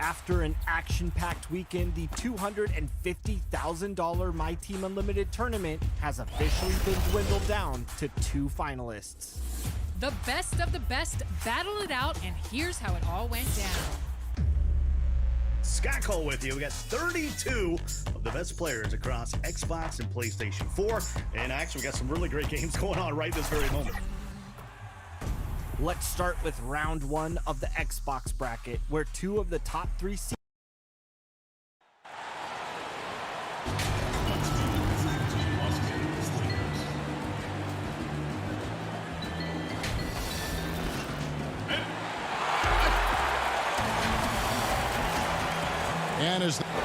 After an action-packed weekend, the $250,000 My Team Unlimited tournament has officially been dwindled down to 2 finalists. The best of the best battled it out, and here's how it all went down. Scott Cole with you. We got 32 of the best players across Xbox and PlayStation 4. And actually, we got some really great games going on right this very moment. Let's start with round 1 of the Xbox bracket, where 2 of the top 3 seeds.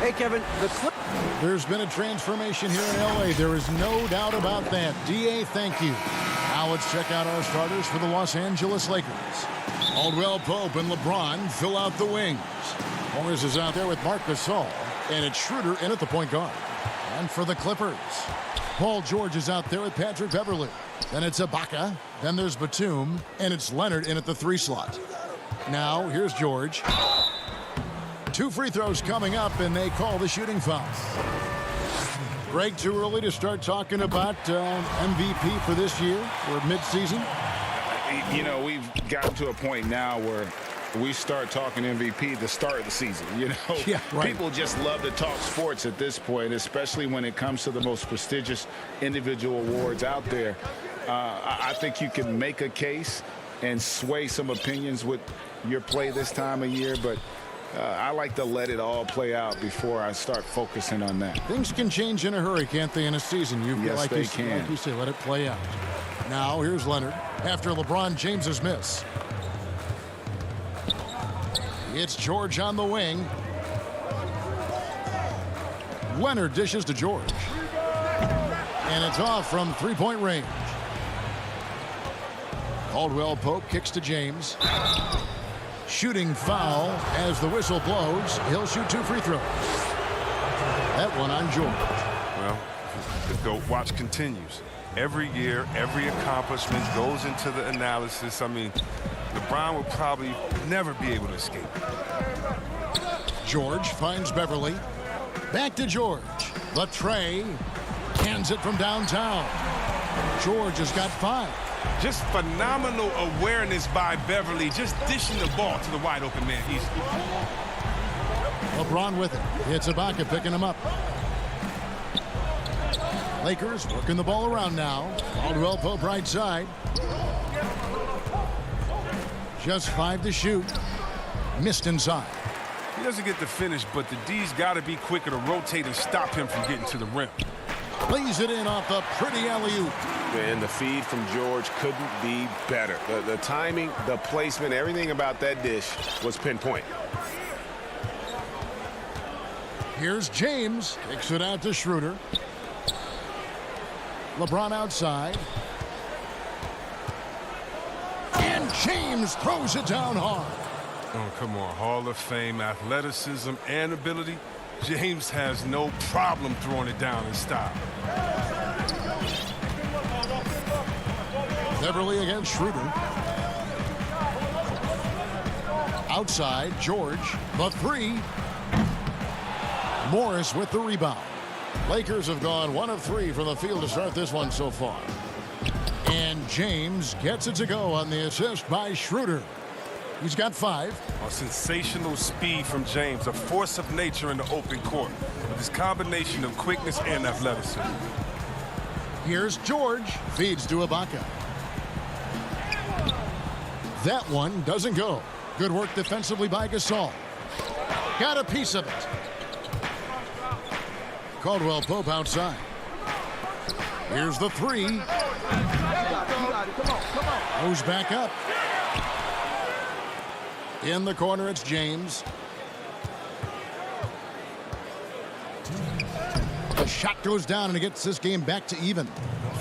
Hey, Kevin, there's been a transformation here in LA. There is no doubt about that. DA, thank you. Now let's check out our starters for the Los Angeles Lakers. Caldwell Pope and LeBron fill out the wings. Morris is out there with Marc Gasol, and it's Schroeder in at the point guard. And for the Clippers, Paul George is out there with Patrick Beverley. Then it's Ibaka. Then there's Batum, and it's Leonard in at the 3 slot. Now here's George. 2 free throws coming up, and they call the shooting foul. Greg, too early to start talking about MVP for this year or midseason? You know, we've gotten to a point now where we start talking MVP at the start of the season. You know, yeah, right. People just love to talk sports at this point, especially when it comes to the most prestigious individual awards out there. I think you can make a case and sway some opinions with your play this time of year, but I like to let it all play out before I start focusing on that. Things can change in a hurry, can't they, in a season? Yes, they can. Like you say, let it play out. Now, here's Leonard after LeBron James's miss. It's George on the wing. Leonard dishes to George. And it's off from 3-point range. Caldwell Pope kicks to James. Shooting foul as the whistle blows. He'll shoot 2 free throws. That one on George. Well, the watch continues. Every year, every accomplishment goes into the analysis. I mean, LeBron will probably never be able to escape. George finds Beverly. Back to George. The tray. Hands it from downtown. George has got 5. Just phenomenal awareness by Beverly, just dishing the ball to the wide open man easily. LeBron with it. It's Ibaka picking him up. Lakers working the ball around now. Caldwell Pope right side. Just 5 to shoot. Missed inside. He doesn't get the finish, but the D's got to be quicker to rotate and stop him from getting to the rim. Lays it in off the pretty alley-oop. And the feed from George couldn't be better. The timing, the placement, everything about that dish was pinpoint. Here's James. Kicks it out to Schroeder. LeBron outside. And James throws it down hard. Oh, come on. Hall of Fame, athleticism, and ability. James has no problem throwing it down in style. Beverly against Schroeder. Outside, George. The 3. Morris with the rebound. Lakers have gone 1 of 3 from the field to start this one so far. And James gets it to go on the assist by Schroeder. He's got 5. A sensational speed from James, a force of nature in the open court. With his combination of quickness and athleticism. Here's George. Feeds to Ibaka. That one doesn't go. Good work defensively by Gasol. Got a piece of it. Caldwell Pope outside. Here's the 3. Goes back up. In the corner, it's James. The shot goes down, and it gets this game back to even.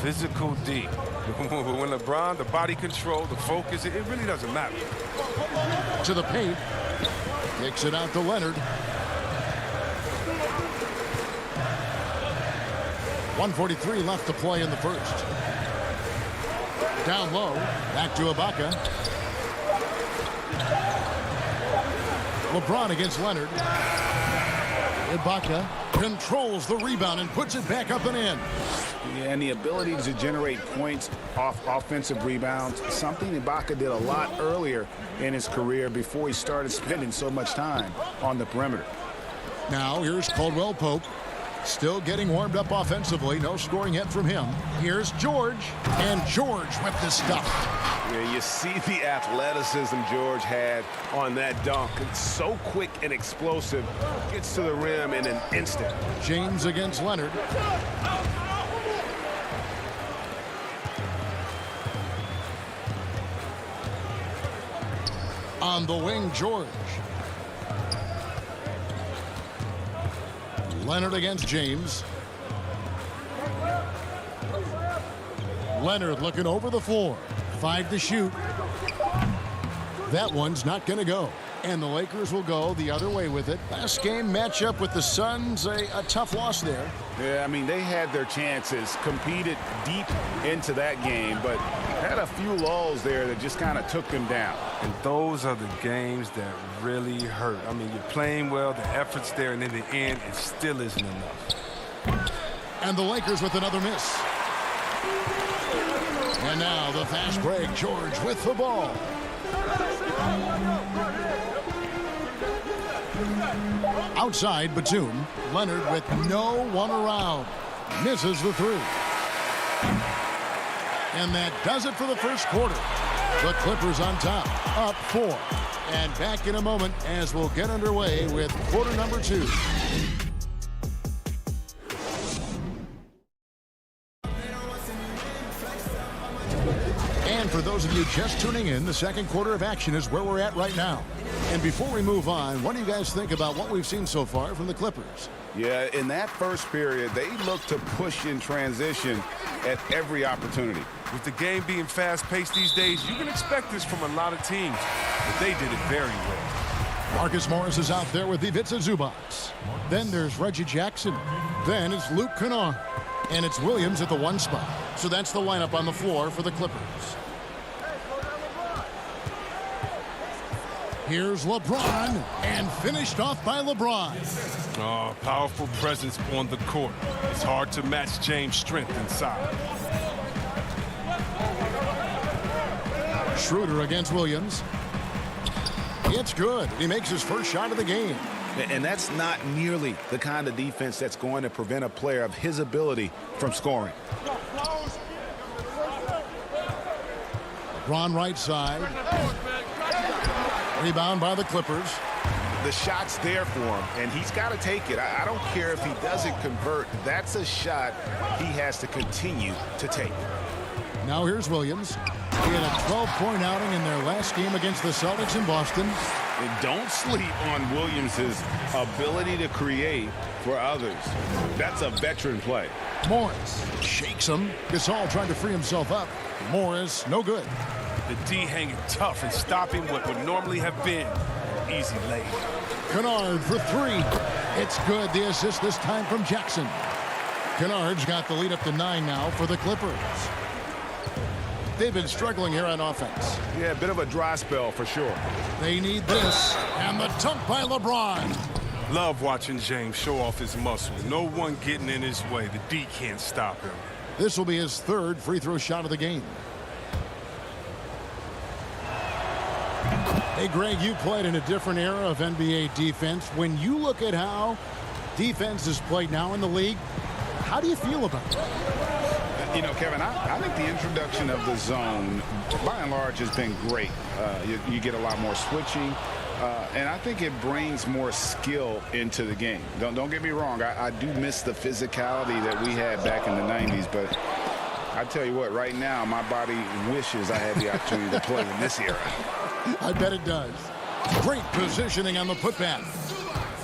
Physical D. When LeBron, the body control, the focus, it really doesn't matter. To the paint. Kicks it out to Leonard. 1:43 left to play in the first. Down low. Back to Ibaka. LeBron against Leonard. Ibaka controls the rebound and puts it back up and in. Yeah, and the ability to generate points off offensive rebounds, something Ibaka did a lot earlier in his career before he started spending so much time on the perimeter. Now here's Caldwell Pope. Still getting warmed up offensively. No scoring yet from him. Here's George. And George with the stuff. Yeah, you see the athleticism George had on that dunk. It's so quick and explosive. Gets to the rim in an instant. James against Leonard. On the wing, George. Leonard against James. Leonard looking over the floor. 5 to shoot. That one's not going to go. And the Lakers will go the other way with it. Last game matchup with the Suns, a tough loss there. Yeah, I mean, they had their chances, competed deep into that game, but had a few lulls there that just kind of took them down. And those are the games that really hurt. I mean, you're playing well, the effort's there, and in the end, it still isn't enough. And the Lakers with another miss. And now the fast break. George with the ball. Outside, Batum. Leonard with no one around. Misses the three. And that does it for the first quarter. The Clippers on top, up 4. And back in a moment as we'll get underway with quarter number 2. And for those of you just tuning in, the second quarter of action is where we're at right now. And before we move on, what do you guys think about what we've seen so far from the Clippers? Yeah, in that first period, they looked to push in transition at every opportunity. With the game being fast-paced these days, you can expect this from a lot of teams, but they did it very well. Marcus Morris is out there with Ivica Zubac. Then there's Reggie Jackson. Then it's Luke Kennard. And it's Williams at the 1 spot. So that's the lineup on the floor for the Clippers. Here's LeBron, and finished off by LeBron. Oh, powerful presence on the court. It's hard to match James' strength inside. Schroeder against Williams. It's good. He makes his first shot of the game. And that's not nearly the kind of defense that's going to prevent a player of his ability from scoring. LeBron right side. Rebound by the Clippers. The shot's there for him, and he's got to take it. I don't care if he doesn't convert. That's a shot he has to continue to take. Now here's Williams. He had a 12-point outing in their last game against the Celtics in Boston. And don't sleep on Williams' ability to create for others. That's a veteran play. Morris shakes him. Gasol trying to free himself up. Morris, no good. The D hanging tough and stopping what would normally have been an easy lay. Kennard for 3. It's good. The assist this time from Jackson. Kennard's got the lead up to 9 now for the Clippers. They've been struggling here on offense. Yeah, a bit of a dry spell for sure. They need this. And the dunk by LeBron. Love watching James show off his muscle. No one getting in his way. The D can't stop him. This will be his 3rd free throw shot of the game. Hey, Greg, you played in a different era of NBA defense. When you look at how defense is played now in the league, how do you feel about it? You know, Kevin, I think the introduction of the zone, by and large, has been great. You get a lot more switching, and I think it brings more skill into the game. Don't get me wrong. I do miss the physicality that we had back in the 90s, but I tell you what, right now, my body wishes I had the opportunity to play in this era. I bet it does. Great positioning on the putback.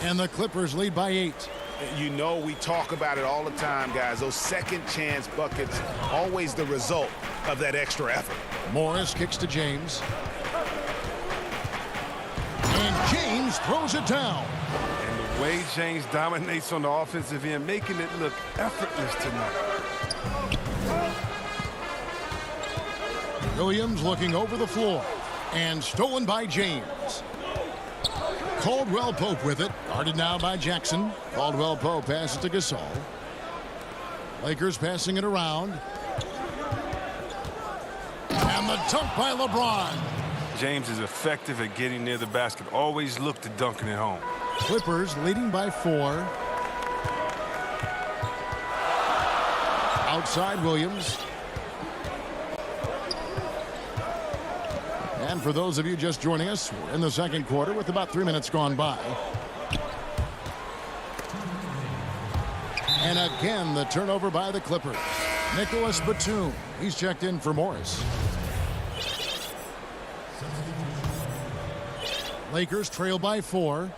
And the Clippers lead by 8. You know, we talk about it all the time, guys. Those second chance buckets, always the result of that extra effort. Morris kicks to James. And James throws it down. And the way James dominates on the offensive end, making it look effortless tonight. Williams looking over the floor. And stolen by James. Caldwell Pope with it. Guarded now by Jackson. Caldwell Pope passes to Gasol. Lakers passing it around. And the dunk by LeBron. James is effective at getting near the basket. Always look to dunking it home. Clippers leading by 4. Outside Williams. And for those of you just joining us, we're in the second quarter with about 3 minutes gone by. And again, the turnover by the Clippers. Nicholas Batum. He's checked in for Morris. Lakers trail by 4.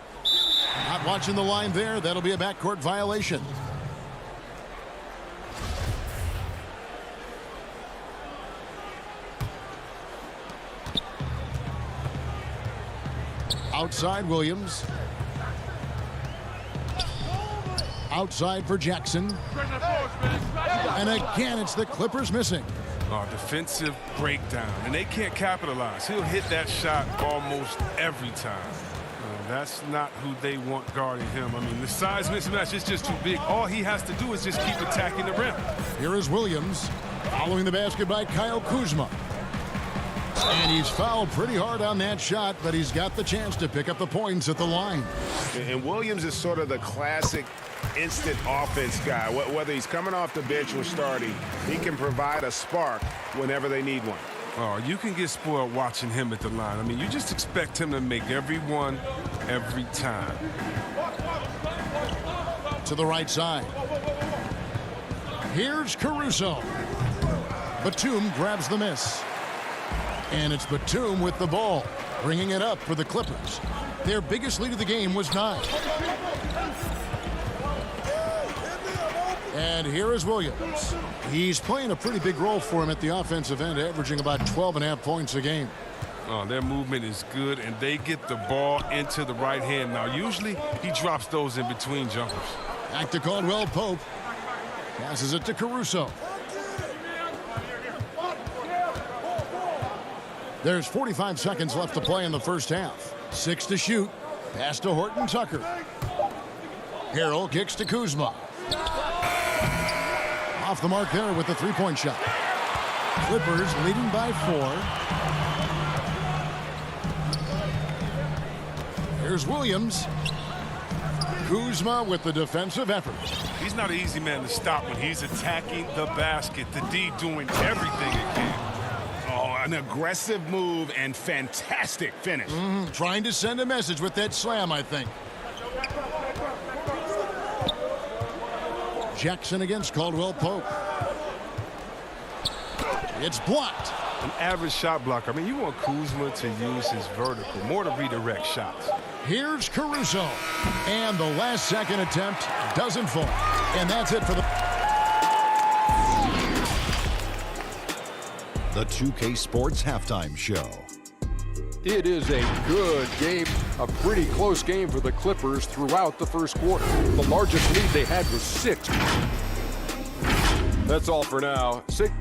Not watching the line there. That'll be a backcourt violation. Outside Williams. Outside for Jackson. And again, it's the Clippers missing. Defensive breakdown, and they can't capitalize. He'll hit that shot almost every time. That's not who they want guarding him. I mean, the size mismatch is just too big. All he has to do is just keep attacking the rim. Here is Williams following the basket by Kyle Kuzma. And he's fouled pretty hard on that shot, but he's got the chance to pick up the points at the line. And Williams is sort of the classic instant offense guy. Whether he's coming off the bench or starting, he can provide a spark whenever they need one. Oh, you can get spoiled watching him at the line. I mean, you just expect him to make every one, every time. To the right side. Here's Caruso. Batum grabs the miss. And it's Batum with the ball, bringing it up for the Clippers. Their biggest lead of the game was 9. And here is Williams. He's playing a pretty big role for him at the offensive end, averaging about 12.5 points a game. Their movement is good, and they get the ball into the right hand. Now, usually he drops those in between jumpers. Back to Caldwell Pope. Passes it to Caruso. There's 45 seconds left to play in the first half. 6 to shoot. Pass to Horton Tucker. Harrell kicks to Kuzma. Off the mark there with the three-point shot. Clippers leading by 4. Here's Williams. Kuzma with the defensive effort. He's not an easy man to stop when he's attacking the basket. The D doing everything it can. An aggressive move and fantastic finish. Trying to send a message with that slam, I think. Jackson against Caldwell Pope. It's blocked. An average shot blocker. I mean, you want Kuzma to use his vertical more to redirect shots. Here's Caruso. And the last second attempt doesn't fall. And that's it for the 2K Sports Halftime Show. It is a good game, a pretty close game for the Clippers throughout the first quarter. The largest lead they had was 6. That's all for now. 6.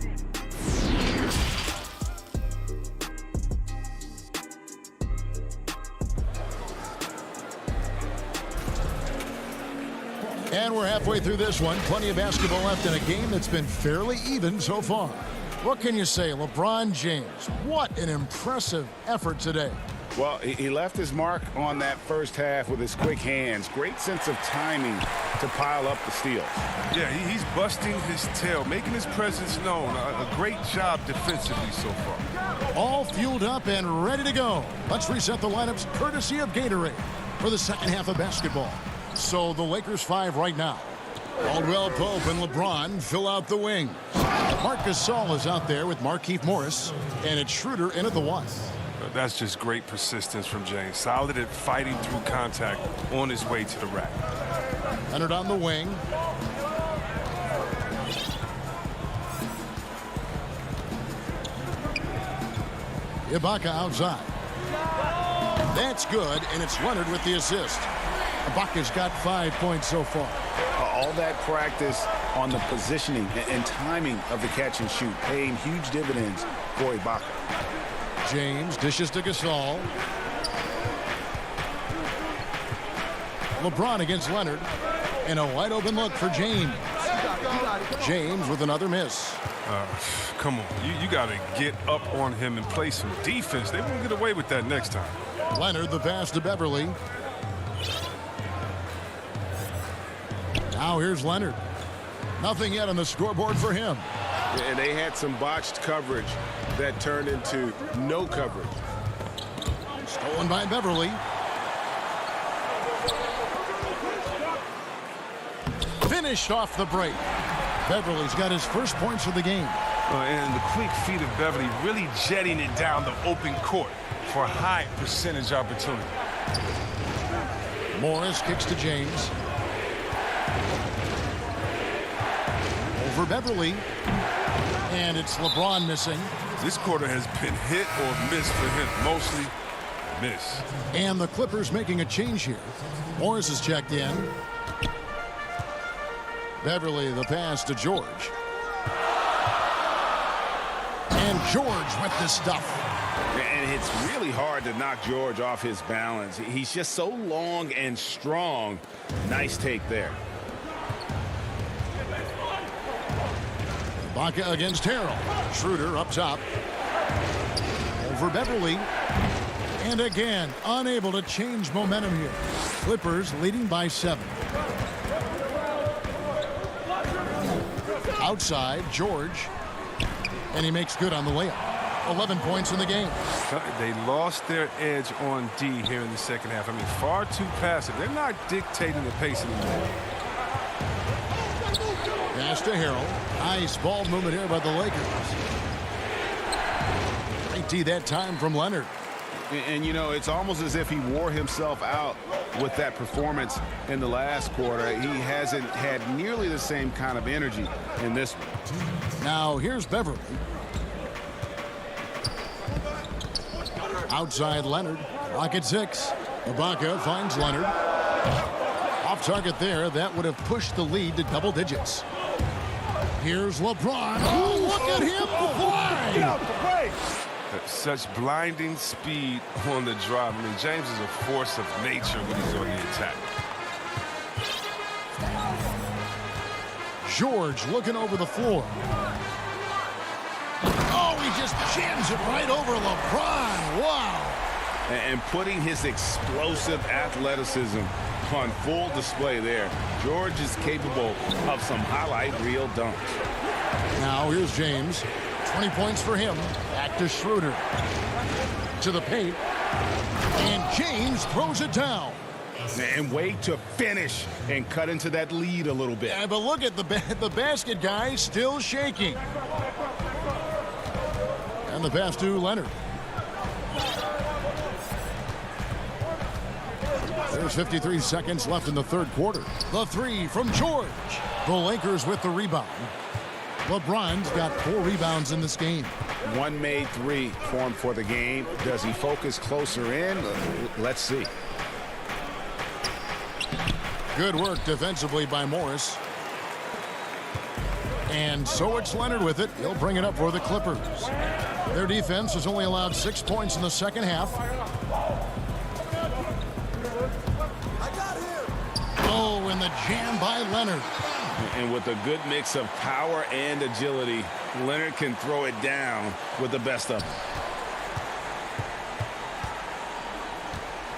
And we're halfway through this one. Plenty of basketball left in a game that's been fairly even so far. What can you say? LeBron James, what an impressive effort today. Well, he left his mark on that first half with his quick hands. Great sense of timing to pile up the steals. Yeah, he's busting his tail, making his presence known. A great job defensively so far. All fueled up and ready to go. Let's reset the lineups courtesy of Gatorade for the second half of basketball. So the Lakers 5 right now. Caldwell Pope and LeBron fill out the wing. Marc Gasol is out there with Markieff Morris, and it's Schroeder in at the 1. That's just great persistence from James. Solid at fighting through contact on his way to the rack. Leonard on the wing. Ibaka outside. That's good, and it's Leonard with the assist. Ibaka's got 5 points so far. All that practice on the positioning and timing of the catch and shoot paying huge dividends for Ibaka. James dishes to Gasol. LeBron against Leonard. And a wide open look for James. James with another miss. Come on, you got to get up on him and play some defense. They won't get away with that next time. Leonard, the pass to Beverly. Now here's Leonard. Nothing yet on the scoreboard for him. And they had some botched coverage that turned into no coverage. Stolen by Beverly. Finished off the break. Beverly's got his first points of the game. And the quick feet of Beverly really jetting it down the open court for a high percentage opportunity. Morris kicks to James. Over Beverly. And it's LeBron missing. This quarter has been hit or miss for him. Mostly miss. And the Clippers making a change here. Morris is checked in. Beverly, the pass to George. And George with the stuff. And it's really hard to knock George off his balance. He's just so long and strong. Nice take there. Ibaka against Harrell. Schroeder up top. Over Beverly. And again, unable to change momentum here. Clippers leading by 7. Outside, George. And he makes good on the layup. 11 points in the game. They lost their edge on D here in the second half. I mean, far too passive. They're not dictating the pace anymore. Pass to Harrell. Nice ball movement here by the Lakers. Great D that time from Leonard. And, you know, it's almost as if he wore himself out with that performance in the last quarter. He hasn't had nearly the same kind of energy in this one. Now, here's Beverly. Outside Leonard. Clock at 6. Ibaka finds Leonard. Off target there. That would have pushed the lead to double digits. Here's LeBron. Oh, look at him fly! Such blinding speed on the drive. I mean, James is a force of nature when he's on the attack. George looking over the floor. Oh, he just jams it right over LeBron. Wow. And putting his explosive athleticism on full display there. George is capable of some highlight reel dunks. Now here's James. 20 points for him. Back to Schroeder. To the paint. And James throws it down. And wait to finish and cut into that lead a little bit. Yeah, but look at the basket guy still shaking. And the pass to Leonard. There's 53 seconds left in the third quarter. The three from George. The Lakers with the rebound. LeBron's got 4 rebounds in this game. One made 3 for him for the game. Does he focus closer in? Let's see. Good work defensively by Morris. And so it's Leonard with it. He'll bring it up for the Clippers. Their defense has only allowed 6 points in the second half. Oh, and the jam by Leonard. And with a good mix of power and agility, Leonard can throw it down with the best of them.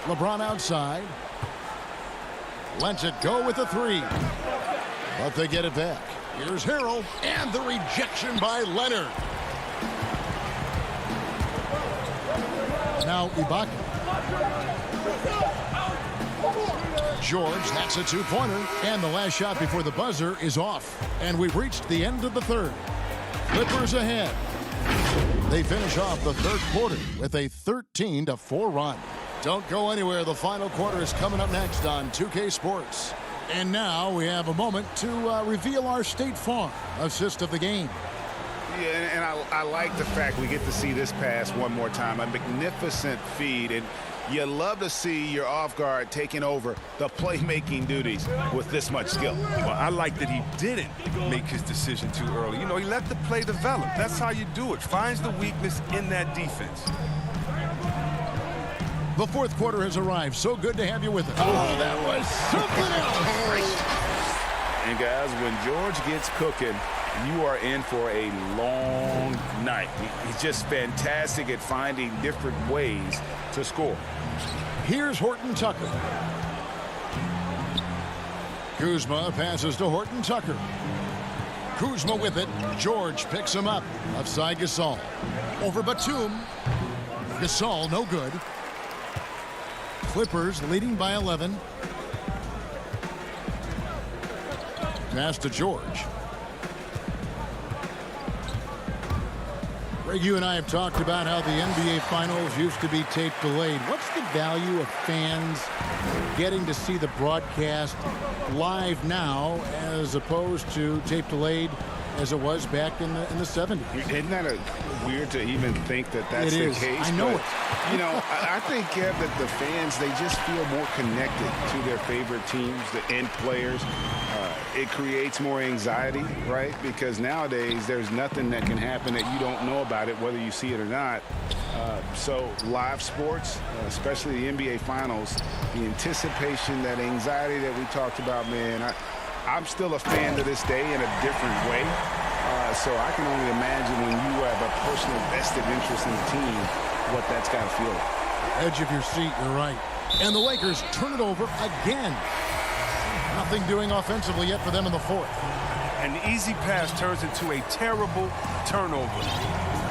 LeBron outside. Lets it go with a 3. But they get it back. Here's Harrell. And the rejection by Leonard. Now Ibaka. George, that's a 2-pointer. And the last shot before the buzzer is off. And we've reached the end of the third. Clippers ahead. They finish off the third quarter with a 13-4 run. Don't go anywhere. The final quarter is coming up next on 2K Sports. And now we have a moment to reveal our State Farm assist of the game. Yeah, and I like the fact we get to see this pass one more time. A magnificent feed. And you love to see your off guard taking over the playmaking duties with this much skill. Well, I like that he didn't make his decision too early. You know, he let the play develop. That's how you do it. Finds the weakness in that defense. The fourth quarter has arrived. So good to have you with us. Oh, that was something else. And guys, when George gets cooking, you are in for a long night. He's just fantastic at finding different ways to score. Here's Horton Tucker. Kuzma passes to Horton Tucker. Kuzma with it. George picks him up. Left side Gasol. Over Batum. Gasol, no good. Clippers leading by 11. Pass to George. Greg, you and I have talked about how the NBA Finals used to be tape delayed. What's the value of fans getting to see the broadcast live now as opposed to tape delayed as it was back in the 70s? Isn't that weird to even think that that's the case? I know it. You know, I think, Kev, that the fans, they just feel more connected to their favorite teams, the end players. It creates more anxiety, right? Because nowadays there's nothing that can happen that you don't know about it, whether you see it or not. So live sports, especially the NBA Finals, the anticipation, that anxiety that we talked about, man, I'm still a fan to this day in a different way. So I can only imagine when you have a personal vested interest in the team, what that's got to feel like. Edge of your seat, you're right. And the Lakers turn it over again. Nothing doing offensively yet for them in the fourth. An easy pass turns into a terrible turnover.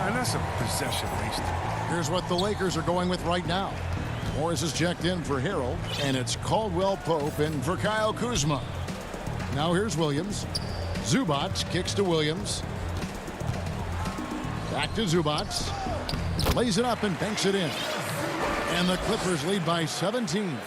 And that's a possession wasted. Here's what the Lakers are going with right now. Morris is checked in for Harrell, and it's Caldwell Pope in for Kyle Kuzma. Now here's Williams. Zubac kicks to Williams. Back to Zubac. Lays it up and banks it in. And the Clippers lead by 17.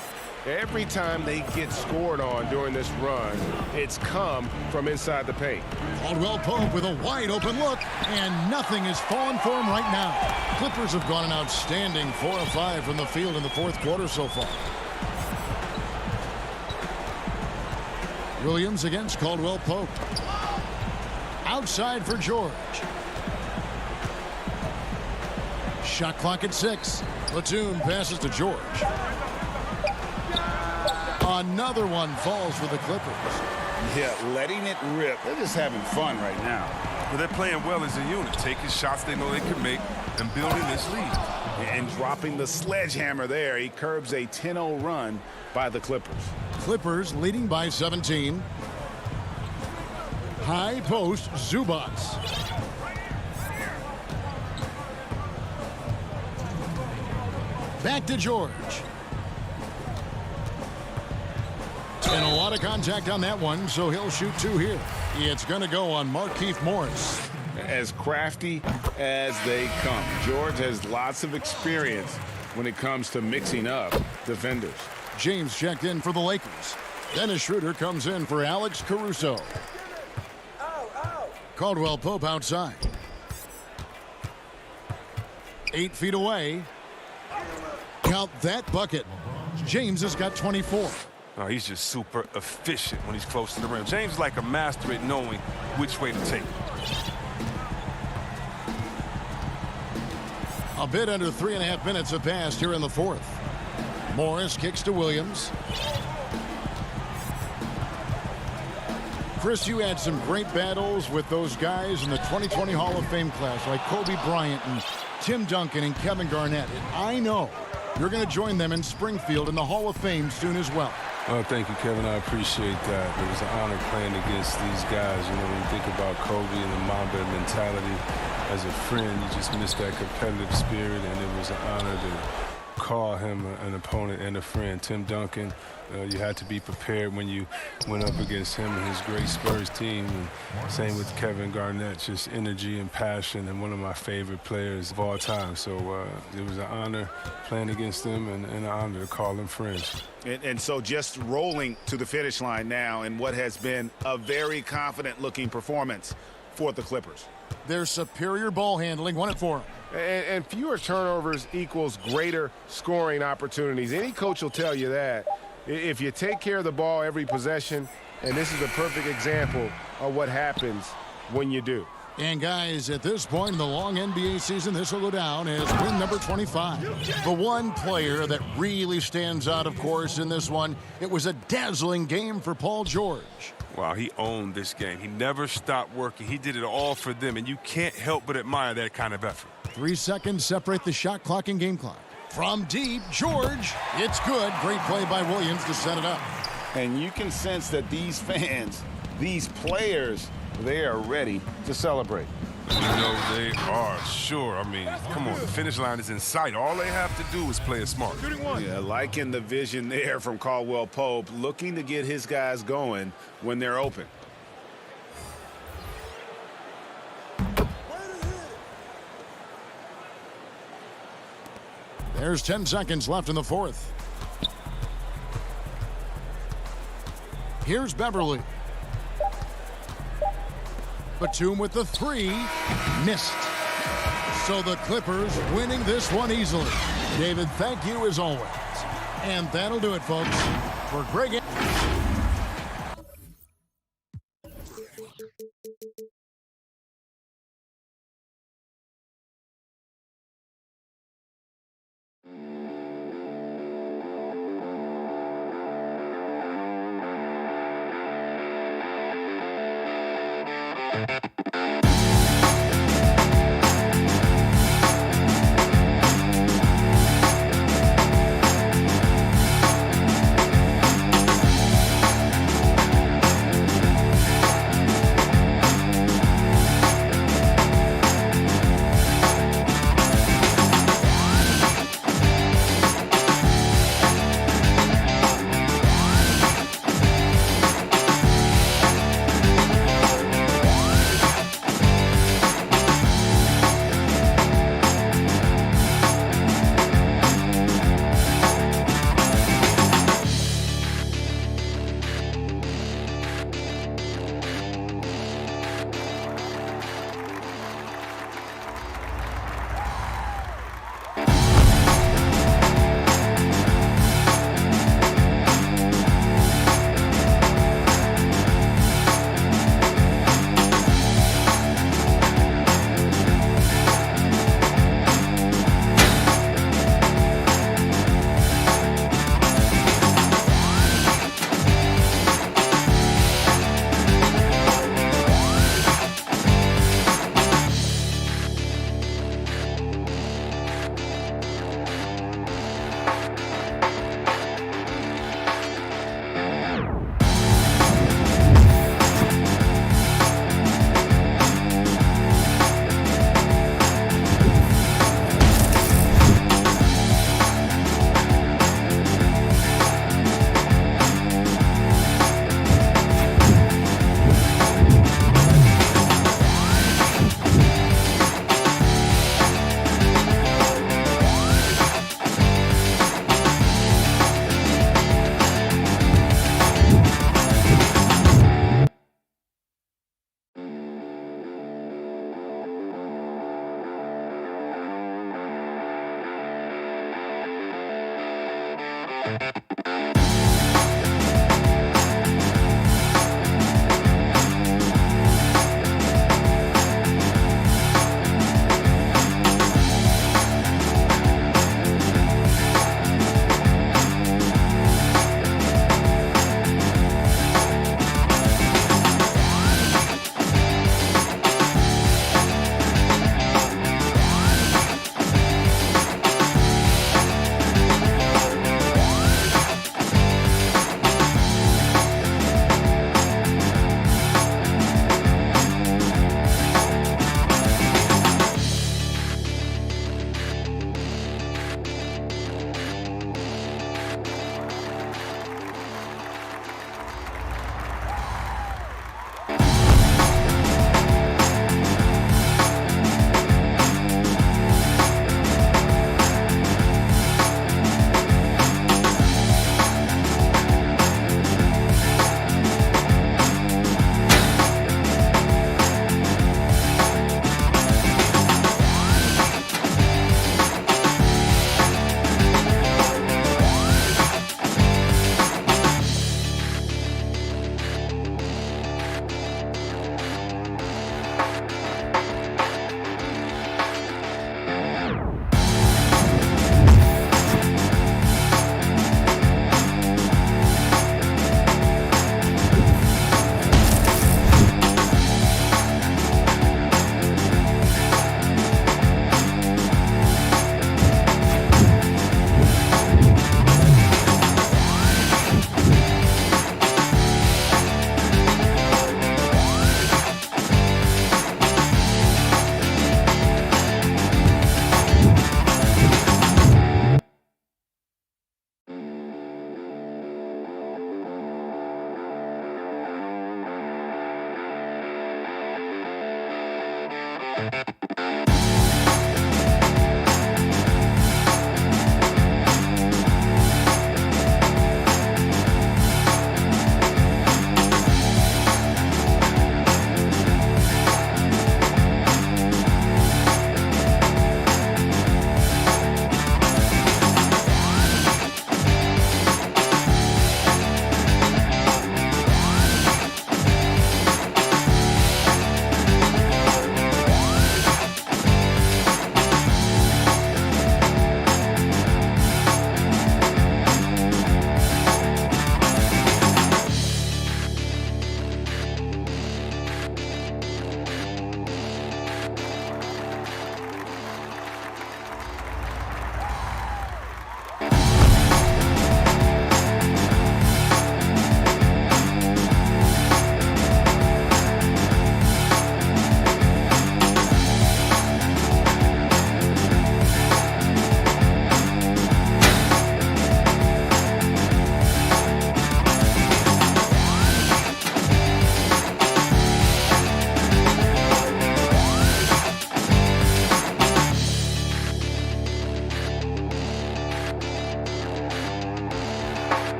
Every time they get scored on during this run, it's come from inside the paint. Caldwell Pope with a wide open look, and nothing is falling for him right now. Clippers have gone an outstanding 4 of 5 from the field in the fourth quarter so far. Williams against Caldwell Pope. Outside for George. Shot clock at 6. Batum passes to George. Another one falls for the Clippers. Yeah, letting it rip. They're just having fun right now. Well, they're playing well as a unit, taking shots they know they can make and building this lead. And dropping the sledgehammer there. He curbs a 10-0 run by the Clippers. Clippers leading by 17. High post, Zubac. Back to George. And a lot of contact on that one, so he'll shoot 2 here. It's going to go on Markieff Morris. As crafty as they come. George has lots of experience when it comes to mixing up defenders. James checked in for the Lakers. Dennis Schroeder comes in for Alex Caruso. Caldwell Pope outside. 8 feet away. Count that bucket. James has got 24. Oh, he's just super efficient when he's close to the rim. James is like a master at knowing which way to take it. A bit under 3.5 minutes have passed here in the fourth. Morris kicks to Williams. Chris, you had some great battles with those guys in the 2020 Hall of Fame class, like Kobe Bryant and Tim Duncan and Kevin Garnett. And I know you're going to join them in Springfield in the Hall of Fame soon as well. Oh, thank you, Kevin. I appreciate that. It was an honor playing against these guys. You know, when you think about Kobe and the Mamba mentality, as a friend, you just miss that competitive spirit, and it was an honor to call him an opponent and a friend. Tim Duncan, you had to be prepared when you went up against him and his great Spurs team. And same with Kevin Garnett, just energy and passion, and one of my favorite players of all time. So it was an honor playing against them and an honor to call them friends. And so just rolling to the finish line now in what has been a very confident-looking performance for the Clippers. Their superior ball handling won it for them. And fewer turnovers equals greater scoring opportunities. Any coach will tell you that. If you take care of the ball every possession, and this is a perfect example of what happens when you do. And guys, at this point in the long NBA season, this will go down as win number 25. The one player that really stands out, of course, in this one, it was a dazzling game for Paul George. Wow, he owned this game. He never stopped working. He did it all for them, and you can't help but admire that kind of effort. 3 seconds separate the shot clock and game clock. From deep, George. It's good. Great play by Williams to set it up. And you can sense that these fans, these players, they are ready to celebrate. You know they are, sure. I mean, come on, the finish line is in sight. All they have to do is play it smart. Yeah, liking the vision there from Caldwell Pope, looking to get his guys going when they're open. There's 10 seconds left in the fourth. Here's Beverly. Batum with the 3. Missed. So the Clippers winning this one easily. David, thank you as always. And that'll do it, folks, for Pregame.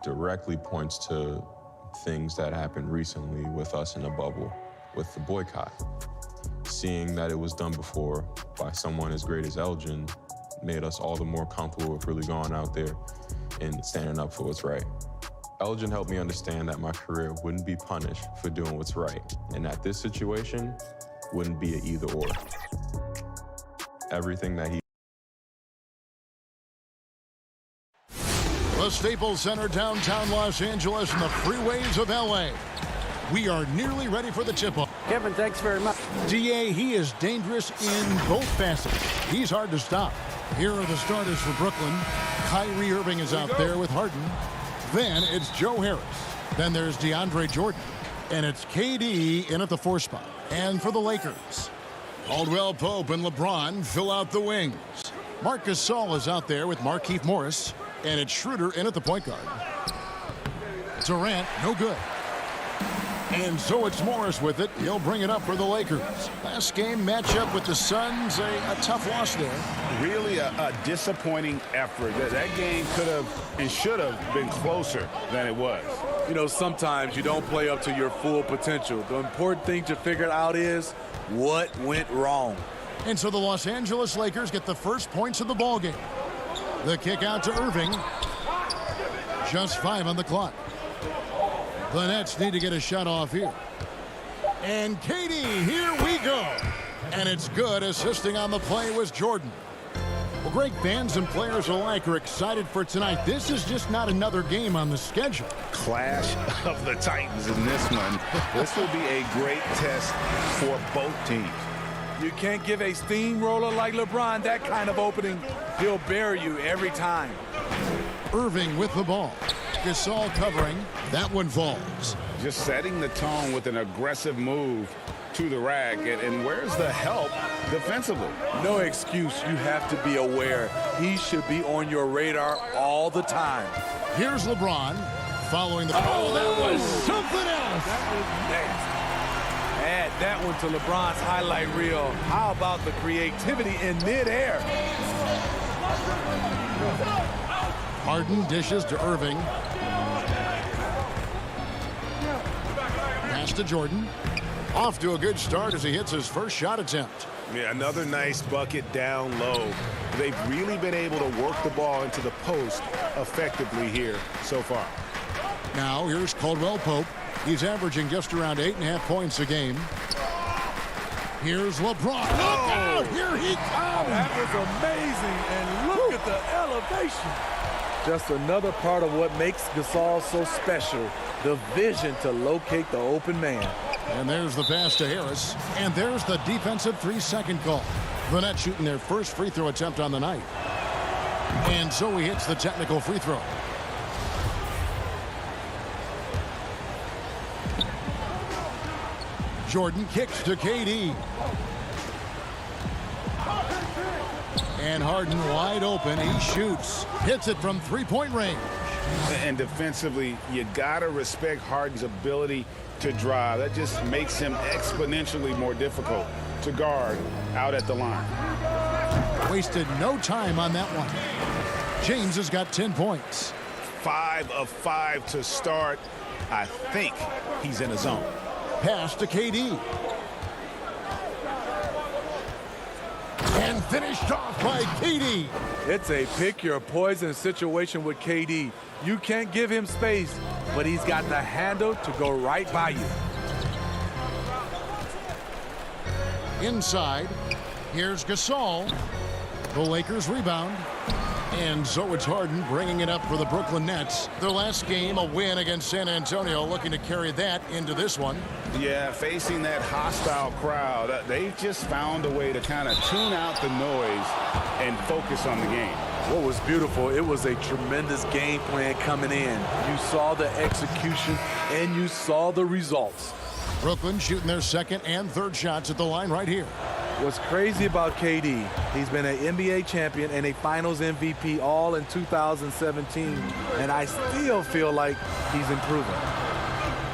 Directly points to things that happened recently with us in the bubble, with the boycott. Seeing that it was done before by someone as great as Elgin made us all the more comfortable with really going out there and standing up for what's right. Elgin helped me understand that my career wouldn't be punished for doing what's right, and that this situation wouldn't be an either or. Everything that he The Staples Center, downtown Los Angeles, and the freeways of LA. We are nearly ready for the tip-off. Kevin, thanks very much. DA, he is dangerous in both facets. He's hard to stop. Here are the starters for Brooklyn. Kyrie Irving is out there with Harden. Then it's Joe Harris. Then there's DeAndre Jordan. And it's KD in at the 4 spot. And for the Lakers, Caldwell Pope and LeBron fill out the wings. Marc Gasol is out there with Markieff Morris. And it's Schroeder in at the point guard. Durant, no good. And so it's Morris with it. He'll bring it up for the Lakers. Last game matchup with the Suns, a tough loss there. Really a disappointing effort. That game could have and should have been closer than it was. You know, sometimes you don't play up to your full potential. The important thing to figure out is what went wrong. And so the Los Angeles Lakers get the first points of the ballgame. The kick out to Irving. Just 5 on the clock. The Nets need to get a shot off here. And KD, here we go. And it's good. Assisting on the play was Jordan. Well, Greg, fans and players alike are excited for tonight. This is just not another game on the schedule. Clash of the Titans in this one. This will be a great test for both teams. You can't give a steamroller like LeBron that kind of opening. He'll bury you every time. Irving with the ball. Gasol covering. That one falls. Just setting the tone with an aggressive move to the rack. And where's the help defensively? No excuse. You have to be aware. He should be on your radar all the time. Here's LeBron following the ball. That was something else. That was nasty. Add that one to LeBron's highlight reel. How about the creativity in midair? Harden dishes to Irving. Pass to Jordan. Off to a good start as he hits his first shot attempt. Yeah, another nice bucket down low. They've really been able to work the ball into the post effectively here so far. Now here's Caldwell Pope. He's averaging just around 8.5 points a game. Here's LeBron. Look out! Here he comes! That was amazing, and look at the elevation. Just another part of what makes Gasol so special, the vision to locate the open man. And there's the pass to Harris. And there's the defensive 3-second call. The Nets shooting their first free throw attempt on the night. And so he hits the technical free throw. Jordan kicks to KD. And Harden wide open. He shoots. Hits it from three-point range. And defensively, you got to respect Harden's ability to drive. That just makes him exponentially more difficult to guard out at the line. Wasted no time on that one. James has got 10 points. 5 of 5 to start. I think he's in a zone. Pass to KD. And finished off by KD. It's a pick your poison situation with KD. You can't give him space, but he's got the handle to go right by you. Inside, here's Gasol. The Lakers rebound. And so it's Harden bringing it up for the Brooklyn Nets. Their last game, a win against San Antonio, looking to carry that into this one. Yeah, facing that hostile crowd, they've just found a way to kind of tune out the noise and focus on the game. What was beautiful, it was a tremendous game plan coming in. You saw the execution and you saw the results. Brooklyn shooting their second and third shots at the line right here. What's crazy about KD, he's been an NBA champion and a finals MVP all in 2017, and I still feel like he's improving.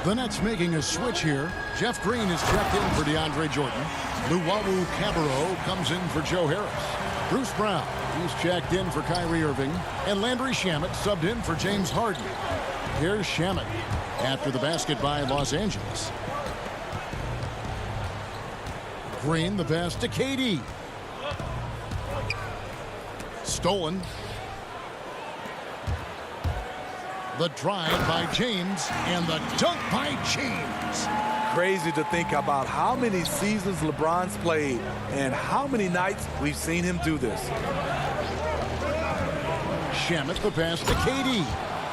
The Nets making a switch here. Jeff Green is checked in for DeAndre Jordan. Luwawu Cabarro comes in for Joe Harris. Bruce Brown, he's checked in for Kyrie Irving. And Landry Shamet subbed in for James Harden. Here's Shamet after the basket by Los Angeles. Green, the pass to KD. Stolen. The drive by James and the dunk by James. Crazy to think about how many seasons LeBron's played and how many nights we've seen him do this. Shamet, the pass to KD.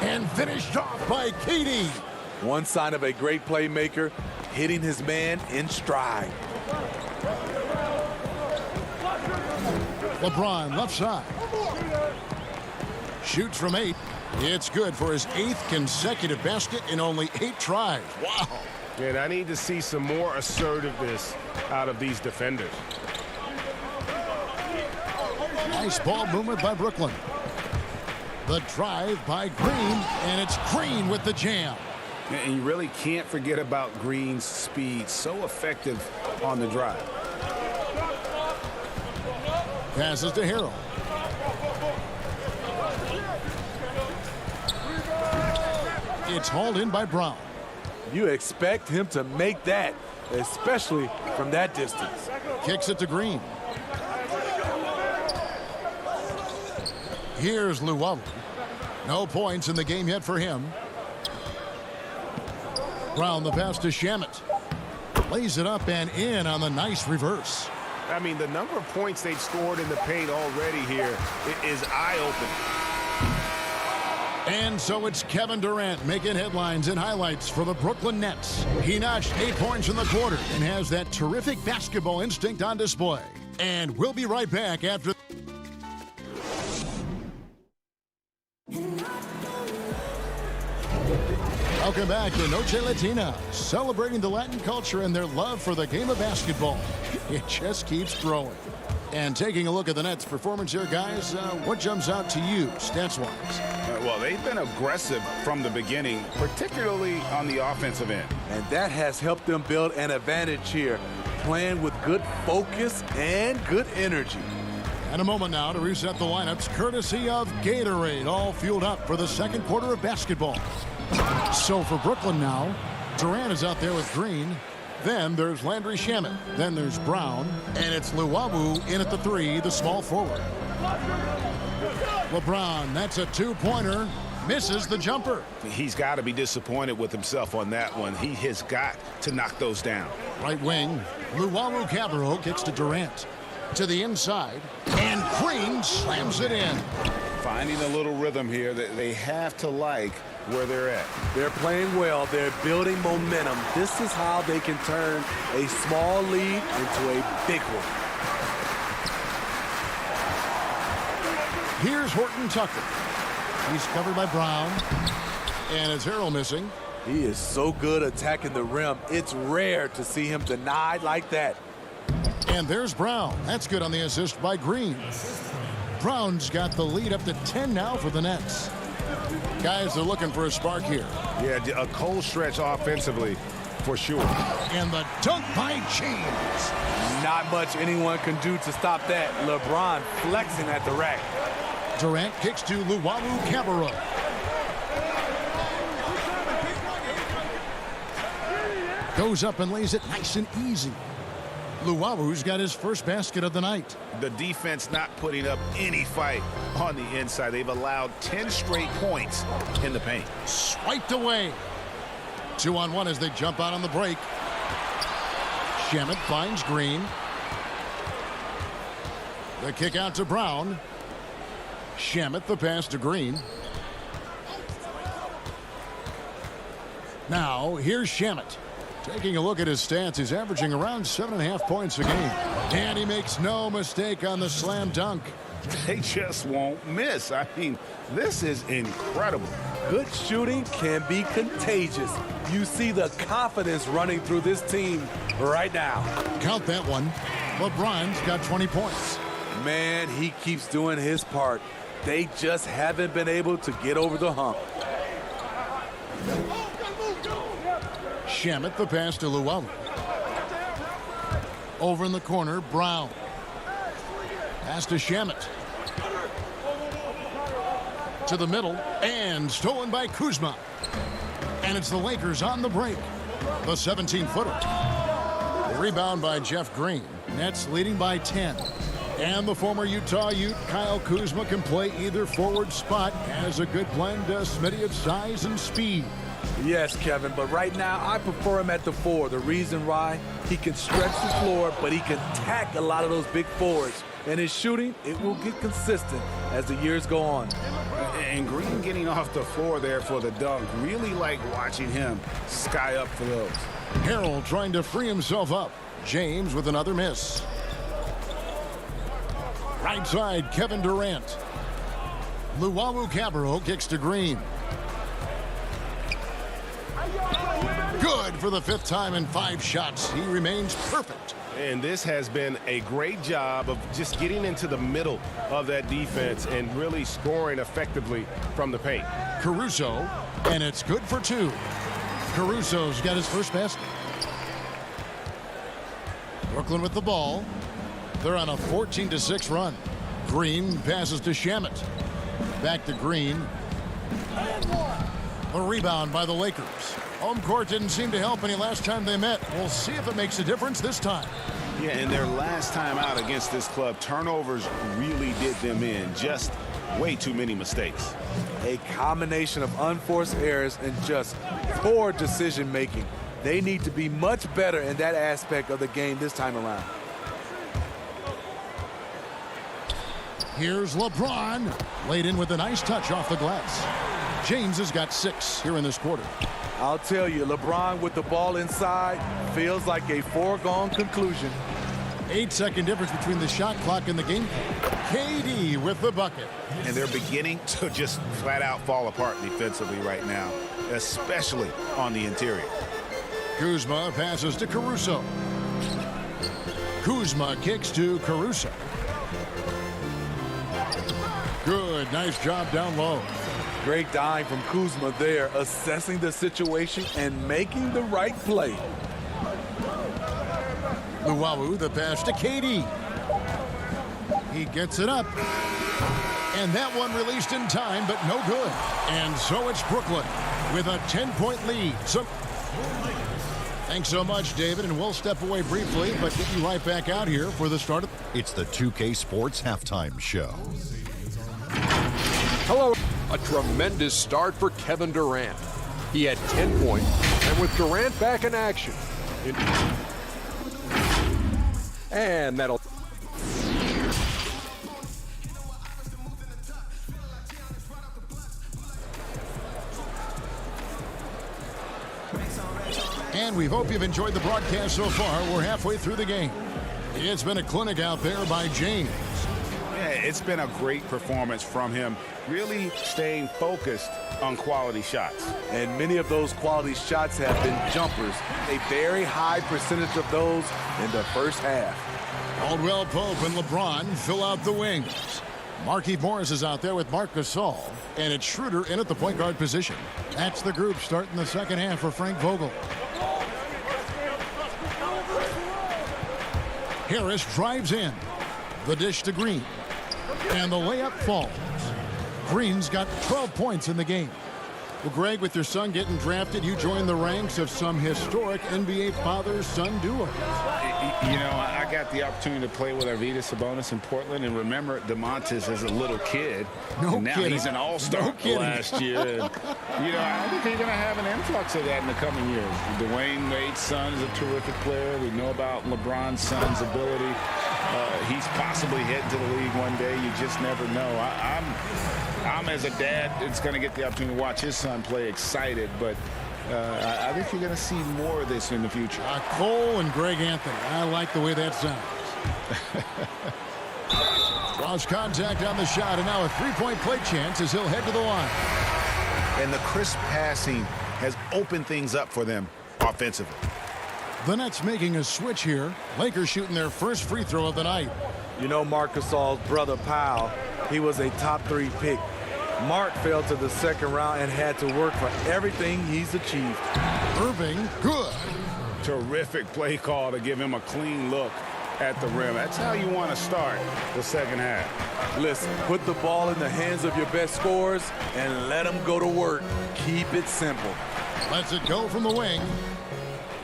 And finished off by KD. One sign of a great playmaker, hitting his man in stride. LeBron left side. Shoots from 8. It's good for his 8th consecutive basket in only 8 tries. Wow. And I need to see some more assertiveness out of these defenders. Nice ball movement by Brooklyn. The drive by Green, and it's Green with the jam. And you really can't forget about Green's speed. So effective on the drive. Passes to Harrell. It's hauled in by Brown. You expect him to make that, especially from that distance. Kicks it to Green. Here's Luwawu. No points in the game yet for him. Brown, the pass to Shamet. Lays it up and in on the nice reverse. I mean, the number of points they've scored in the paint already here is eye-opening. And so it's Kevin Durant making headlines and highlights for the Brooklyn Nets. He notched 8 points in the quarter and has that terrific basketball instinct on display. And we'll be right back after. Welcome back to Noche Latina, celebrating the Latin culture and their love for the game of basketball. It just keeps growing. And taking a look at the Nets' performance here, guys, what jumps out to you, stats-wise? Well, they've been aggressive from the beginning, particularly on the offensive end. And that has helped them build an advantage here, playing with good focus and good energy. And a moment now to reset the lineups, courtesy of Gatorade, all fueled up for the second quarter of basketball. So for Brooklyn now, Durant is out there with Green. Then there's Landry Shamet. Then there's Brown. And it's Luwawu in at the 3, the small forward. LeBron, that's a 2-pointer. Misses the jumper. He's got to be disappointed with himself on that one. He has got to knock those down. Right wing, Luwawu Cabarro kicks to Durant. To the inside, and Green slams it in. Finding a little rhythm here that they have to like where they're at. They're playing well. They're building momentum. This is how they can turn a small lead into a big one. Here's Horton Tucker. He's covered by Brown. And it's Harrell missing. He is so good attacking the rim. It's rare to see him denied like that. And there's Brown. That's good on the assist by Green. Brown's got the lead up to 10 now for the Nets. Guys, they're looking for a spark here. Yeah, a cold stretch offensively, for sure. And the dunk by James. Not much anyone can do to stop that. LeBron flexing at the rack. Durant kicks to Luwawu Cabarro. Goes up and lays it nice and easy. Luwawu's got his first basket of the night. The defense not putting up any fight on the inside. They've allowed 10 straight points in the paint. Swiped away. 2-on-1 as they jump out on the break. Shamet finds Green. The kick out to Brown. Shamet the pass to Green. Now here's Shamet. Taking a look at his stats, he's averaging around 7.5 points a game. And he makes no mistake on the slam dunk. They just won't miss. I mean, this is incredible. Good shooting can be contagious. You see the confidence running through this team right now. Count that one. LeBron's got 20 points. Man, he keeps doing his part. They just haven't been able to get over the hump. Shamet the pass to Luwawu. Over in the corner, Brown. Pass to Shamet. To the middle, and stolen by Kuzma. And it's the Lakers on the break. The 17-footer. The rebound by Jeff Green. Nets leading by 10. And the former Utah Ute, Kyle Kuzma, can play either forward spot. Has a good blend, Smitty, of size and speed. Yes, Kevin, but right now I prefer him at the 4. The reason why, he can stretch the floor, but he can tack a lot of those big forwards. And his shooting, it will get consistent as the years go on. And Green getting off the floor there for the dunk. Really like watching him sky up for those. Harrell trying to free himself up. James with another miss. Right side, Kevin Durant. Luwawu Cabarro kicks to Green. Good for the 5th time in 5 shots. He remains perfect. And this has been a great job of just getting into the middle of that defense and really scoring effectively from the paint. Caruso, and it's good for 2. Caruso's got his first basket. Brooklyn with the ball. They're on a 14-6 run. Green passes to Shamet. Back to Green. A rebound by the Lakers. Home court didn't seem to help any last time they met. We'll see if it makes a difference this time. Yeah, and their last time out against this club, turnovers really did them in. Just way too many mistakes. A combination of unforced errors and just poor decision making. They need to be much better in that aspect of the game this time around. Here's LeBron. Laid in with a nice touch off the glass. James has got 6 here in this quarter. I'll tell you, LeBron with the ball inside feels like a foregone conclusion. 8-second difference between the shot clock and the game. KD with the bucket. And they're beginning to just flat out fall apart defensively right now, especially on the interior. Kuzma passes to Caruso. Kuzma kicks to Caruso. Good, nice job down low. Great dime from Kuzma there, assessing the situation and making the right play. Luwawu, the pass to KD. He gets it up. And that one released in time, but no good. And so it's Brooklyn with a 10-point lead. So thanks so much, David, and we'll step away briefly, but get you right back out here for the start of... It's the 2K Sports Halftime Show. Hello. A tremendous start for Kevin Durant. He had 10 points, and with Durant back in action. And that'll... And we hope you've enjoyed the broadcast so far. We're halfway through the game. It's been a clinic out there by James. Yeah, it's been a great performance from him, really staying focused on quality shots. And many of those quality shots have been jumpers. A very high percentage of those in the first half. Caldwell Pope and LeBron fill out the wings. Markieff Morris is out there with Marc Gasol. And it's Schroeder in at the point guard position. That's the group starting the second half for Frank Vogel. Harris drives in. The dish to Green. And the layup falls. Green's got 12 points in the game. Well, Greg, with your son getting drafted, you joined the ranks of some historic NBA father-son duos. You know, I got the opportunity to play with Arvydas Sabonis in Portland, and remember DeMontis as a little kid. No and now kidding. He's an all-star last year. And, you know, I think he's going to have an influx of that in the coming years. Dwayne Wade's son is a terrific player. We know about LeBron's son's ability. He's possibly heading to the league one day. You just never know. I'm as a dad, it's going to get the opportunity to watch his son play excited, but I think you're going to see more of this in the future. Cole and Greg Anthony. I like the way that sounds. Lost contact on the shot, and now a three-point play chance as he'll head to the line. And the crisp passing has opened things up for them offensively. The Nets making a switch here. Lakers shooting their first free throw of the night. You know Marc Gasol's brother, Powell, he was a top 3 pick. Mark fell to the second round and had to work for everything he's achieved. Irving, good. Terrific play call to give him a clean look at the rim. That's how you want to start the second half. Listen, put the ball in the hands of your best scorers and let them go to work. Keep it simple. Lets it go from the wing.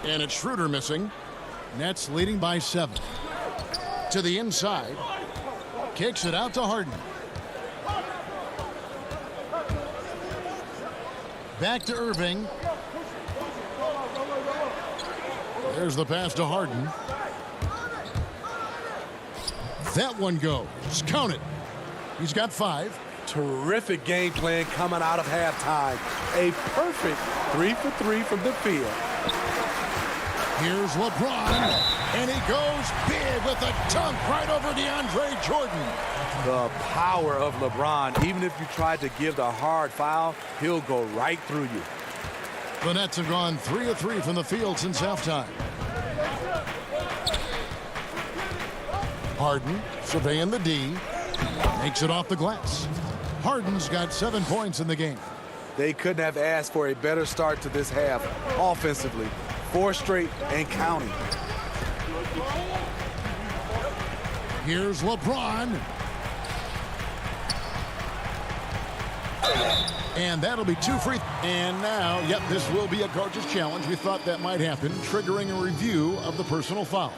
And it's Schroeder missing. Nets leading by 7. To the inside. Kicks it out to Harden. Back to Irving. There's the pass to Harden. That one goes. Count it. He's got 5. Terrific game plan coming out of halftime. A perfect 3 for 3 from the field. Here's LeBron, and he goes big with a dunk right over DeAndre Jordan. The power of LeBron. Even if you tried to give the hard foul, he'll go right through you. The Nets have gone 3 of 3 from the field since halftime. Harden surveying the D, makes it off the glass. Harden's got 7 points in the game. They couldn't have asked for a better start to this half offensively. 4 straight and counting. Here's LeBron. And that'll be 2 free. And now, yep, this will be a coach's challenge. We thought that might happen, triggering a review of the personal foul.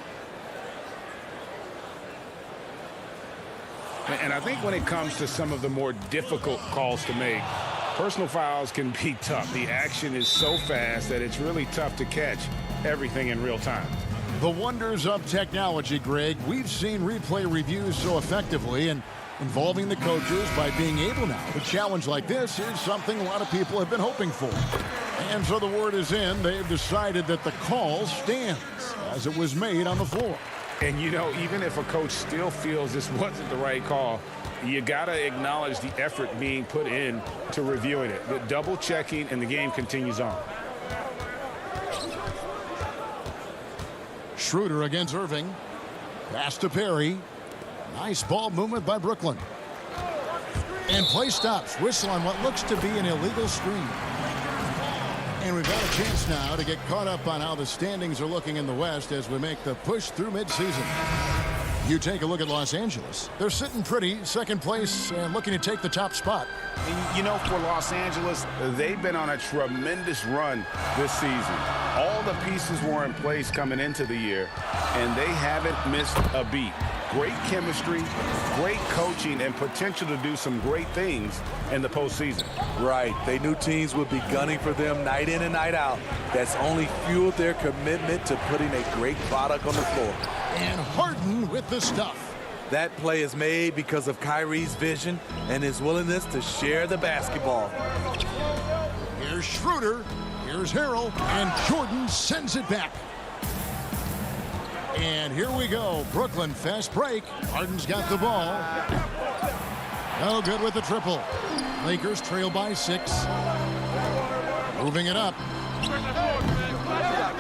And I think when it comes to some of the more difficult calls to make, personal fouls can be tough. The action is so fast that it's really tough to catch everything in real time. The wonders of technology, Greg. We've seen replay reviews so effectively, and involving the coaches by being able now to challenge like this is something a lot of people have been hoping for. And so the word is in. They've decided that the call stands as it was made on the floor. And, you know, even if a coach still feels this wasn't the right call, you got to acknowledge the effort being put in to reviewing it. The double checking, and the game continues on. Schroeder against Irving. Pass to Perry. Nice ball movement by Brooklyn. And play stops. Whistle on what looks to be an illegal screen. And we've got a chance now to get caught up on how the standings are looking in the West as we make the push through midseason. You take a look at Los Angeles. They're sitting pretty, second place, and looking to take the top spot. And, you know, for Los Angeles, they've been on a tremendous run this season. All the pieces were in place coming into the year, and they haven't missed a beat. Great chemistry, great coaching, and potential to do some great things in the postseason. Right. They knew teams would be gunning for them night in and night out. That's only fueled their commitment to putting a great product on the floor. And Harden with the stuff. That play is made because of Kyrie's vision and his willingness to share the basketball. Here's Schroeder. Here's Harrell. And Jordan sends it back. And here we go. Brooklyn fast break. Harden's got the ball. No good with the triple. Lakers trail by 6. Moving it up.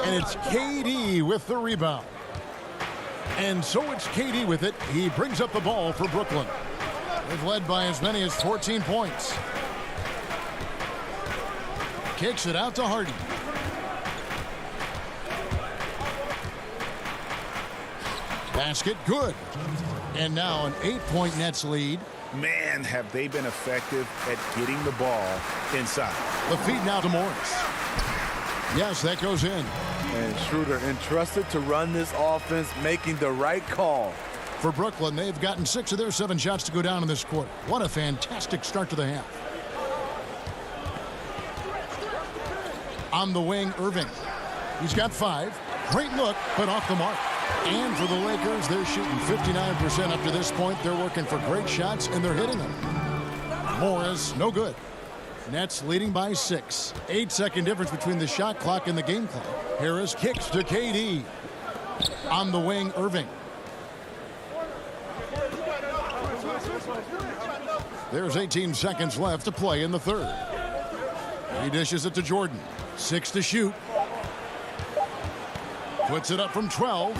And it's KD with the rebound. And so it's KD with it. He brings up the ball for Brooklyn. They've led by as many as 14 points. Kicks it out to Harden. Basket good. And now an 8-point Nets lead. Man, have they been effective at getting the ball inside. The feed now to Morris. Yes, that goes in. And Schroeder entrusted to run this offense, making the right call. For Brooklyn, they've gotten 6 of their 7 shots to go down in this quarter. What a fantastic start to the half. On the wing, Irving. He's got 5. Great look, but off the mark. And for the Lakers, they're shooting 59% up to this point. They're working for great shots, and they're hitting them. Morris, no good. Nets leading by 6. 8-second difference between the shot clock and the game clock. Harris kicks to KD. On the wing, Irving. There's 18 seconds left to play in the third. He dishes it to Jordan. 6 to shoot. Puts it up from 12.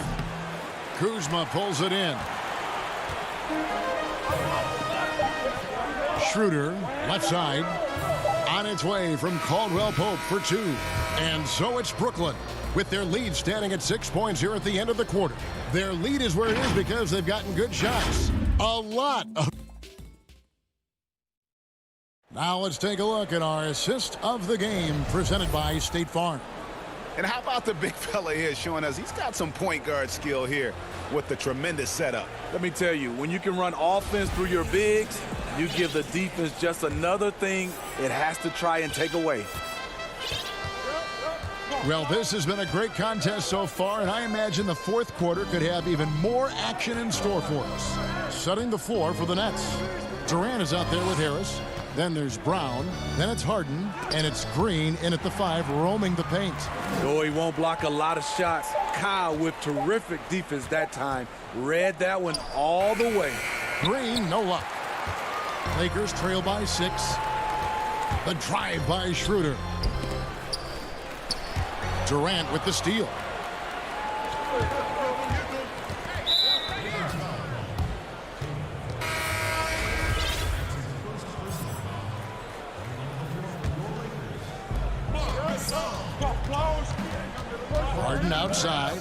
Kuzma pulls it in. Schroeder, left side. On its way from Caldwell Pope for 2. And so it's Brooklyn with their lead standing at 6 points here at the end of the quarter. Their lead is where it is because they've gotten good shots. A lot of... Now let's take a look at our assist of the game presented by State Farm. And how about the big fella here showing us he's got some point guard skill here with the tremendous setup. Let me tell you, when you can run offense through your bigs, you give the defense just another thing it has to try and take away. Well, this has been a great contest so far, and I imagine the fourth quarter could have even more action in store for us. Setting the floor for the Nets. Durant is out there with Harris. Then there's Brown. Then it's Harden. And it's Green in at the 5, roaming the paint. Though he won't block a lot of shots, Kyle with terrific defense that time. Read that one all the way. Green, no luck. Lakers trail by 6. The drive by Schroeder. Durant with the steal. Harden outside.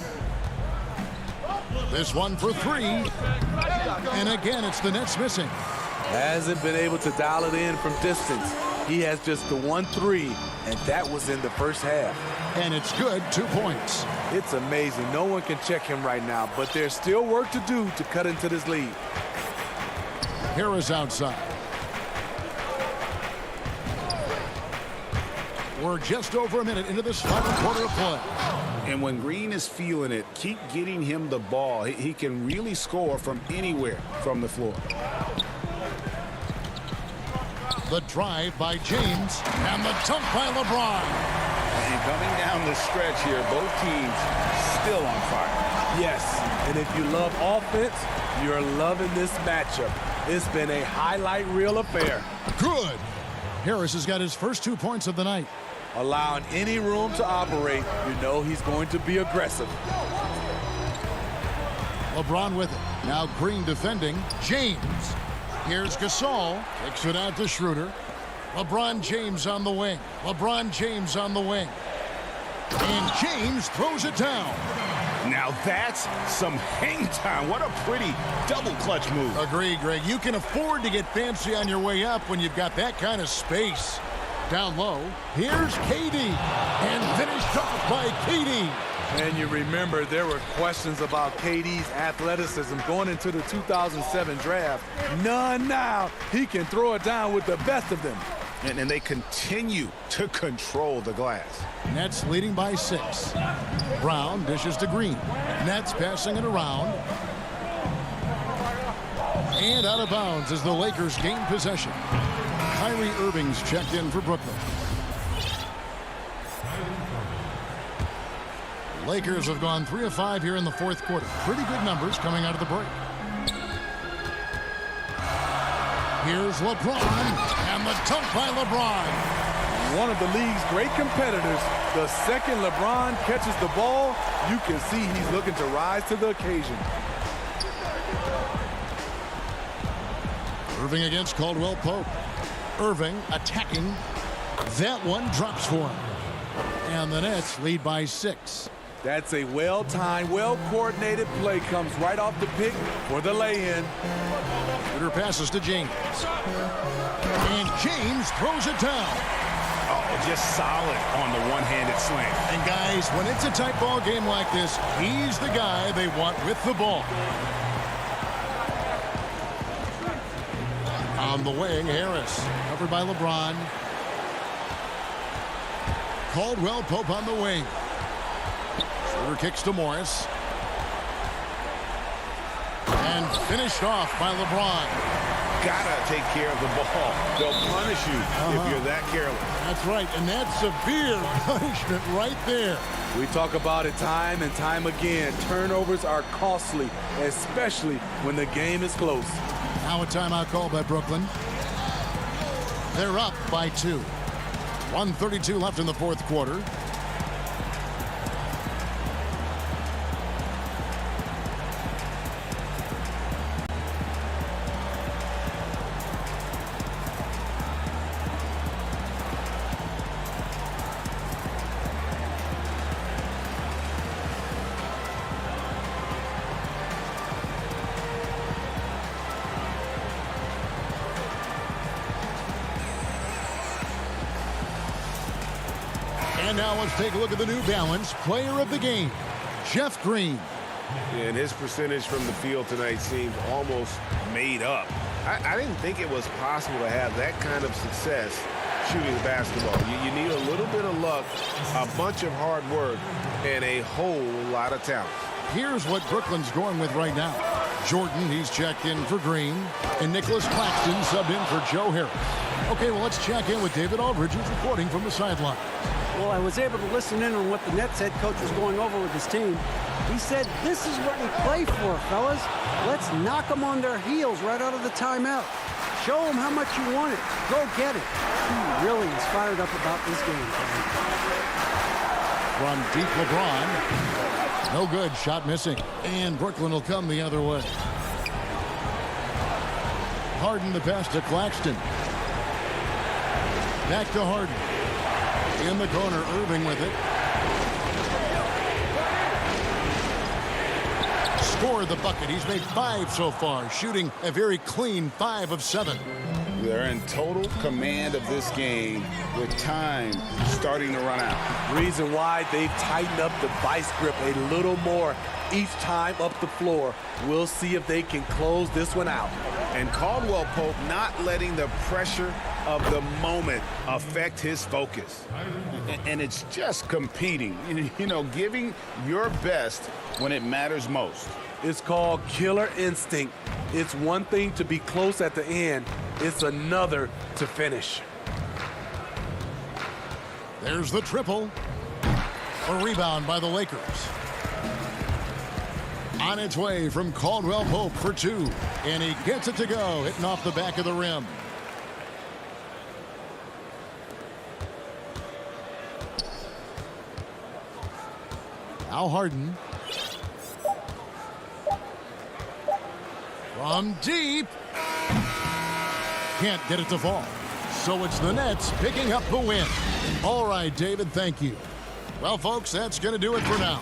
This one for 3. And again, it's the Nets missing. Hasn't been able to dial it in from distance. He has just the 1 3, and that was in the first half. And it's good, 2 points. It's amazing. No one can check him right now, but there's still work to do to cut into this lead. Harris outside. We're just over a minute into this final quarter of play. And when Green is feeling it, keep getting him the ball. He can really score from anywhere from the floor. The drive by James and the dunk by LeBron. And coming down the stretch here, both teams still on fire. Yes, and if you love offense, you're loving this matchup. It's been a highlight reel affair. Good. Harris has got his first 2 points of the night. Allowing any room to operate, you know he's going to be aggressive. LeBron with it. Now Green defending. James. Here's Gasol. Kicks it out to Schroeder. LeBron James on the wing. LeBron James on the wing. And James throws it down. Now that's some hang time. What a pretty double clutch move. Agree, Greg. You can afford to get fancy on your way up when you've got that kind of space. Down low, here's KD. And finished off by KD. And you remember there were questions about KD's athleticism going into the 2007 draft. None now. He can throw it down with the best of them. And they continue to control the glass. Nets leading by 6. Brown dishes to Green. Nets passing it around. And out of bounds as the Lakers gain possession. Kyrie Irving's checked in for Brooklyn. Lakers have gone 3 of 5 here in the fourth quarter. Pretty good numbers coming out of the break. Here's LeBron, and the dunk by LeBron. One of the league's great competitors. The second LeBron catches the ball, you can see he's looking to rise to the occasion. Irving against Caldwell Pope. Irving attacking. That one drops for him. And the Nets lead by 6. That's a well-timed, well-coordinated play. Comes right off the pick for the lay-in. Shooter passes to James. And James throws it down. Oh, just solid on the one-handed slam. And guys, when it's a tight ball game like this, he's the guy they want with the ball. On the wing, Harris. Covered by LeBron. Caldwell Pope on the wing. Schroeder kicks to Morris. And finished off by LeBron. Gotta take care of the ball. They'll punish you if you're that careless. That's right, and that's severe punishment right there. We talk about it time and time again. Turnovers are costly, especially when the game is close. Now a timeout call by Brooklyn. They're up by 2. 1:32 left in the fourth quarter. And now let's take a look at the New Balance player of the game, Jeff Green. And his percentage from the field tonight seems almost made up. I didn't think it was possible to have that kind of success shooting the basketball. You need a little bit of luck, a bunch of hard work, and a whole lot of talent. Here's what Brooklyn's going with right now. Jordan, he's checked in for Green, and Nicholas Claxton subbed in for Joe Harris. Okay, well, let's check in with David Aldridge, who's reporting from the sideline. Well, I was able to listen in on what the Nets head coach was going over with his team. He said, this is what we play for, fellas. Let's knock them on their heels right out of the timeout. Show them how much you want it. Go get it. He really is fired up about this game. From deep LeBron. No good. Shot missing. And Brooklyn will come the other way. Harden the pass to Claxton. Back to Harden. In the corner, Irving with it. Scored the bucket. He's made 5 so far, shooting a very clean 5 of 7. They're in total command of this game with time starting to run out. Reason why they've tightened up the vice grip a little more each time up the floor. We'll see if they can close this one out. And Caldwell Pope not letting the pressure of the moment affect his focus. And it's just competing, you know, giving your best when it matters most. It's called killer instinct. It's one thing to be close at the end. It's another to finish. There's the triple. A rebound by the Lakers. On its way from Caldwell Pope for two. And he gets it to go, hitting off the back of the rim. Now Harden. From deep. Can't get it to fall. So it's the Nets picking up the win. All right, David, thank you. Well, folks, that's going to do it for now.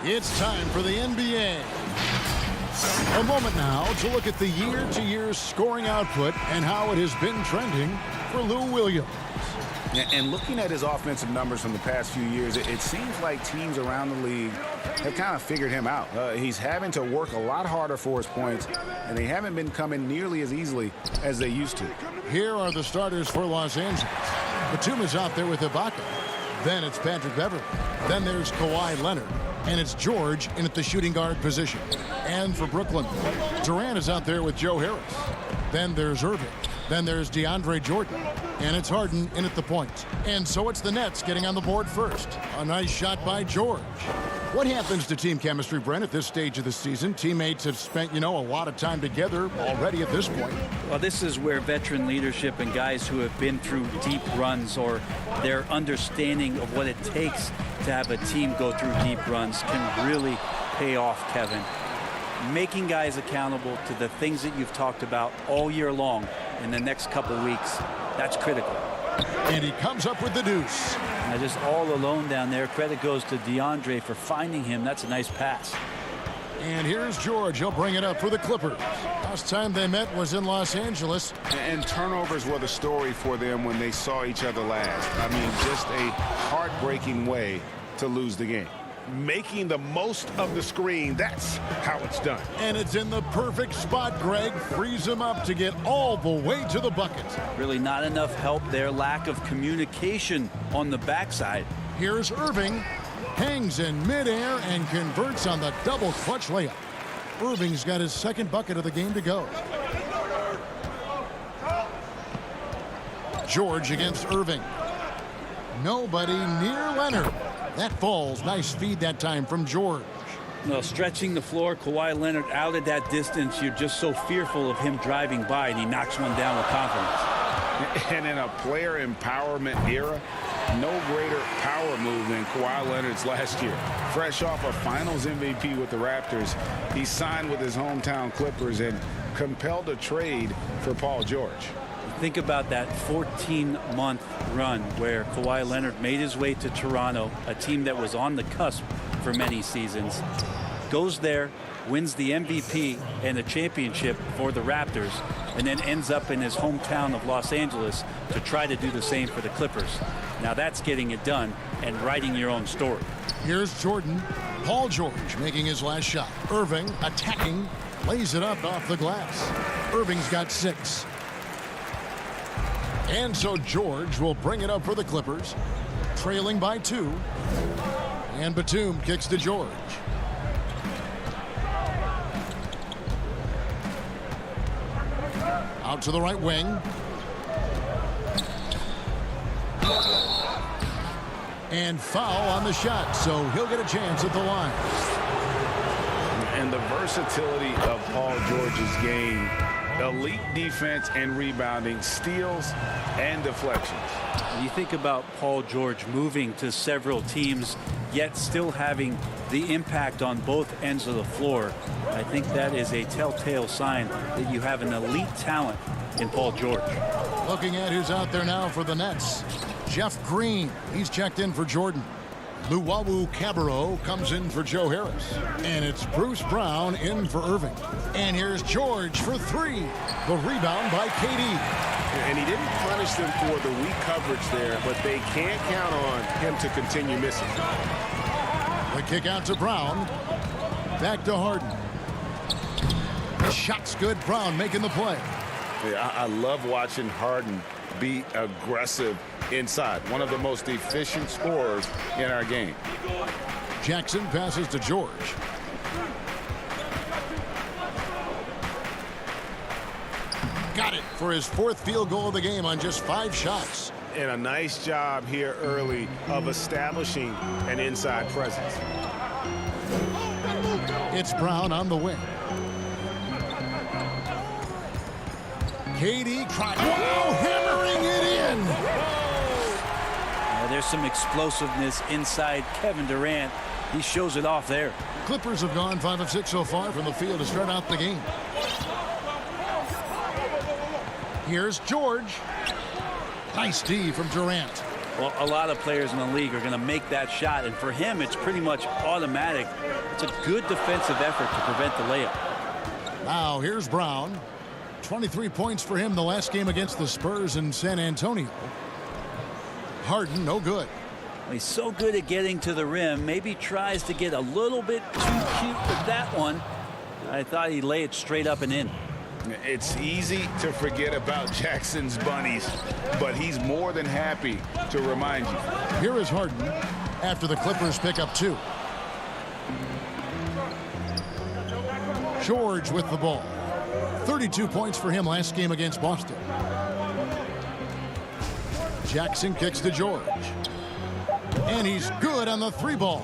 It's time for the NBA. A moment now to look at the year-to-year scoring output and how it has been trending for Lou Williams. And looking at his offensive numbers from the past few years, it seems like teams around the league have kind of figured him out. He's having to work a lot harder for his points, and they haven't been coming nearly as easily as they used to. Here are the starters for Los Angeles. Batum is out there with Ibaka. Then it's Patrick Beverley. Then there's Kawhi Leonard. And it's George in at the shooting guard position. And for Brooklyn, Durant is out there with Joe Harris. Then there's Irving. Then there's DeAndre Jordan. And it's Harden in at the point. And so it's the Nets getting on the board first. A nice shot by George. What happens to team chemistry, Brent, at this stage of the season? Teammates have spent, a lot of time together already at this point. Well, this is where veteran leadership and guys who have been through deep runs or their understanding of what it takes to have a team go through deep runs can really pay off, Kevin. Making guys accountable to the things that you've talked about all year long in the next couple weeks, that's critical. And he comes up with the deuce. Now just all alone down there. Credit goes to DeAndre for finding him. That's a nice pass. And here's George. He'll bring it up for the Clippers. Last time they met was in Los Angeles. And turnovers were the story for them when they saw each other last. I mean, just a heartbreaking way to lose the game. Making the most of the screen, that's how it's done. And it's in the perfect spot, Greg. Frees him up to get all the way to the bucket. Really not enough help there. Lack of communication on the backside. Here's Irving. Hangs in midair and converts on the double clutch layup. Irving's got his second bucket of the game to go. George against Irving. Nobody near Leonard. That falls. Nice feed that time from George. No, stretching the floor, Kawhi Leonard out at that distance. You're just so fearful of him driving by, and he knocks one down with confidence. And in a player empowerment era, no greater power move than Kawhi Leonard's last year. Fresh off a finals MVP with the Raptors, he signed with his hometown Clippers and compelled a trade for Paul George. Think about that 14-month run where Kawhi Leonard made his way to Toronto, a team that was on the cusp for many seasons, goes there, wins the MVP and the championship for the Raptors, and then ends up in his hometown of Los Angeles to try to do the same for the Clippers. Now that's getting it done and writing your own story. Here's Jordan. Paul George making his last shot. Irving attacking. Lays it up off the glass. Irving's got 6. And so George will bring it up for the Clippers, trailing by 2. And Batum kicks to George. Out to the right wing. And foul on the shot, so he'll get a chance at the line. And the versatility of Paul George's game. Elite defense and rebounding, steals and deflections. You think about Paul George moving to several teams, yet still having the impact on both ends of the floor. I think that is a telltale sign that you have an elite talent in Paul George. Looking at who's out there now for the Nets. Jeff Green, he's checked in for Jordan. Luwawu Cabarro comes in for Joe Harris. And it's Bruce Brown in for Irving. And here's George for 3. The rebound by KD. And he didn't punish them for the weak coverage there, but they can't count on him to continue missing. The kick out to Brown. Back to Harden. Shot's good. Brown making the play. Yeah, I love watching Harden be aggressive inside. One of the most efficient scorers in our game. Jackson passes to George. Got it for his 4th field goal of the game on just 5 shots. And a nice job here early of establishing an inside presence. It's Brown on the wing. KD trying. Wow, hammering it in. There's some explosiveness inside Kevin Durant. He shows it off there. Clippers have gone 5 of 6 so far from the field to start out the game. Here's George. Nice D from Durant. Well, a lot of players in the league are going to make that shot, and for him, it's pretty much automatic. It's a good defensive effort to prevent the layup. Now, here's Brown. 23 points for him the last game against the Spurs in San Antonio. Harden, no good. Well, he's so good at getting to the rim. Maybe tries to get a little bit too cute with that one. I thought he'd lay it straight up and in. It's easy to forget about Jackson's bunnies, but he's more than happy to remind you. Here is Harden after the Clippers pick up 2. George with the ball. 32 points for him last game against Boston. Jackson kicks to George. And he's good on the 3-ball.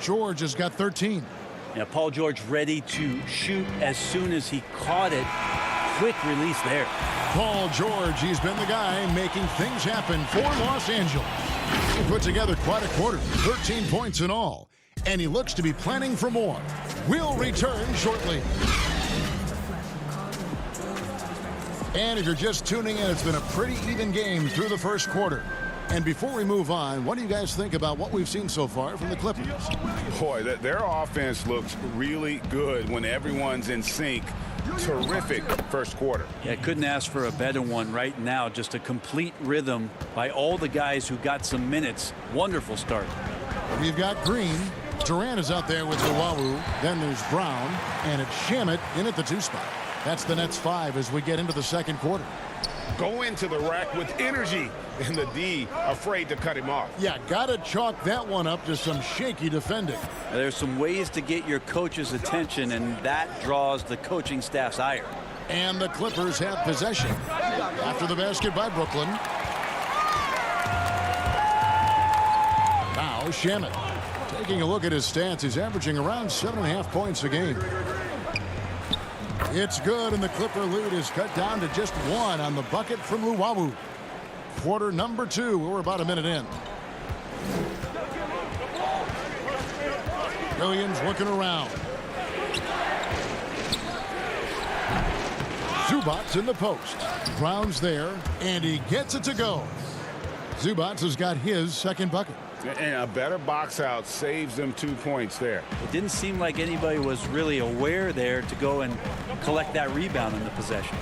George has got 13. Now, Paul George ready to shoot as soon as he caught it. Quick release there. Paul George, he's been the guy making things happen for Los Angeles. He put together quite a quarter, 13 points in all. And he looks to be planning for more. We'll return shortly. And if you're just tuning in, it's been a pretty even game through the first quarter. And before we move on, what do you guys think about what we've seen so far from the Clippers? Boy, their offense looks really good when everyone's in sync. Terrific first quarter. Yeah, couldn't ask for a better one right now. Just a complete rhythm by all the guys who got some minutes. Wonderful start. We've got Green. Durant is out there with Luwawu. Then there's Brown. And it's Shamet in at the 2 spot. That's the Nets 5 as we get into the second quarter. Go into the rack with energy, and the D afraid to cut him off. Yeah, gotta chalk that one up to some shaky defending. There's some ways to get your coach's attention, and that draws the coaching staff's ire. And the Clippers have possession after the basket by Brooklyn. Now Shamet. Taking a look at his stats, he's averaging around 7.5 points a game. It's good, and the Clipper lead is cut down to just 1 on the bucket from Luwawu. Quarter number 2. We're about a minute in. Williams looking around. Zubac's in the post. Brown's there, and he gets it to go. Zubac has got his second bucket. And a better box out saves them 2 points there. It didn't seem like anybody was really aware there to go and collect that rebound in the possession.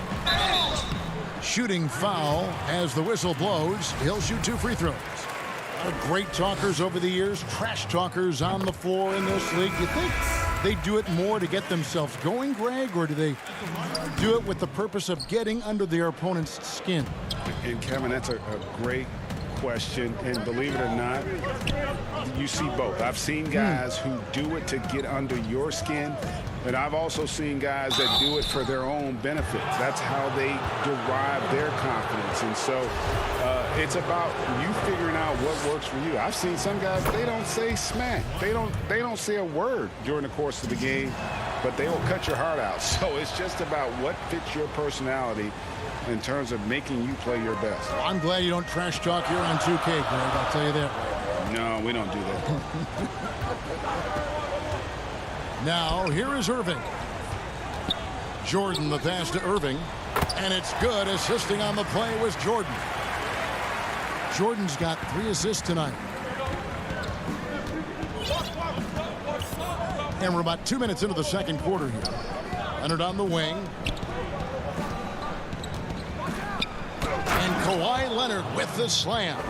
Shooting foul as the whistle blows. He'll shoot 2 free throws. A lot of great talkers over the years, trash talkers on the floor in this league. You think they do it more to get themselves going, Greg, or do they do it with the purpose of getting under their opponent's skin? And Kevin, that's a great question, and believe it or not, you see both. I've seen guys who do it to get under your skin, and I've also seen guys that do it for their own benefits. That's how they derive their confidence. And so it's about you figuring out what works for you. I've seen some guys, they don't say smack. They don't say a word during the course of the game, but they will cut your heart out. So it's just about what fits your personality in terms of making you play your best. Well, I'm glad you don't trash talk here on 2K, Greg. I'll tell you that. No, we don't do that. Now, here is Irving. Jordan, the pass to Irving. And it's good. Assisting on the play was Jordan. Jordan's got 3 assists tonight. And we're about 2 minutes into the second quarter here. Leonard on the wing. And Kawhi Leonard with the slam.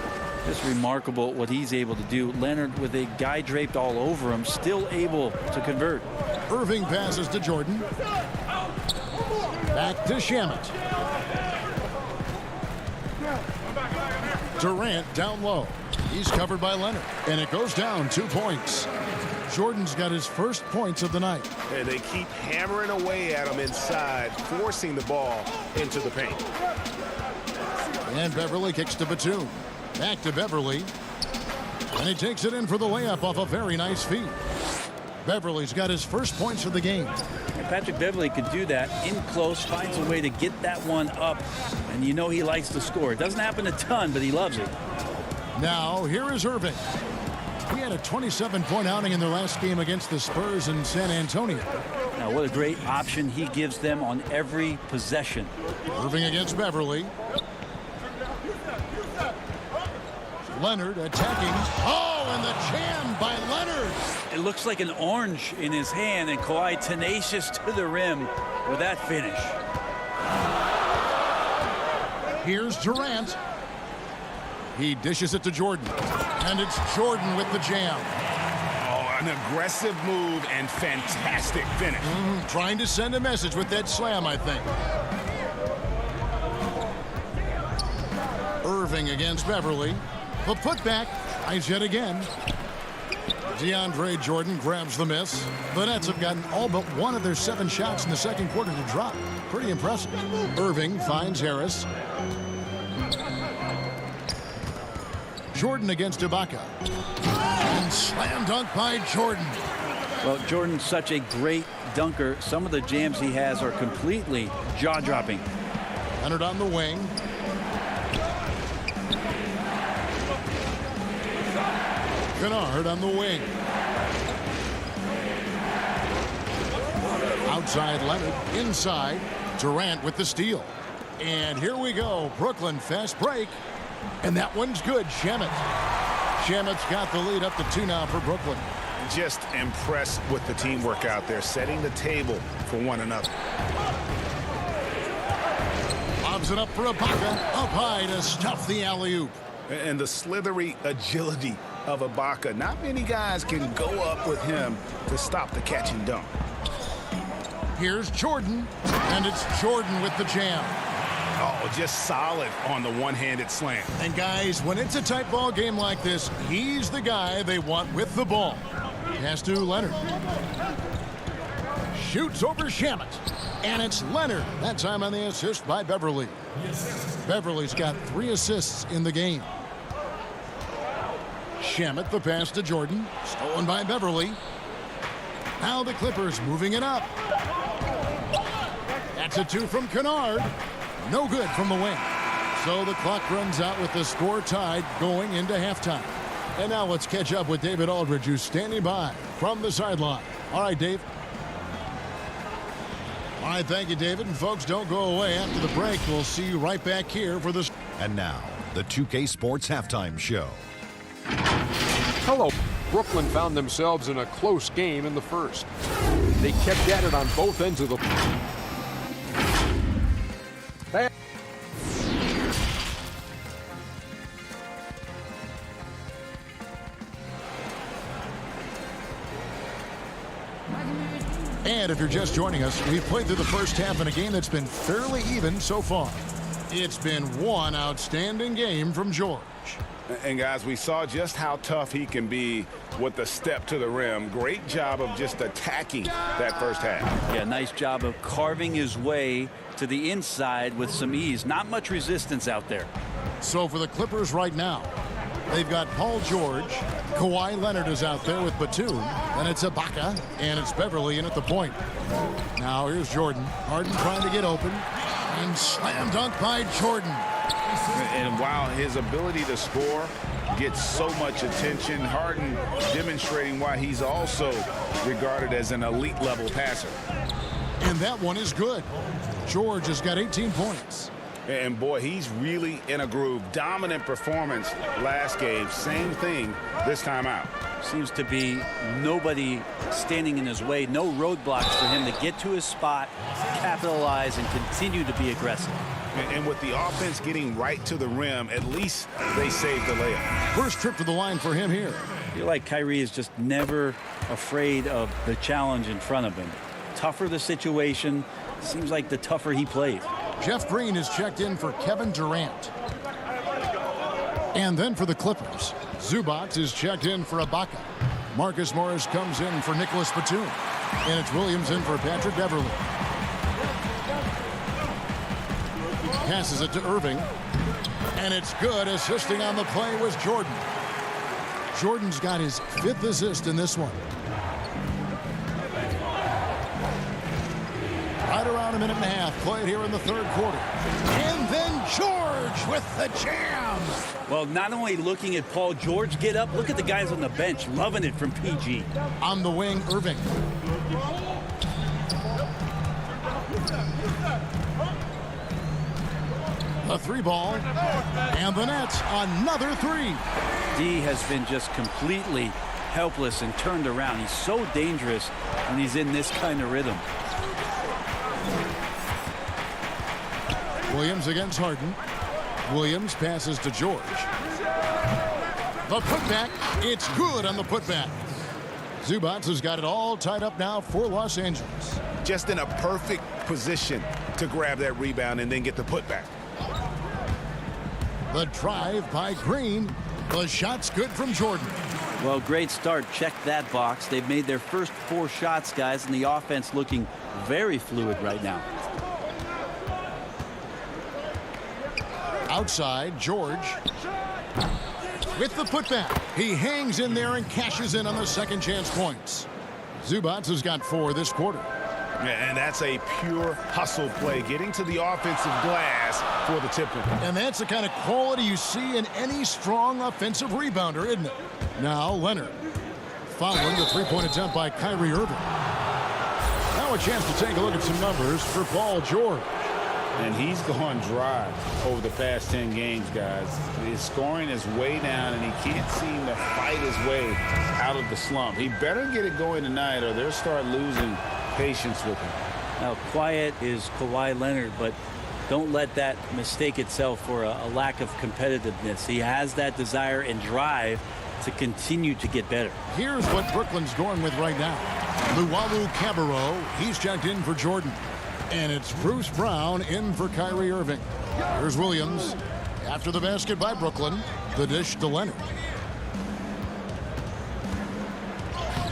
Just remarkable what he's able to do. Leonard, with a guy draped all over him, still able to convert. Irving passes to Jordan. Back to Shamet. Durant down low. He's covered by Leonard. And it goes down 2 points. Jordan's got his first points of the night. And they keep hammering away at him inside, forcing the ball into the paint. And Beverly kicks to Batum. Back to Beverly. And he takes it in for the layup off a very nice feed. Beverly's got his first points of the game. And Patrick Beverly could do that in close, finds a way to get that one up. And you know he likes to score. It doesn't happen a ton, but he loves it. Now, here is Irving. He had a 27-point outing in their last game against the Spurs in San Antonio. Now, what a great option he gives them on every possession. Irving against Beverly. Leonard attacking. Oh, and the jam by Leonard. It looks like an orange in his hand, and Kawhi tenacious to the rim with that finish. Here's Durant. He dishes it to Jordan. And it's Jordan with the jam. Oh, an aggressive move and fantastic finish. Trying to send a message with that slam, I think. Irving against Beverly. The putback tries yet again. DeAndre Jordan grabs the miss. The Nets have gotten all but one of their 7 shots in the second quarter to drop. Pretty impressive. Irving finds Harris. Jordan against Ibaka. And slam dunk by Jordan. Well, Jordan's such a great dunker. Some of the jams he has are completely jaw-dropping. Leonard on the wing. Kennard on the wing. Outside Leonard. Inside. Durant with the steal. And here we go. Brooklyn fast break. And that one's good. Shamet. Shamet's got the lead up to 2 now for Brooklyn. Just impressed with the teamwork out there, setting the table for one another. Lobs it up for Ibaka. Up high to stuff the alley-oop. And the slithery agility of Ibaka. Not many guys can go up with him to stop the catch and dunk. Here's Jordan. And it's Jordan with the jam. Oh, just solid on the one-handed slam. And guys, when it's a tight ball game like this, he's the guy they want with the ball. Pass to Leonard. Shoots over Shamet. And it's Leonard. That time on the assist by Beverly. Beverly's got 3 assists in the game. Shamet, the pass to Jordan. Stolen by Beverly. Now the Clippers moving it up. That's a 2 from Kennard. No good from the wing. So the clock runs out with the score tied going into halftime. And now let's catch up with David Aldridge, who's standing by from the sideline. All right, Dave. All right, thank you, David. And folks, don't go away. After the break, we'll see you right back here for this. And now, the 2K Sports Halftime Show. Hello. Brooklyn found themselves in a close game in the first. They kept at it on both ends of the... And if you're just joining us, we've played through the first half in a game that's been fairly even so far. It's been one outstanding game from George. And guys, we saw just how tough he can be with the step to the rim. Great job of just attacking that first half. Yeah, nice job of carving his way to the inside with some ease. Not much resistance out there. So for the Clippers right now, they've got Paul George. Kawhi Leonard is out there with Batum. And it's Ibaka. And it's Beverly in at the point. Now here's Jordan. Harden trying to get open. And slam dunk by Jordan. And while his ability to score gets so much attention, Harden demonstrating why he's also regarded as an elite level passer. And that one is good. George has got 18 points. And boy, he's really in a groove. Dominant performance last game. Same thing this time out. Seems to be nobody standing in his way. No roadblocks for him to get to his spot, capitalize, and continue to be aggressive. And with the offense getting right to the rim, at least they saved the layup. First trip to the line for him here. I feel like Kyrie is just never afraid of the challenge in front of him. Tougher the situation, seems like the tougher he plays. Jeff Green is checked in for Kevin Durant. And then for the Clippers, Zubac is checked in for Ibaka. Marcus Morris comes in for Nicholas Batum. And it's Williams in for Patrick Beverly. Passes it to Irving. And it's good. Assisting on the play was Jordan. Jordan's got his 5th assist in this one. Right around a minute and a half played here in the third quarter. And then George with the jam. Well, not only looking at Paul George get up, look at the guys on the bench loving it from PG. On the wing, Irving. A 3-ball. And the Nets, another 3. D has been just completely helpless and turned around. He's so dangerous when he's in this kind of rhythm. Williams against Harden. Williams passes to George. The putback. It's good on the putback. Zubac has got it all tied up now for Los Angeles. Just in a perfect position to grab that rebound and then get the putback. The drive by Green. The shot's good from Jordan. Well, great start. Check that box. They've made their first 4 shots, guys, and the offense looking very fluid right now. Outside, George with the putback. He hangs in there and cashes in on the second chance points. Zubac has got 4 this quarter. And that's a pure hustle play, getting to the offensive glass for the tip-in. And that's the kind of quality you see in any strong offensive rebounder, isn't it? Now Leonard following the 3-point attempt by Kyrie Irving. Now a chance to take a look at some numbers for Paul George. And he's gone dry over the past 10 games, guys. His scoring is way down, and he can't seem to fight his way out of the slump. He better get it going tonight, or they'll start losing patience with him. Now, quiet is Kawhi Leonard, but don't let that mistake itself for a lack of competitiveness. He has that desire and drive to continue to get better. Here's what Brooklyn's going with right now. Luwawu Cabarrot, he's checked in for Jordan. And it's Bruce Brown in for Kyrie Irving. Here's Williams. After the basket by Brooklyn, the dish to Leonard.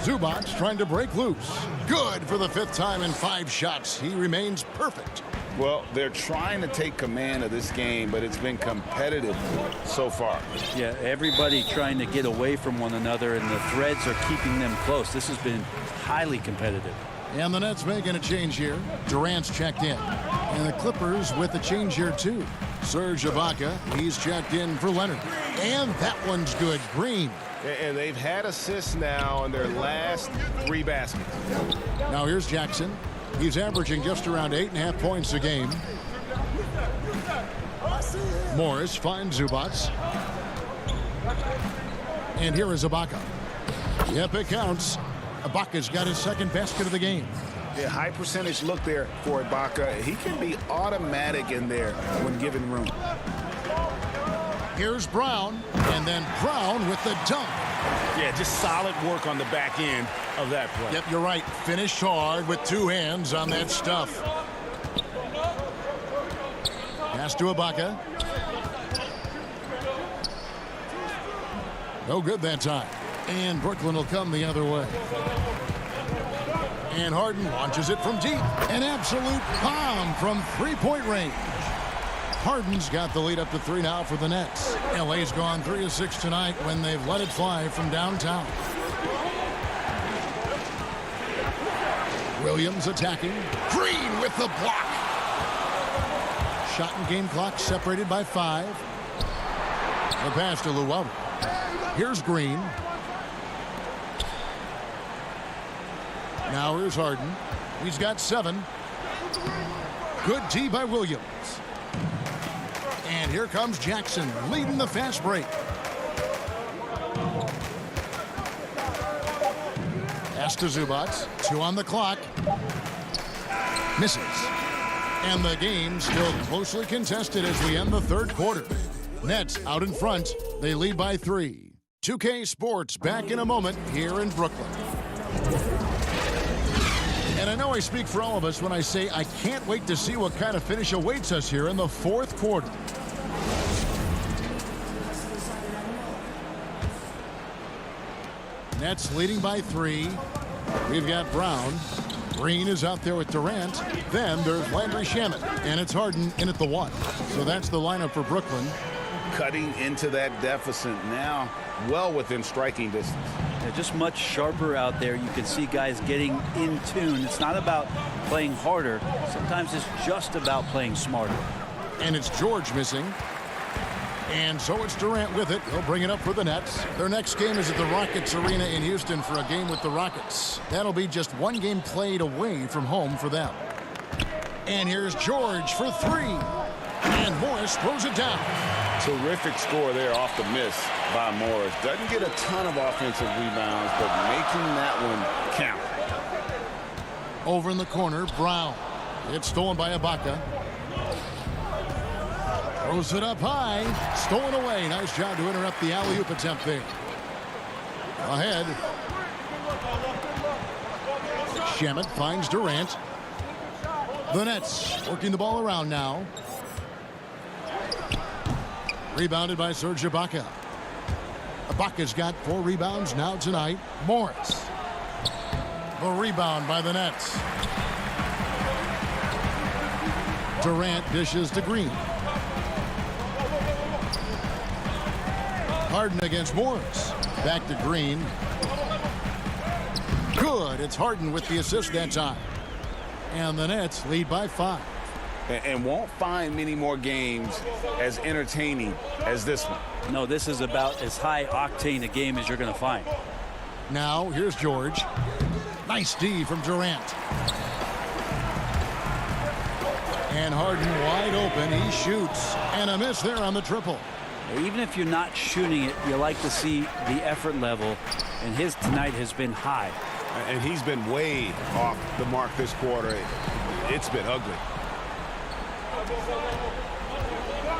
Zubac trying to break loose. Good for the 5th time in 5 shots. He remains perfect. Well, they're trying to take command of this game, but it's been competitive so far. Yeah, everybody trying to get away from one another, and the threads are keeping them close. This has been highly competitive. And the Nets making a change here. Durant's checked in. And the Clippers with a change here, too. Serge Ibaka, he's checked in for Leonard. And that one's good. Green. And they've had assists now in their last 3 baskets. Now here's Jackson. He's averaging just around 8.5 points a game. Morris finds Zubac. And here is Ibaka. Yep, it counts. Ibaka's got his 2nd basket of the game. Yeah, high percentage look there for Ibaka. He can be automatic in there when given room. Here's Brown, and then Brown with the dunk. Yeah, just solid work on the back end of that play. Yep, you're right. Finished hard with two hands on that stuff. Pass to Ibaka. No good that time. And Brooklyn will come the other way. And Harden launches it from deep. An absolute bomb from three-point range. Harden's got the lead up to 3 now for the Nets. LA's gone 3 of 6 tonight when they've let it fly from downtown. Williams attacking. Green with the block. Shot and game clock separated by 5. The pass to Luau. Here's Green. Now here's Harden. He's got 7. Good D by Williams. And here comes Jackson leading the fast break. Pass to Zubac. 2 on the clock. Misses. And the game still closely contested as we end the third quarter. Nets out in front. They lead by 3. 2K Sports back in a moment here in Brooklyn. And I know I speak for all of us when I say I can't wait to see what kind of finish awaits us here in the fourth quarter. Nets leading by 3. We've got Brown. Green is out there with Durant. Then there's Landry Shamet. And it's Harden in at the 1. So that's the lineup for Brooklyn. Cutting into that deficit now, well within striking distance. They're just much sharper out there. You can see guys getting in tune. It's not about playing harder. Sometimes it's just about playing smarter. And it's George missing. And so it's Durant with it. He'll bring it up for the Nets. Their next game is at the Rockets Arena in Houston for a game with the Rockets. That'll be just 1 game played away from home for them. And here's George for 3. And Morris throws it down. Terrific score there off the miss by Morris. Doesn't get a ton of offensive rebounds, but making that one count. Over in the corner, Brown. It's stolen by Ibaka. Throws it up high. Stolen away. Nice job to interrupt the alley-oop attempt there. Ahead. Shamet finds Durant. The Nets working the ball around now. Rebounded by Serge Ibaka. Ibaka's got 4 rebounds now tonight. Morris. The rebound by the Nets. Durant dishes to Green. Harden against Morris. Back to Green. Good. It's Harden with the assist that time. And the Nets lead by 5. And won't find many more games as entertaining as this one. No, this is about as high octane a game as you're going to find. Now, here's George. Nice D from Durant. And Harden wide open. He shoots. And a miss there on the triple. Even if you're not shooting it, you like to see the effort level. And his tonight has been high. And he's been way off the mark this quarter. It's been ugly.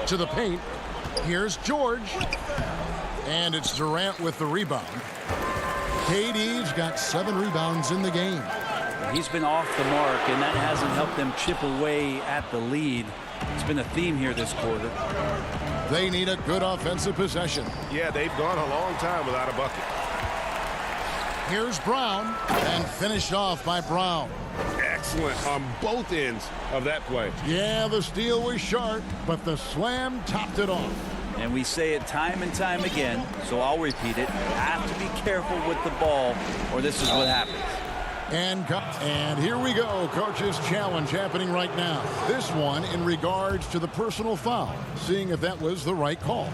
To the paint. Here's George. And it's Durant with the rebound. KD's got 7 rebounds in the game. He's been off the mark, and that hasn't helped them chip away at the lead. It's been a theme here this quarter. They need a good offensive possession. Yeah, they've gone a long time without a bucket. Here's Brown, and finished off by Brown. Excellent on both ends of that play. Yeah, the steal was sharp, but the slam topped it off. And we say it time and time again, so I'll repeat it. You have to be careful with the ball, or this is what happens. And here we go. Coach's challenge happening right now. This one in regards to the personal foul, seeing if that was the right call.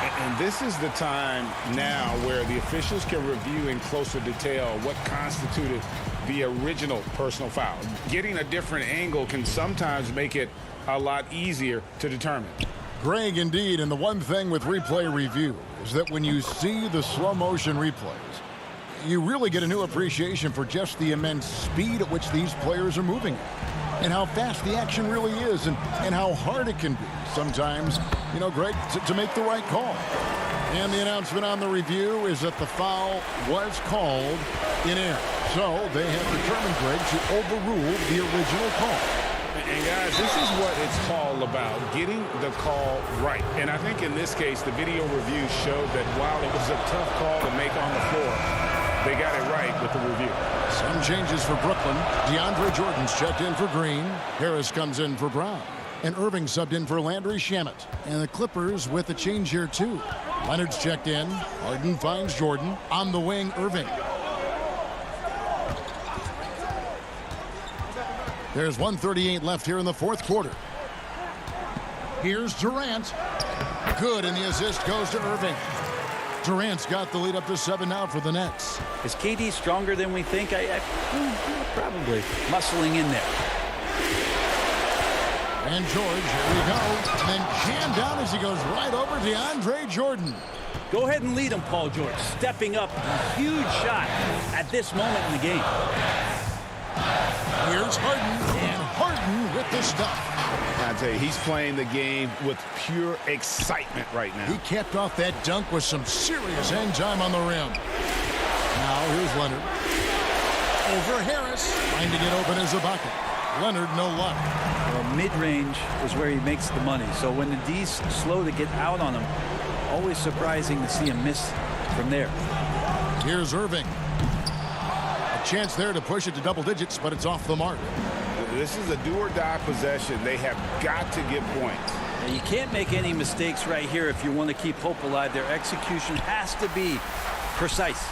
And this is the time now where the officials can review in closer detail what constituted the original personal foul. Getting a different angle can sometimes make it a lot easier to determine. Greg, indeed, and the one thing with replay review is that when you see the slow motion replays, you really get a new appreciation for just the immense speed at which these players are moving. and how fast the action really is and how hard it can be sometimes, you know, Greg, to make the right call. And the announcement on the review is that the foul was called in air. So they have determined, Greg, to overrule the original call. And guys, this is what it's all about, getting the call right. And I think in this case, the video review showed that while it was a tough call to make on the floor, they got it right with the review. Some changes for Brooklyn. DeAndre Jordan's checked in for Green. Harris comes in for Brown. And Irving subbed in for Landry Shamet. And the Clippers with a change here, too. Leonard's checked in. Harden finds Jordan. On the wing, Irving. There's 1:38 left here in the fourth quarter. Here's Durant. Good, and the assist goes to Irving. Durant's got the lead up to 7 now for the Nets. Is KD stronger than we think? Probably. Muscling in there. And George, here we go. And then jammed down as he goes right over DeAndre Jordan. Go ahead and lead him, Paul George. Stepping up. Huge shot at this moment in the game. Here's Harden, and Harden with the stuff. I tell you, he's playing the game with pure excitement right now. He kept off that dunk with some serious hang time on the rim. Now here's Leonard. Over Harris. Trying to get open as a bucket. Leonard, no luck. Well, mid-range is where he makes the money. So when the D's slow to get out on him, always surprising to see him miss from there. Here's Irving. A chance there to push it to double digits, but it's off the mark. This is a do-or-die possession. They have got to get points. Now, you can't make any mistakes right here if you want to keep hope alive. Their execution has to be precise.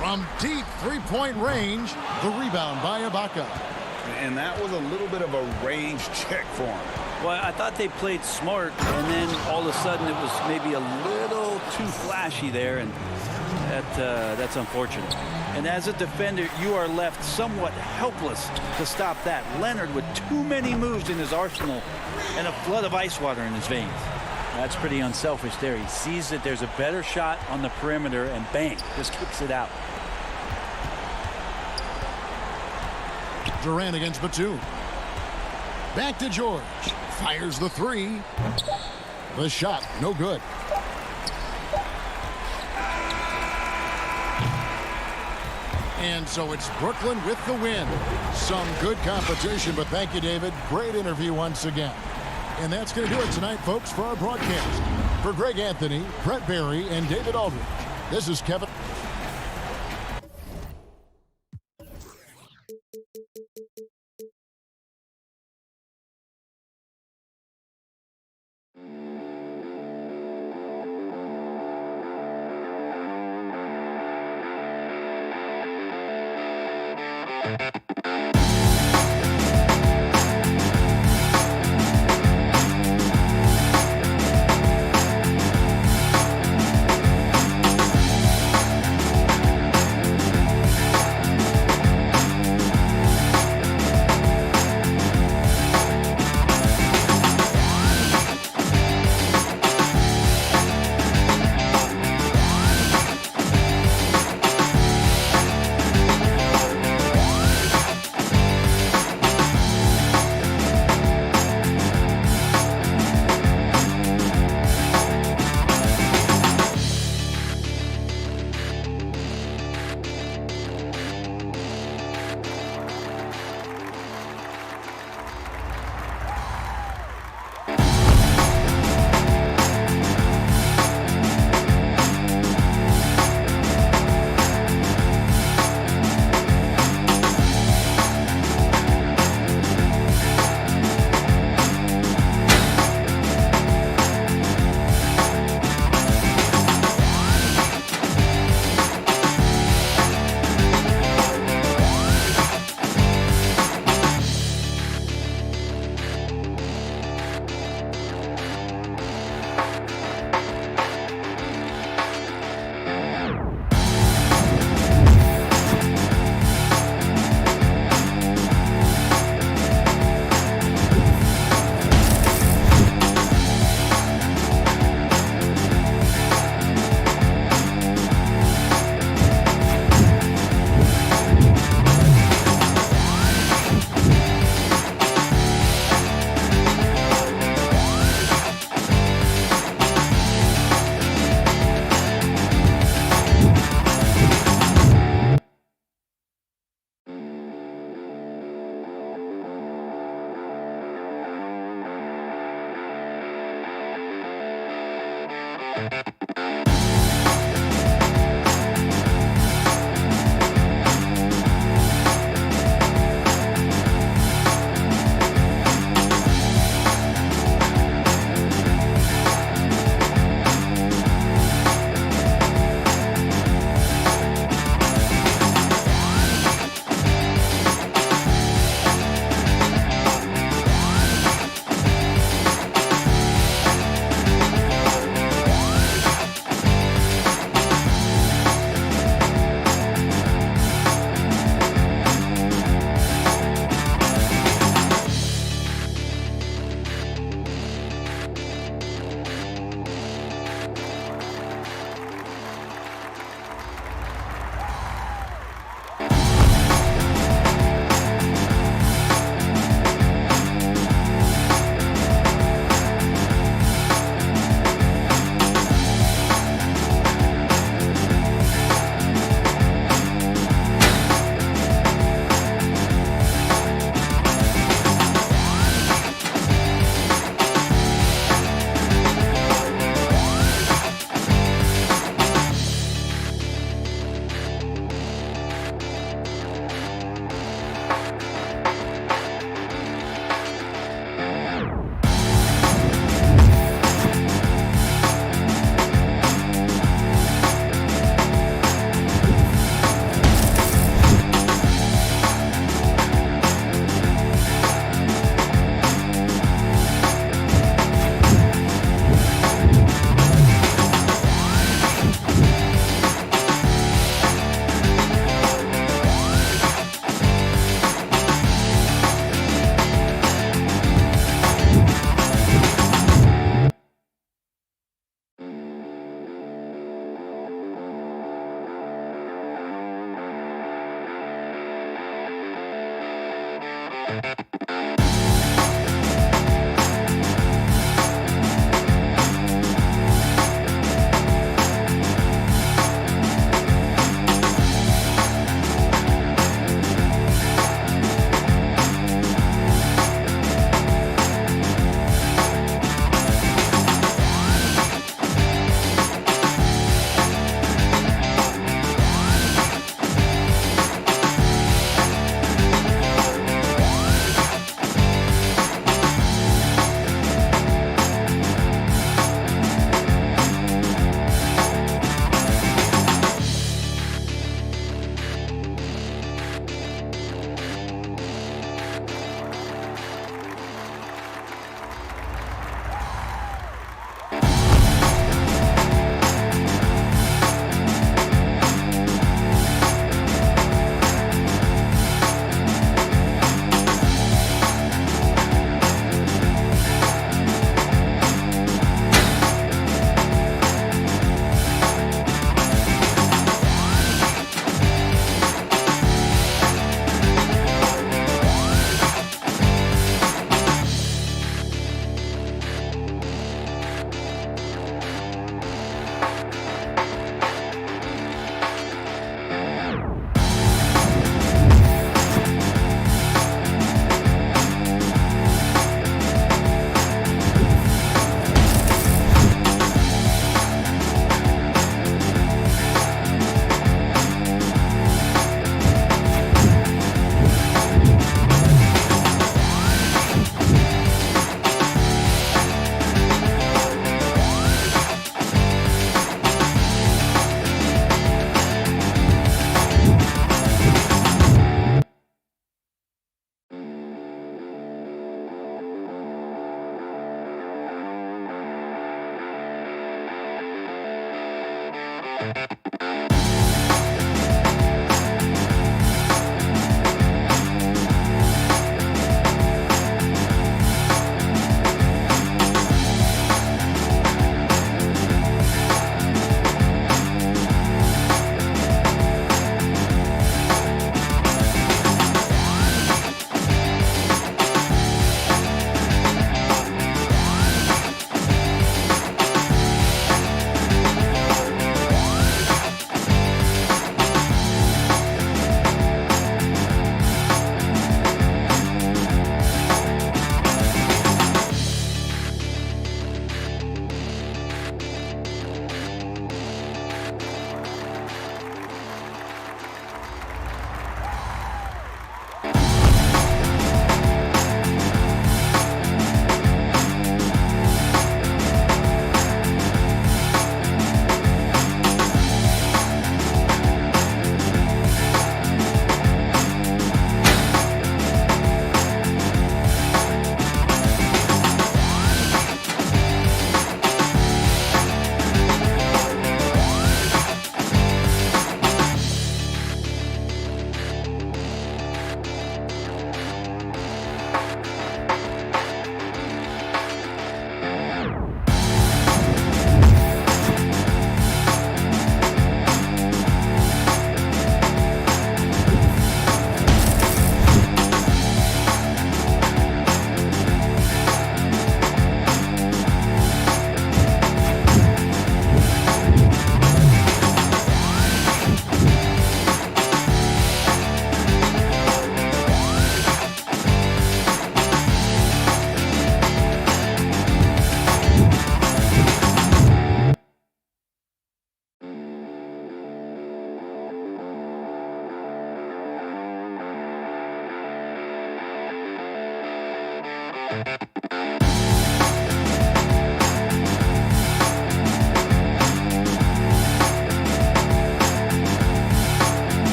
From deep three-point range, the rebound by Ibaka. And that was a little bit of a range check for him. Well, I thought they played smart, and then all of a sudden it was maybe a little too flashy there, and that's unfortunate. And as a defender, you are left somewhat helpless to stop that. Leonard with too many moves in his arsenal and a flood of ice water in his veins. That's pretty unselfish there. He sees that there's a better shot on the perimeter, and bang, just kicks it out. Durant against Batum. Back to George. Fires the three. The shot, no good. And so it's Brooklyn with the win. Some good competition, but thank you, David. Great interview once again. And that's going to do it tonight, folks, for our broadcast. For Greg Anthony, Brett Barry, and David Aldridge, this is Kevin.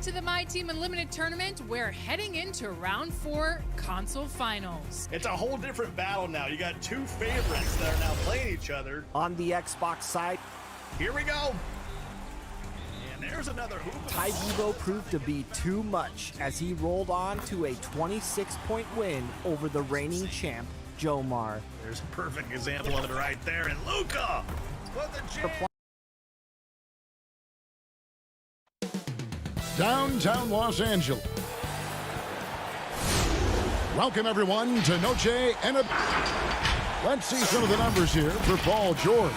To the My Team Unlimited tournament, we're heading into round 4 console finals. It's a whole different battle now. You got two favorites that are now playing each other. On the Xbox side, here we go. And there's another hoop. Ty Devo proved to be too much as he rolled on to a 26-point win over the reigning champ, Jomar. There's a perfect example of it right there. And Luka with the jam. Downtown Los Angeles. Welcome everyone to Noche and Let's see some of the numbers here for Paul George.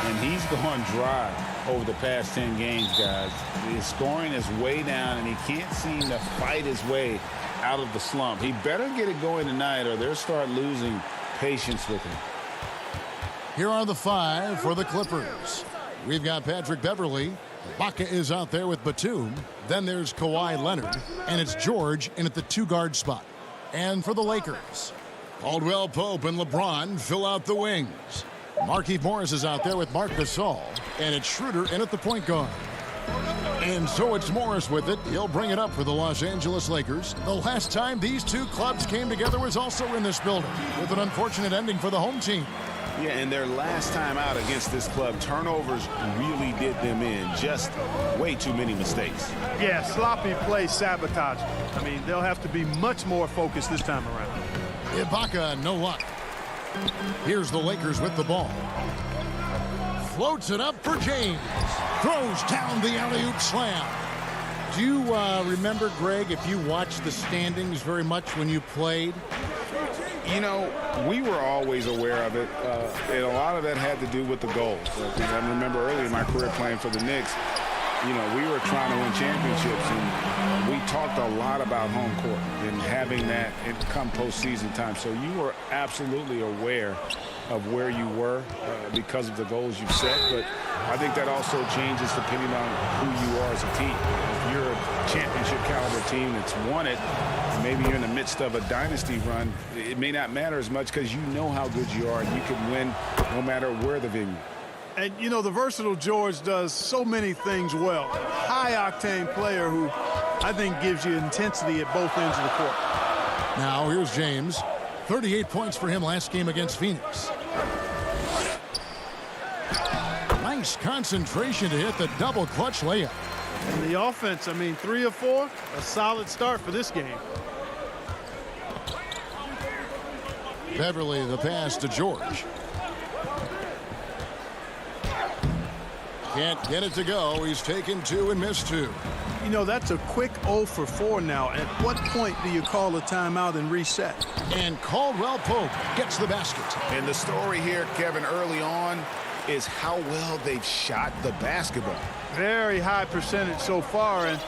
And he's gone dry over the past 10 games, guys. His scoring is way down, and he can't seem to fight his way out of the slump. He better get it going tonight, or they'll start losing patience with him. Here are the 5 for the Clippers. We've got Patrick Beverley. Baca is out there with Batum. Then there's Kawhi Leonard. And it's George in at the 2-guard spot. And for the Lakers, Caldwell Pope and LeBron fill out the wings. Markieff Morris is out there with Marc Gasol. And it's Schroeder in at the point guard. And so it's Morris with it. He'll bring it up for the Los Angeles Lakers. The last time these two clubs came together was also in this building, with an unfortunate ending for the home team. Yeah, and their last time out against this club, turnovers really did them in. Just way too many mistakes. Yeah, sloppy play, sabotage. I mean, they'll have to be much more focused this time around. Ibaka, no luck. Here's the Lakers with the ball. Floats it up for James. Throws down the alley-oop slam. Do you remember, Greg, if you watched the standings very much when you played? You know, we were always aware of it, and a lot of that had to do with the goals. I remember early in my career playing for the Knicks, you know, we were trying to win championships, and we talked a lot about home court and having that come postseason time. So you were absolutely aware of where you were because of the goals you've set, but I think that also changes depending on who you are as a team. If you're a championship caliber team that's won it, maybe you're in the midst of a dynasty run, it may not matter as much because you know how good you are and you can win no matter where the venue. And, you know, the versatile George does so many things well. High-octane player who I think gives you intensity at both ends of the court. Now here's James. 38 points for him last game against Phoenix. Nice concentration to hit the double clutch layup. And the offense, I mean, 3 of 4, a solid start for this game. Beverly the pass to George. Can't get it to go. He's taken 2 and missed 2. You know, that's a quick 0 for 4 now. At what point do you call a timeout and reset? And Caldwell Pope gets the basket. And the story here, Kevin, early on, is how well they've shot the basketball. Very high percentage so far, and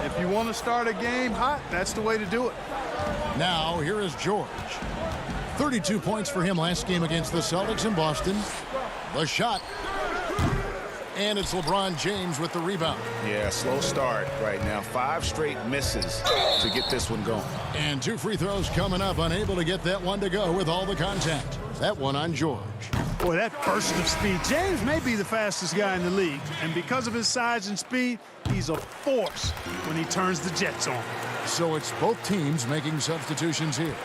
if you want to start a game hot, that's the way to do it. Now, here is George. 32 points for him last game against the Celtics in Boston. The shot. And it's LeBron James with the rebound. Yeah, slow start right now. 5 straight misses to get this one going. And 2 free throws coming up. Unable to get that one to go with all the contact. That one on George. Boy, that burst of speed. James may be the fastest guy in the league. And because of his size and speed, he's a force when he turns the Jets on. So it's both teams making substitutions here.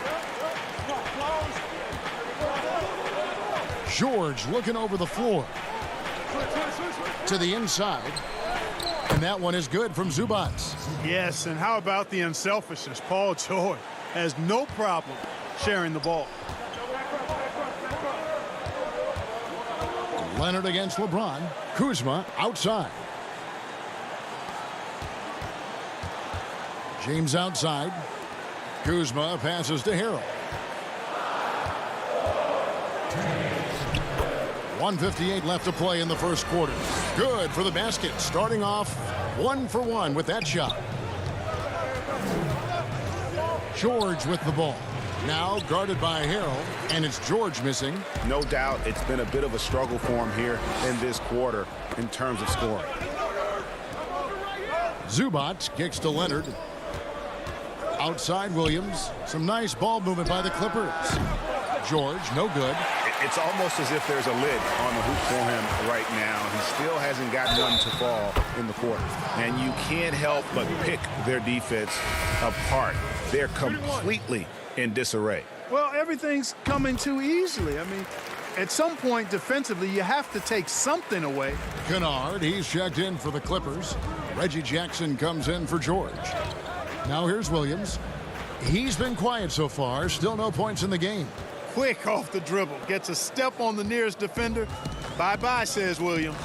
George looking over the floor. To the inside. And that one is good from Zubac. Yes, and how about the unselfishness? Paul George has no problem sharing the ball. Leonard against LeBron. Kuzma outside. James outside. Kuzma passes to Harrell. 1:58 left to play in the first quarter. Good for the basket. Starting off 1 for 1 with that shot. George with the ball. Now guarded by Harrell, and it's George missing. No doubt it's been a bit of a struggle for him here in this quarter in terms of scoring. Zubac kicks to Leonard. Outside Williams. Some nice ball movement by the Clippers. George, no good. It's almost as if there's a lid on the hoop for him right now. He still hasn't got one to fall in the quarter. And you can't help but pick their defense apart. They're completely in disarray. Well, everything's coming too easily. I mean, at some point defensively, you have to take something away. Kennard, he's checked in for the Clippers. Reggie Jackson comes in for George. Now here's Williams. He's been quiet so far. Still no points in the game. Quick off the dribble. Gets a step on the nearest defender. Bye-bye, says Williams.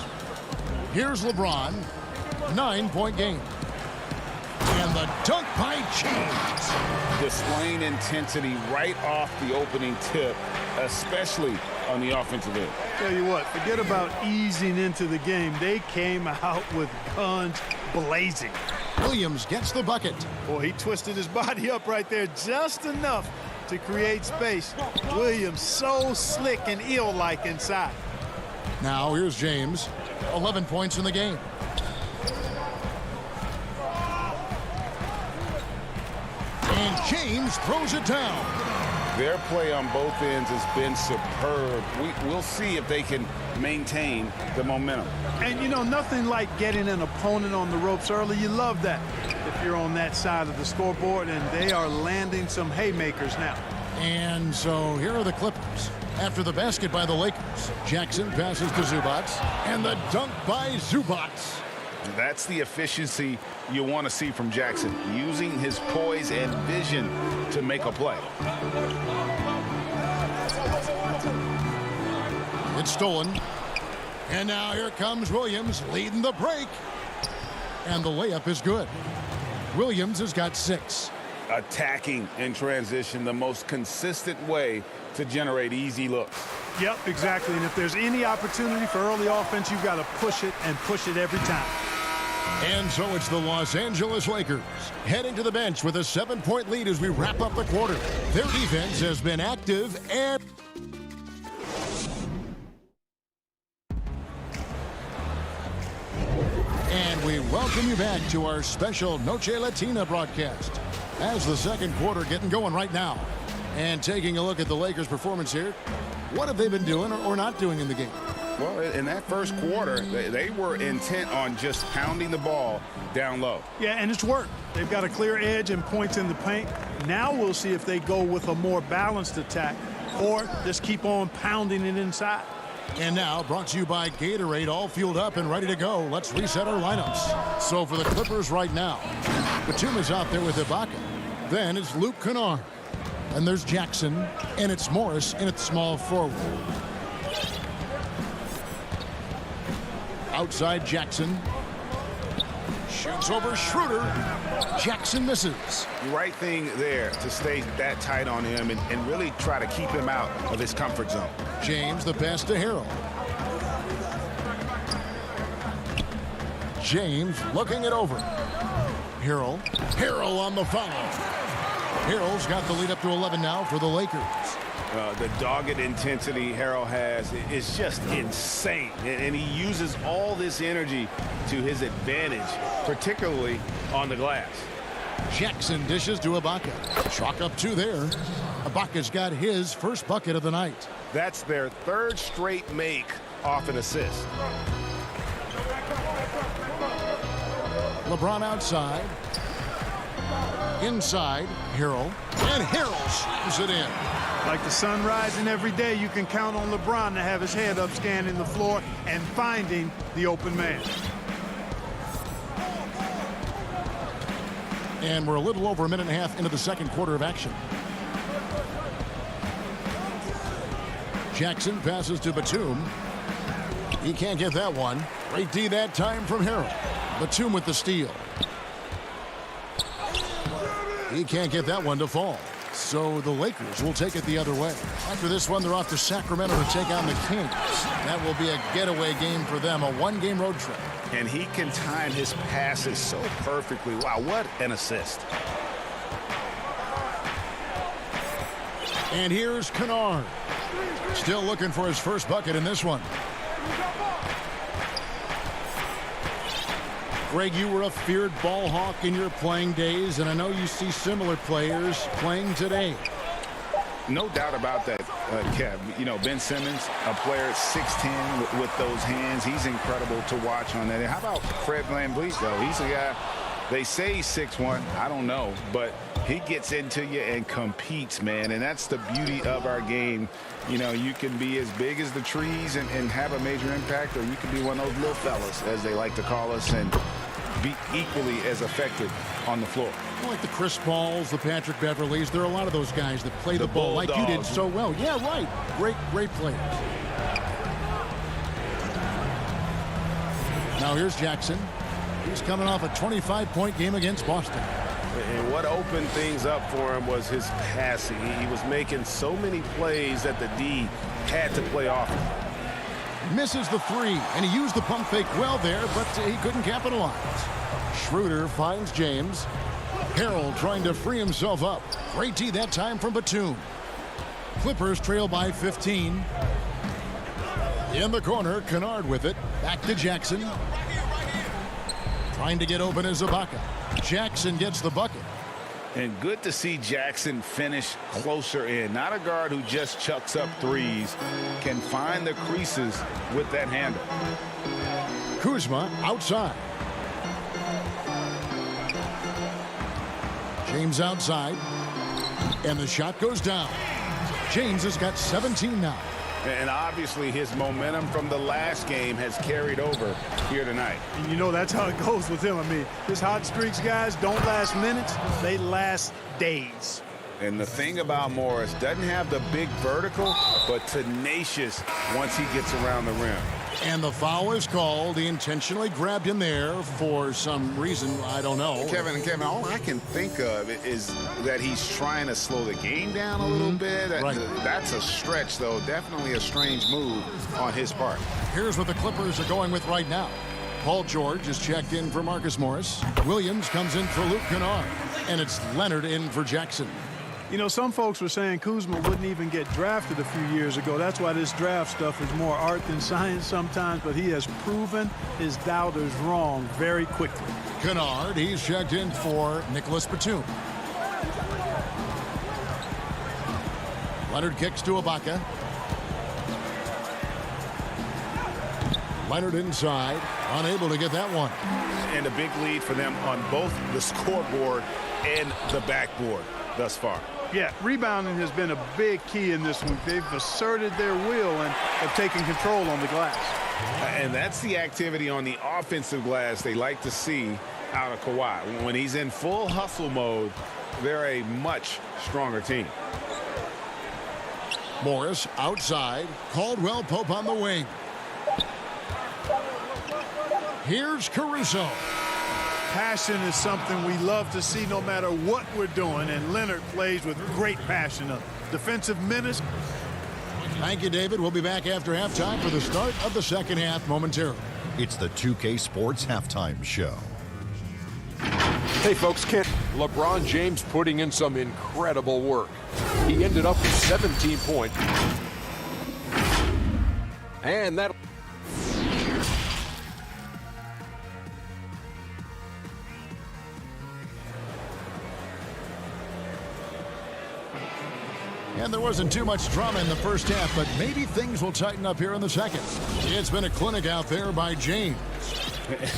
Here's LeBron. 9-point game. And the dunk by James. Displaying intensity right off the opening tip, especially on the offensive end. Tell you what, forget about easing into the game. They came out with guns blazing. Williams gets the bucket. Boy, he twisted his body up right there just enough to create space. Williams so slick and ill-like inside. Now here's James. 11 points in the game. And James throws it down. Their play on both ends has been superb. We'll see if they can maintain the momentum. And, you know, nothing like getting an opponent on the ropes early. You love that if you're on that side of the scoreboard, and they are landing some haymakers now. And so here are the Clippers. After the basket by the Lakers, Jackson passes to Zubac, and the dunk by Zubac. That's the efficiency you want to see from Jackson, using his poise and vision to make a play. It's stolen. And now here comes Williams leading the break. And the layup is good. Williams has got 6. Attacking in transition, the most consistent way to generate easy looks. Yep, exactly. And if there's any opportunity for early offense, you've got to push it and push it every time. And so it's the Los Angeles Lakers heading to the bench with a 7-point lead as we wrap up the quarter. Their defense has been active and... And we welcome you back to our special Noche Latina broadcast. As the second quarter getting going right now. And taking a look at the Lakers' performance here. What have they been doing or not doing in the game? Well, in that first quarter, they were intent on just pounding the ball down low. Yeah, and it's worked. They've got a clear edge and points in the paint. Now we'll see if they go with a more balanced attack or just keep on pounding it inside. And now, brought to you by Gatorade, all fueled up and ready to go. Let's reset our lineups. So for the Clippers right now, Batum is out there with Ibaka. Then it's Luke Kennard. And there's Jackson, and it's Morris in at small forward. Outside Jackson. Shoots over Schroeder. Jackson misses. Right thing there to stay that tight on him and really try to keep him out of his comfort zone. James the pass to Harrell. James looking it over. Harrell on the foul. Harrell's got the lead up to 11 now for the Lakers. The dogged intensity Harrell has is just insane. And he uses all this energy to his advantage, particularly on the glass. Jackson dishes to Ibaka. Chalk up 2 there. Ibaka's got his first bucket of the night. That's their 3rd straight make off an assist. LeBron outside. Inside, Harrell. And Harrell slams it in. Like the sun rising every day, you can count on LeBron to have his head up scanning the floor and finding the open man. And we're a little over a minute and a half into the second quarter of action. Jackson passes to Batum. He can't get that one. Great D that time from Harrell. Batum with the steal. He can't get that one to fall. So the Lakers will take it the other way. After this one, they're off to Sacramento to take on the Kings. That will be a getaway game for them, a 1-game road trip. And he can time his passes so perfectly. Wow, what an assist. And here's Kennard. Still looking for his first bucket in this one. Greg, you were a feared ball hawk in your playing days, and I know you see similar players playing today. No doubt about that, Kev. You know, Ben Simmons, a player at 6'10" with those hands. He's incredible to watch on that. And how about Fred VanVleet, though? He's a guy, they say he's 6'1". I don't know, but he gets into you and competes, man. And that's the beauty of our game. You know, you can be as big as the trees and have a major impact, or you can be one of those little fellas, as they like to call us, and be equally as effective on the floor. Like the Chris Pauls, the Patrick Beverleys, there are a lot of those guys that play the ball like you did so well. Yeah, right. Great players. Now here's Jackson. He's coming off a 25-point game against Boston. And what opened things up for him was his passing. He was making so many plays that the D had to play off him. Misses the 3, and he used the pump fake well there, but he couldn't capitalize. Schroeder finds James. Harrell trying to free himself up. Great D that time from Batum. Clippers trail by 15. In the corner, Kennard with it. Back to Jackson. Trying to get open is Ibaka. Jackson gets the bucket. And good to see Jackson finish closer in. Not a guard who just chucks up threes. Can find the creases with that handle. Kuzma outside. James outside. And the shot goes down. James has got 17 now. And obviously his momentum from the last game has carried over here tonight. And you know that's how it goes with him. I mean, his hot streaks, guys, don't last minutes. They last days. And the thing about Morris, doesn't have the big vertical, but tenacious once he gets around the rim. And the foul is called. He intentionally grabbed him there for some reason. I don't know. Kevin, all I can think of is that he's trying to slow the game down a little bit. Right. That's a stretch, though. Definitely a strange move on his part. Here's what the Clippers are going with right now. Paul George is checked in for Marcus Morris. Williams comes in for Luke Kennard. And it's Leonard in for Jackson. You know, some folks were saying Kuzma wouldn't even get drafted a few years ago. That's why this draft stuff is more art than science sometimes, but he has proven his doubters wrong very quickly. Kennard, he's checked in for Nicholas Batum. Leonard kicks to Ibaka. Leonard inside, unable to get that one. And a big lead for them on both the scoreboard and the backboard thus far. Yeah, rebounding has been a big key in this one. They've asserted their will and have taken control on the glass. And that's the activity on the offensive glass they like to see out of Kawhi. When he's in full hustle mode, they're a much stronger team. Morris outside. Caldwell Pope on the wing. Here's Caruso. Passion is something we love to see no matter what we're doing, and Leonard plays with great passion. A defensive menace. Thank you, David. We'll be back after halftime for the start of the second half momentarily. It's the 2K Sports Halftime Show. Hey folks, LeBron James putting in some incredible work. He ended up with 17 points. And that... And there wasn't too much drama in the first half, but maybe things will tighten up here in the second. It's been a clinic out there by James.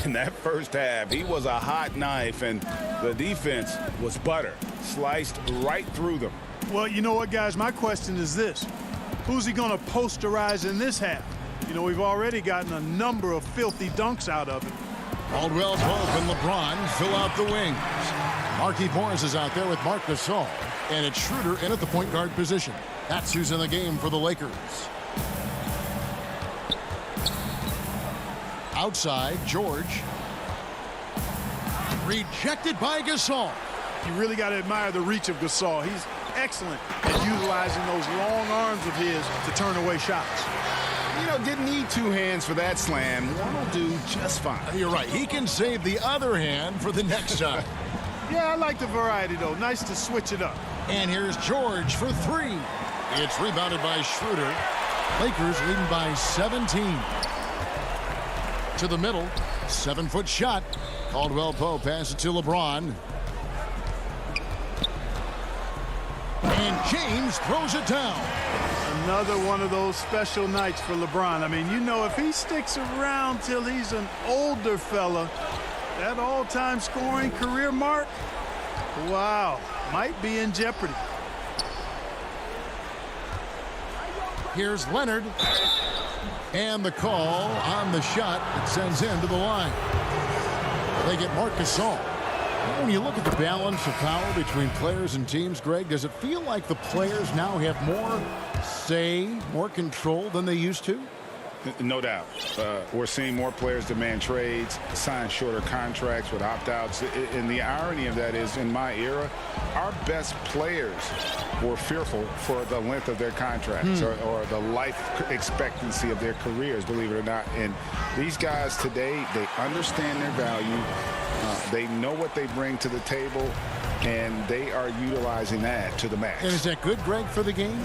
In that first half, he was a hot knife, and the defense was butter. Sliced right through them. Well, you know what, guys? My question is this. Who's he going to posterize in this half? You know, we've already gotten a number of filthy dunks out of it. Caldwell Pope and LeBron fill out the wings. Marquise Morris is out there with Marc Gasol. And it's Schroeder in at the point guard position. That's who's in the game for the Lakers. Outside, George. Rejected by Gasol. You really got to admire the reach of Gasol. He's excellent at utilizing those long arms of his to turn away shots. You know, didn't need two hands for that slam. One will do just fine. You're right. He can save the other hand for the next time. Yeah, I like the variety, though. Nice to switch it up. And here's George for three. It's rebounded by Schroeder. Lakers leading by 17. To the middle. 7-foot shot. Caldwell Pope passes it to LeBron. And James throws it down. Another one of those special nights for LeBron. I mean, you know, if he sticks around till he's an older fella, that all-time scoring career mark, wow, might be in jeopardy. Here's Leonard. And the call on the shot that sends him to the line. They get Marc Gasol. When you look at the balance of power between players and teams, Greg, does it feel like the players now have more say, more control than they used to? No doubt. We're seeing more players demand trades, sign shorter contracts with opt-outs. And the irony of that is, in my era, our best players were fearful for the length of their contracts or the life expectancy of their careers, believe it or not. And these guys today, they understand their value. They know what they bring to the table, and they are utilizing that to the max. And is that good, Greg, for the game?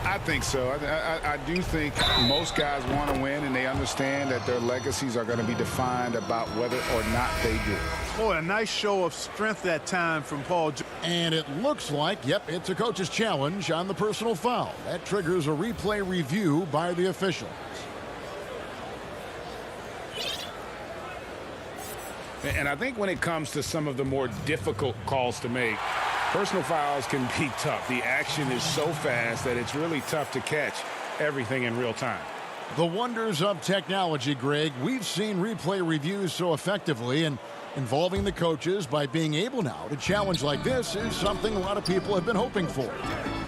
I think so. I do think most guys want to win, and they understand that their legacies are going to be defined about whether or not they do. Boy, a nice show of strength that time from Paul. And it looks like, yep, it's a coach's challenge on the personal foul. That triggers a replay review by the officials. And I think when it comes to some of the more difficult calls to make, personal fouls can be tough. The action is so fast that it's really tough to catch everything in real time. The wonders of technology, Greg. We've seen replay reviews so effectively, and involving the coaches by being able now to challenge like this is something a lot of people have been hoping for.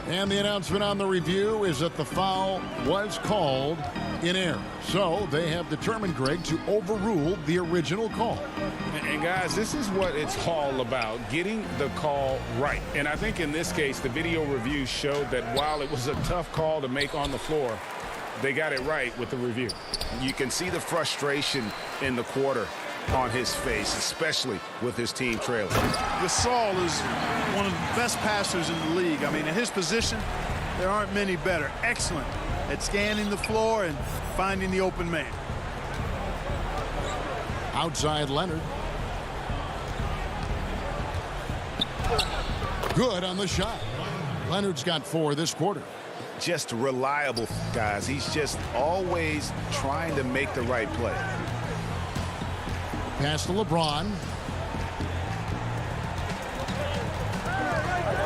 And the announcement on the review is that the foul was called in error. So they have determined, Greg, to overrule the original call. And guys, this is what it's all about, getting the call right. And I think in this case, the video review showed that while it was a tough call to make on the floor, they got it right with the review. You can see the frustration in the quarter on his face, especially with his team trailing. Gasol is one of the best passers in the league. I mean, at his position, there aren't many better. Excellent at scanning the floor and finding the open man. Outside Leonard. Good on the shot. Leonard's got 4 this quarter. Just reliable, guys. He's just always trying to make the right play. Pass to LeBron.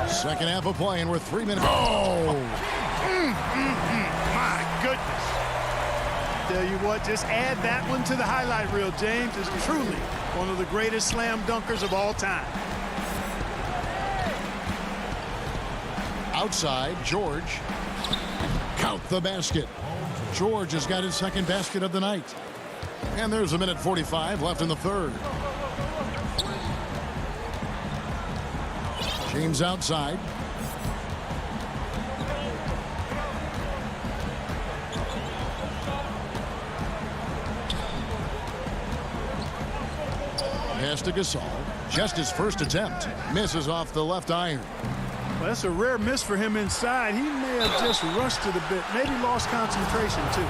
Second half of play, and we're 3 minutes. Oh! My goodness. Tell you what, just add that one to the highlight reel. James is truly one of the greatest slam dunkers of all time. Outside, George. Count the basket. George has got his second basket of the night. And there's a minute 45 left in the third. James outside. pass to Gasol. Just his first attempt. Misses off the left iron. Well, that's a rare miss for him inside. He may have just rushed it a bit, maybe lost concentration too.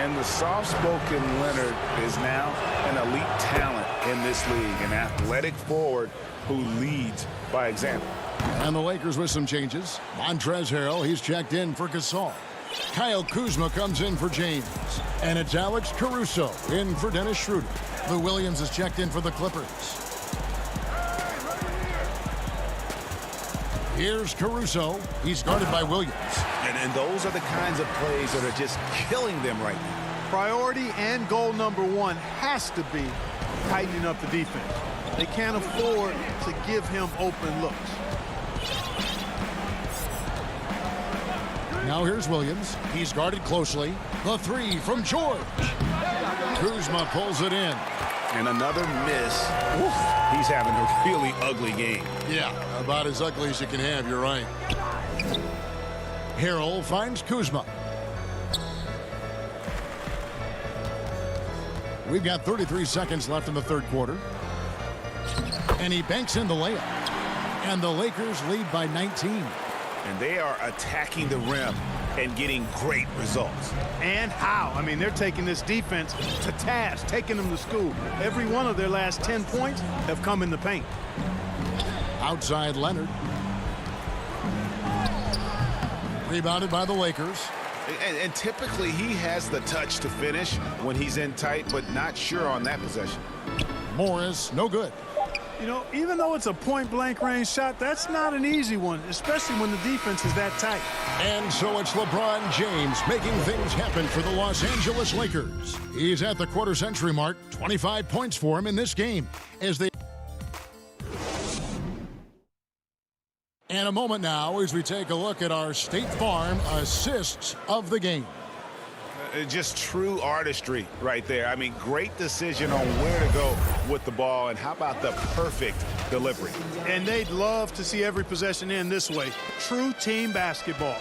And the soft-spoken Leonard is now an elite talent in this league, an athletic forward who leads by example. And the Lakers with some changes. Montrezl Harrell, he's checked in for Gasol. Kyle Kuzma comes in for James. And it's Alex Caruso in for Dennis Schroeder. Lou Williams is checked in for the Clippers. Here's Caruso. He's guarded by Williams. And those are the kinds of plays that are just killing them right now. Priority and goal number one has to be tightening up the defense. They can't afford to give him open looks. Now here's Williams. He's guarded closely. The three from George. Kuzma pulls it in. And another miss. Oof. He's having a really ugly game. Yeah, about as ugly as you can have, you're right. Harrell finds Kuzma. We've got 33 seconds left in the third quarter. And he banks in the layup. And the Lakers lead by 19. And they are attacking the rim and getting great results. And how? I mean, they're taking this defense to task, taking them to school. Every one of their last 10 points have come in the paint. Outside Leonard. Rebounded by the Lakers. And typically he has the touch to finish when he's in tight, but not sure on that possession. Morris, no good. You know, even though it's a point-blank range shot, that's not an easy one, especially when the defense is that tight. And so it's LeBron James making things happen for the Los Angeles Lakers. He's at the quarter-century mark, 25 points for him in this game as they... And a moment now as we take a look at our State Farm assists of the game. Just true artistry right there. I mean, great decision on where to go with the ball, and how about the perfect delivery? And they'd love to see every possession end this way. True team basketball.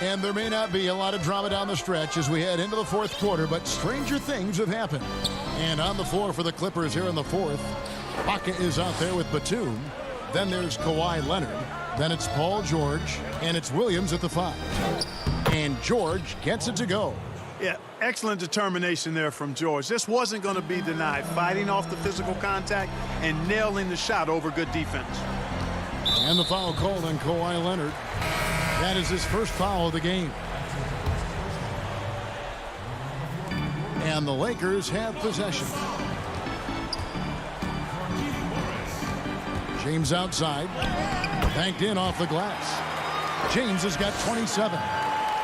And there may not be a lot of drama down the stretch as we head into the fourth quarter, but stranger things have happened. And on the floor for the Clippers here in the fourth, Baca is out there with Batum. Then there's Kawhi Leonard. Then it's Paul George, and it's Williams at the 5. And George gets it to go. Yeah, excellent determination there from George. This wasn't going to be denied. Fighting off the physical contact and nailing the shot over good defense. And the foul called on Kawhi Leonard. That is his first foul of the game. And the Lakers have possession. James outside. Banked in off the glass. James has got 27.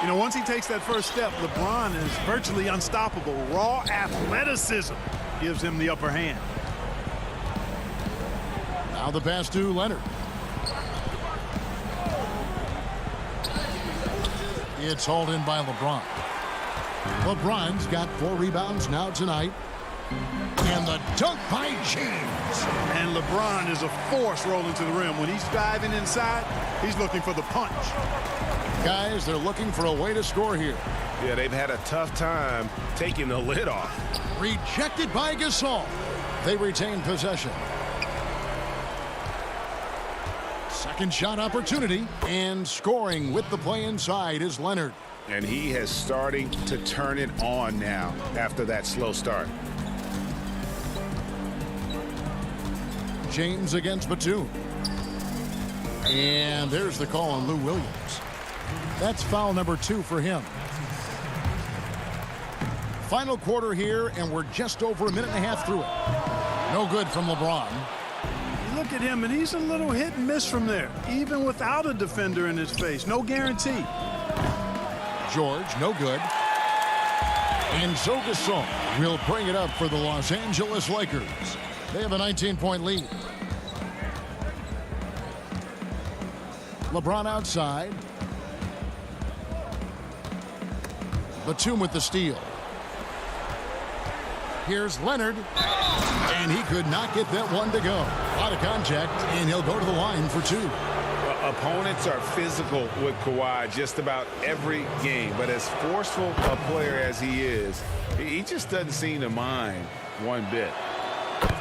You know, once he takes that first step, LeBron is virtually unstoppable. Raw athleticism gives him the upper hand. Now the pass to Leonard. It's hauled in by LeBron. LeBron's got 4 rebounds now tonight. And the dunk by James. And LeBron is a force rolling to the rim. When he's diving inside, he's looking for the punch. Guys, they're looking for a way to score here. Yeah, they've had a tough time taking the lid off. Rejected by Gasol. They retain possession. Second shot opportunity. And scoring with the play inside is Leonard. And he is starting to turn it on now after that slow start. James against Batum. And there's the call on Lou Williams. That's foul number 2 for him. Final quarter here, and we're just over a minute and a half through it. No good from LeBron. You look at him, and he's a little hit and miss from there, even without a defender in his face. No guarantee. George, no good. And so Gasol will bring it up for the Los Angeles Lakers. They have a 19-point lead. LeBron outside. Batum with the steal. Here's Leonard. And he could not get that one to go. A lot of contact, and he'll go to the line for 2. Opponents are physical with Kawhi just about every game. But as forceful a player as he is, he just doesn't seem to mind one bit.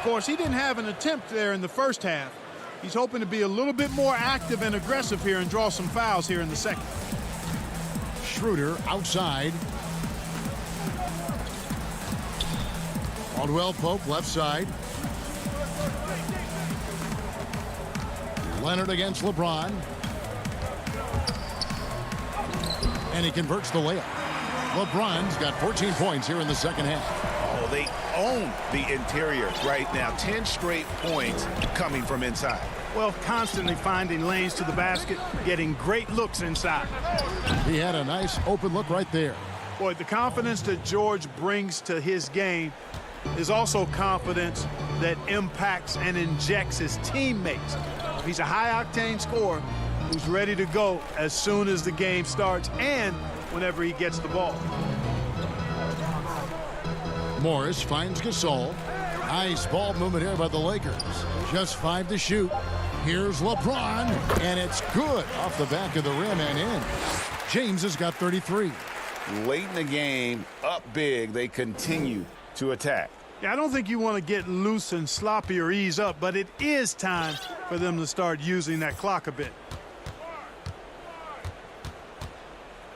Of course, he didn't have an attempt there in the first half. He's hoping to be a little bit more active and aggressive here and draw some fouls here in the second. Schroeder outside. Caldwell Pope left side. Leonard against LeBron. And he converts the layup. LeBron's got 14 points here in the second half. Oh, they own the interior right now. 10 straight points coming from inside. Well, constantly finding lanes to the basket, getting great looks inside. He had a nice open look right there. Boy, the confidence that George brings to his game is also confidence that impacts and injects his teammates. He's a high-octane scorer who's ready to go as soon as the game starts and whenever he gets the ball. Morris finds Gasol. Nice ball movement here by the Lakers. Just 5 to shoot. Here's LeBron, and it's good off the back of the rim and in. James has got 33. Late in the game, up big, they continue to attack. Yeah, I don't think you want to get loose and sloppy or ease up, but it is time for them to start using that clock a bit.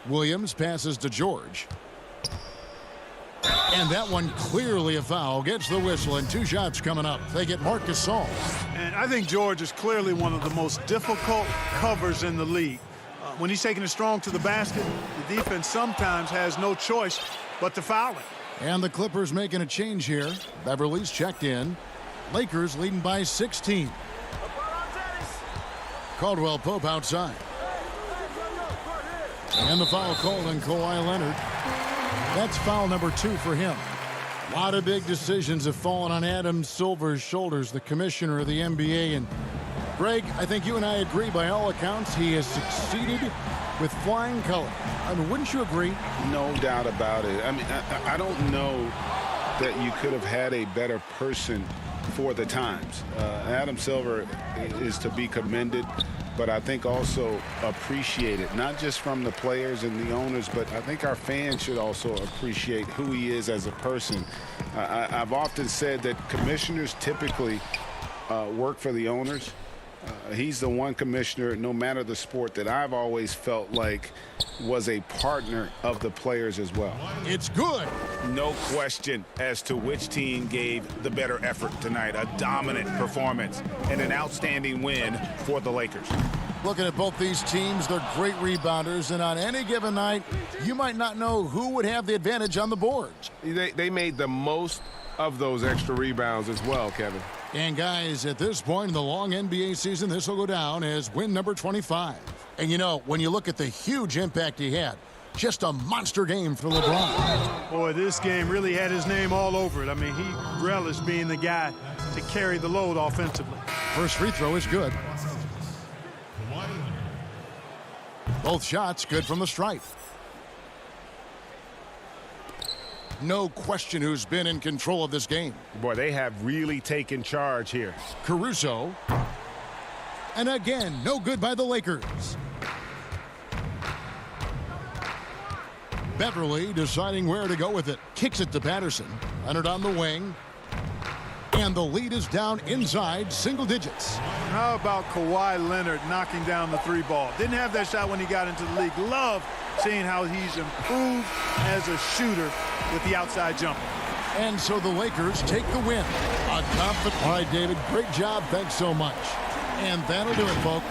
Williams passes to George. And that one clearly a foul. Gets the whistle, and 2 shots coming up. They get Marc Gasol. And I think George is clearly one of the most difficult covers in the league. When he's taking it strong to the basket, the defense sometimes has no choice but to foul him. And the Clippers making a change here. Beverly's checked in. Lakers leading by 16. Caldwell Pope outside. And the foul called on Kawhi Leonard. That's foul number 2 for him. A lot of big decisions have fallen on Adam Silver's shoulders, the commissioner of the NBA. And Greg, I think you and I agree by all accounts he has succeeded with flying colors. I mean, wouldn't you agree? No doubt about it. I mean, I don't know that you could have had a better person for the times. Adam Silver is to be commended, but I think also appreciated, not just from the players and the owners, but I think our fans should also appreciate who he is as a person. I've often said that commissioners typically work for the owners. He's the one commissioner, no matter the sport, that I've always felt like was a partner of the players as well. It's good. No question as to which team gave the better effort tonight. A dominant performance and an outstanding win for the Lakers. Looking at both these teams, they're great rebounders, and on any given night, you might not know who would have the advantage on the boards. They made the most of those extra rebounds as well, Kevin. And guys, at this point in the long NBA season, this will go down as win number 25. And you know, when you look at the huge impact he had, just a monster game for LeBron. Boy, this game really had his name all over it. I mean, he relished being the guy to carry the load offensively. First free throw is good. Both shots good from the stripe. No question who's been in control of this game. Boy, they have really taken charge here. Caruso. And again, no good by the Lakers. Beverly deciding where to go with it. Kicks it to Patterson. Leonard on the wing. And the lead is down inside single digits. How about Kawhi Leonard knocking down the 3 ball? Didn't have that shot when he got into the league. Love seeing how he's improved as a shooter with the outside jumper. And so the Lakers take the win. A confident. All right, David, great job. Thanks so much. And that'll do it, folks.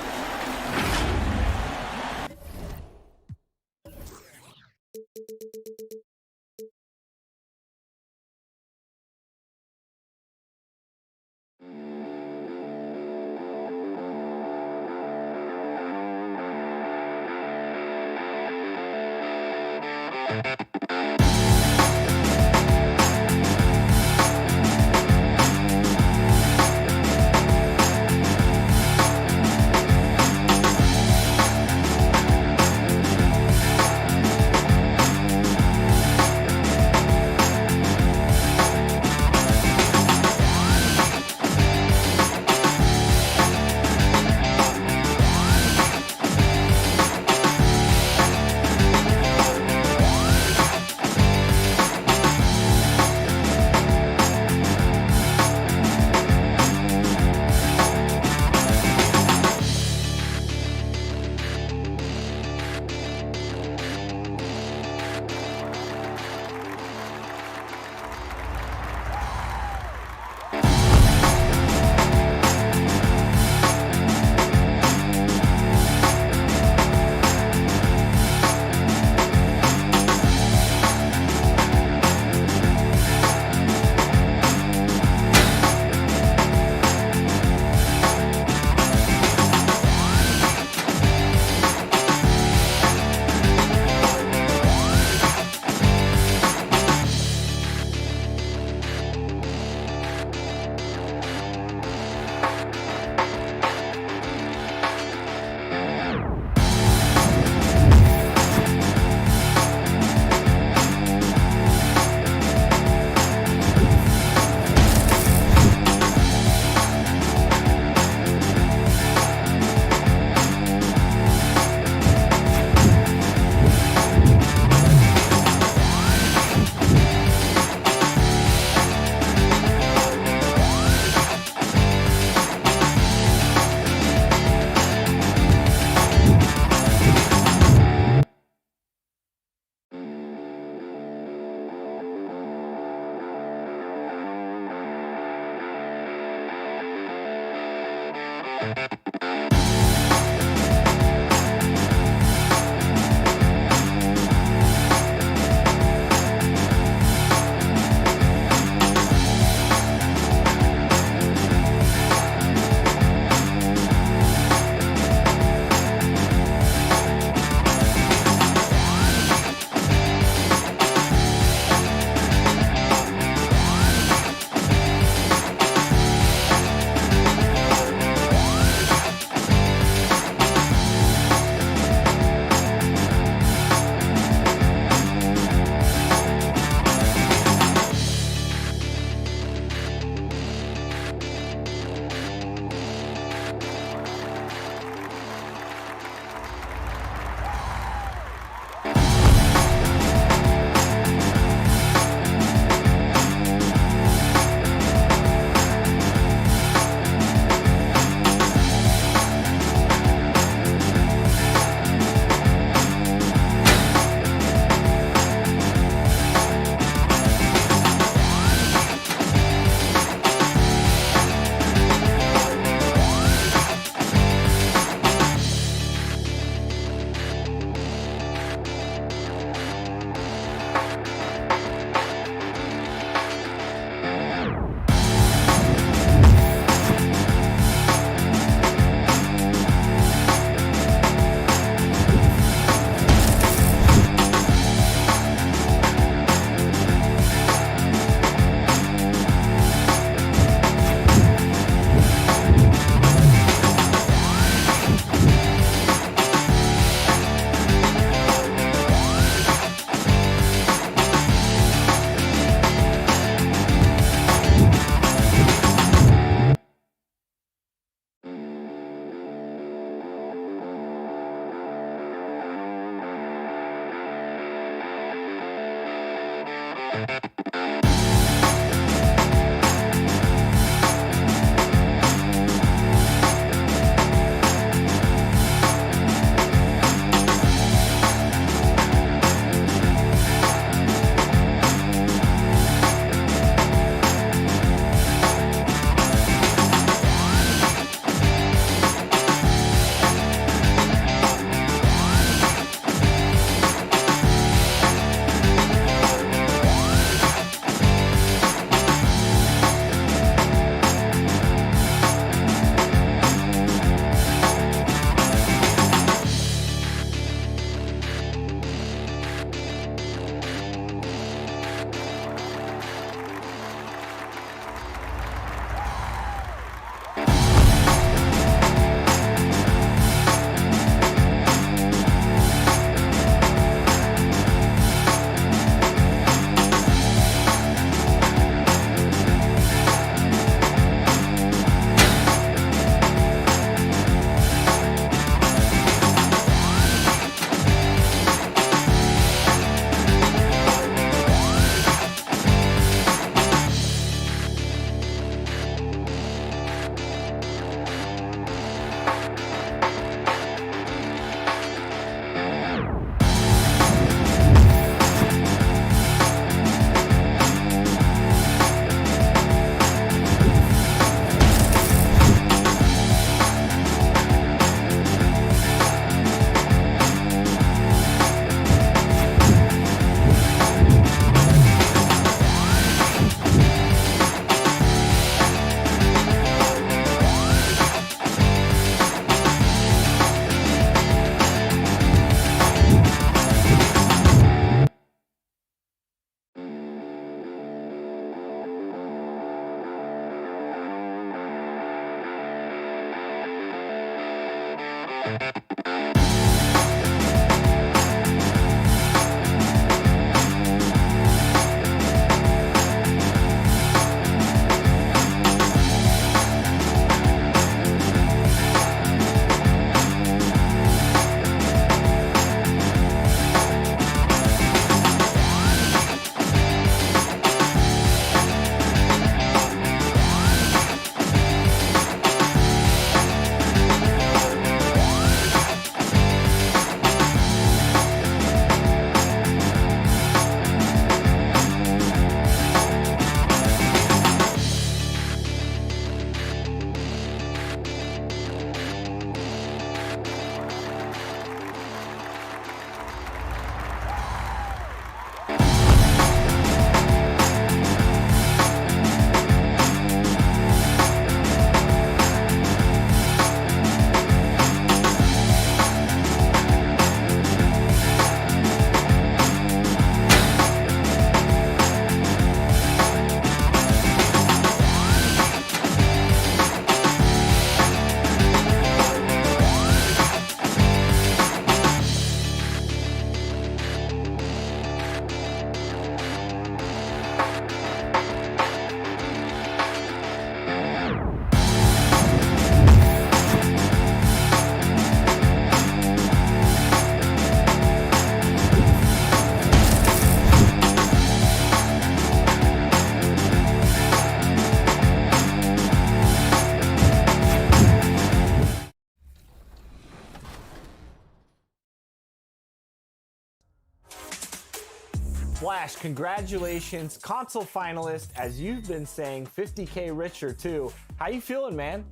Splash, congratulations, console finalist, as you've been saying, 50K richer too. How you feeling, man?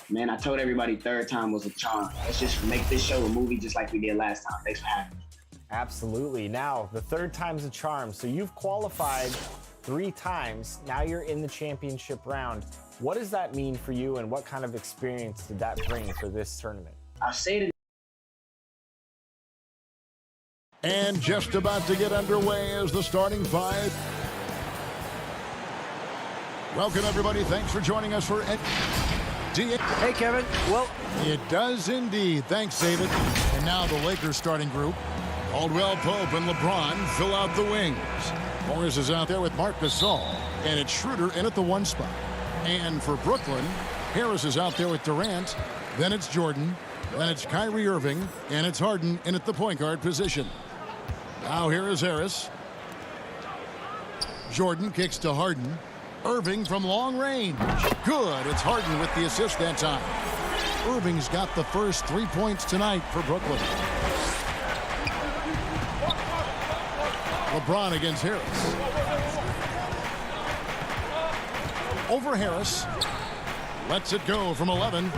Man, I told everybody third time was a charm. Let's just make this show a movie just like we did last time. Thanks for having me. Absolutely. Now, the third time's a charm. So you've qualified 3 times. Now you're in the championship round. What does that mean for you, and what kind of experience did that bring for this tournament? I'll say it. And just about to get underway is the starting 5. Welcome, everybody. Thanks for joining us for Hey, Kevin. Well, it does indeed. Thanks, David. And now the Lakers starting group. Caldwell Pope and LeBron fill out the wings. Morris is out there with Marc Gasol, and it's Schroeder in at the 1 spot. And for Brooklyn, Harris is out there with Durant. Then it's Jordan. Then it's Kyrie Irving, and it's Harden in at the point guard position. Now here is Harris. Jordan kicks to Harden. Irving from long range. Good. It's Harden with the assist that time. Irving's got the first 3 points tonight for Brooklyn. LeBron against Harris. Over Harris. Lets it go from 11.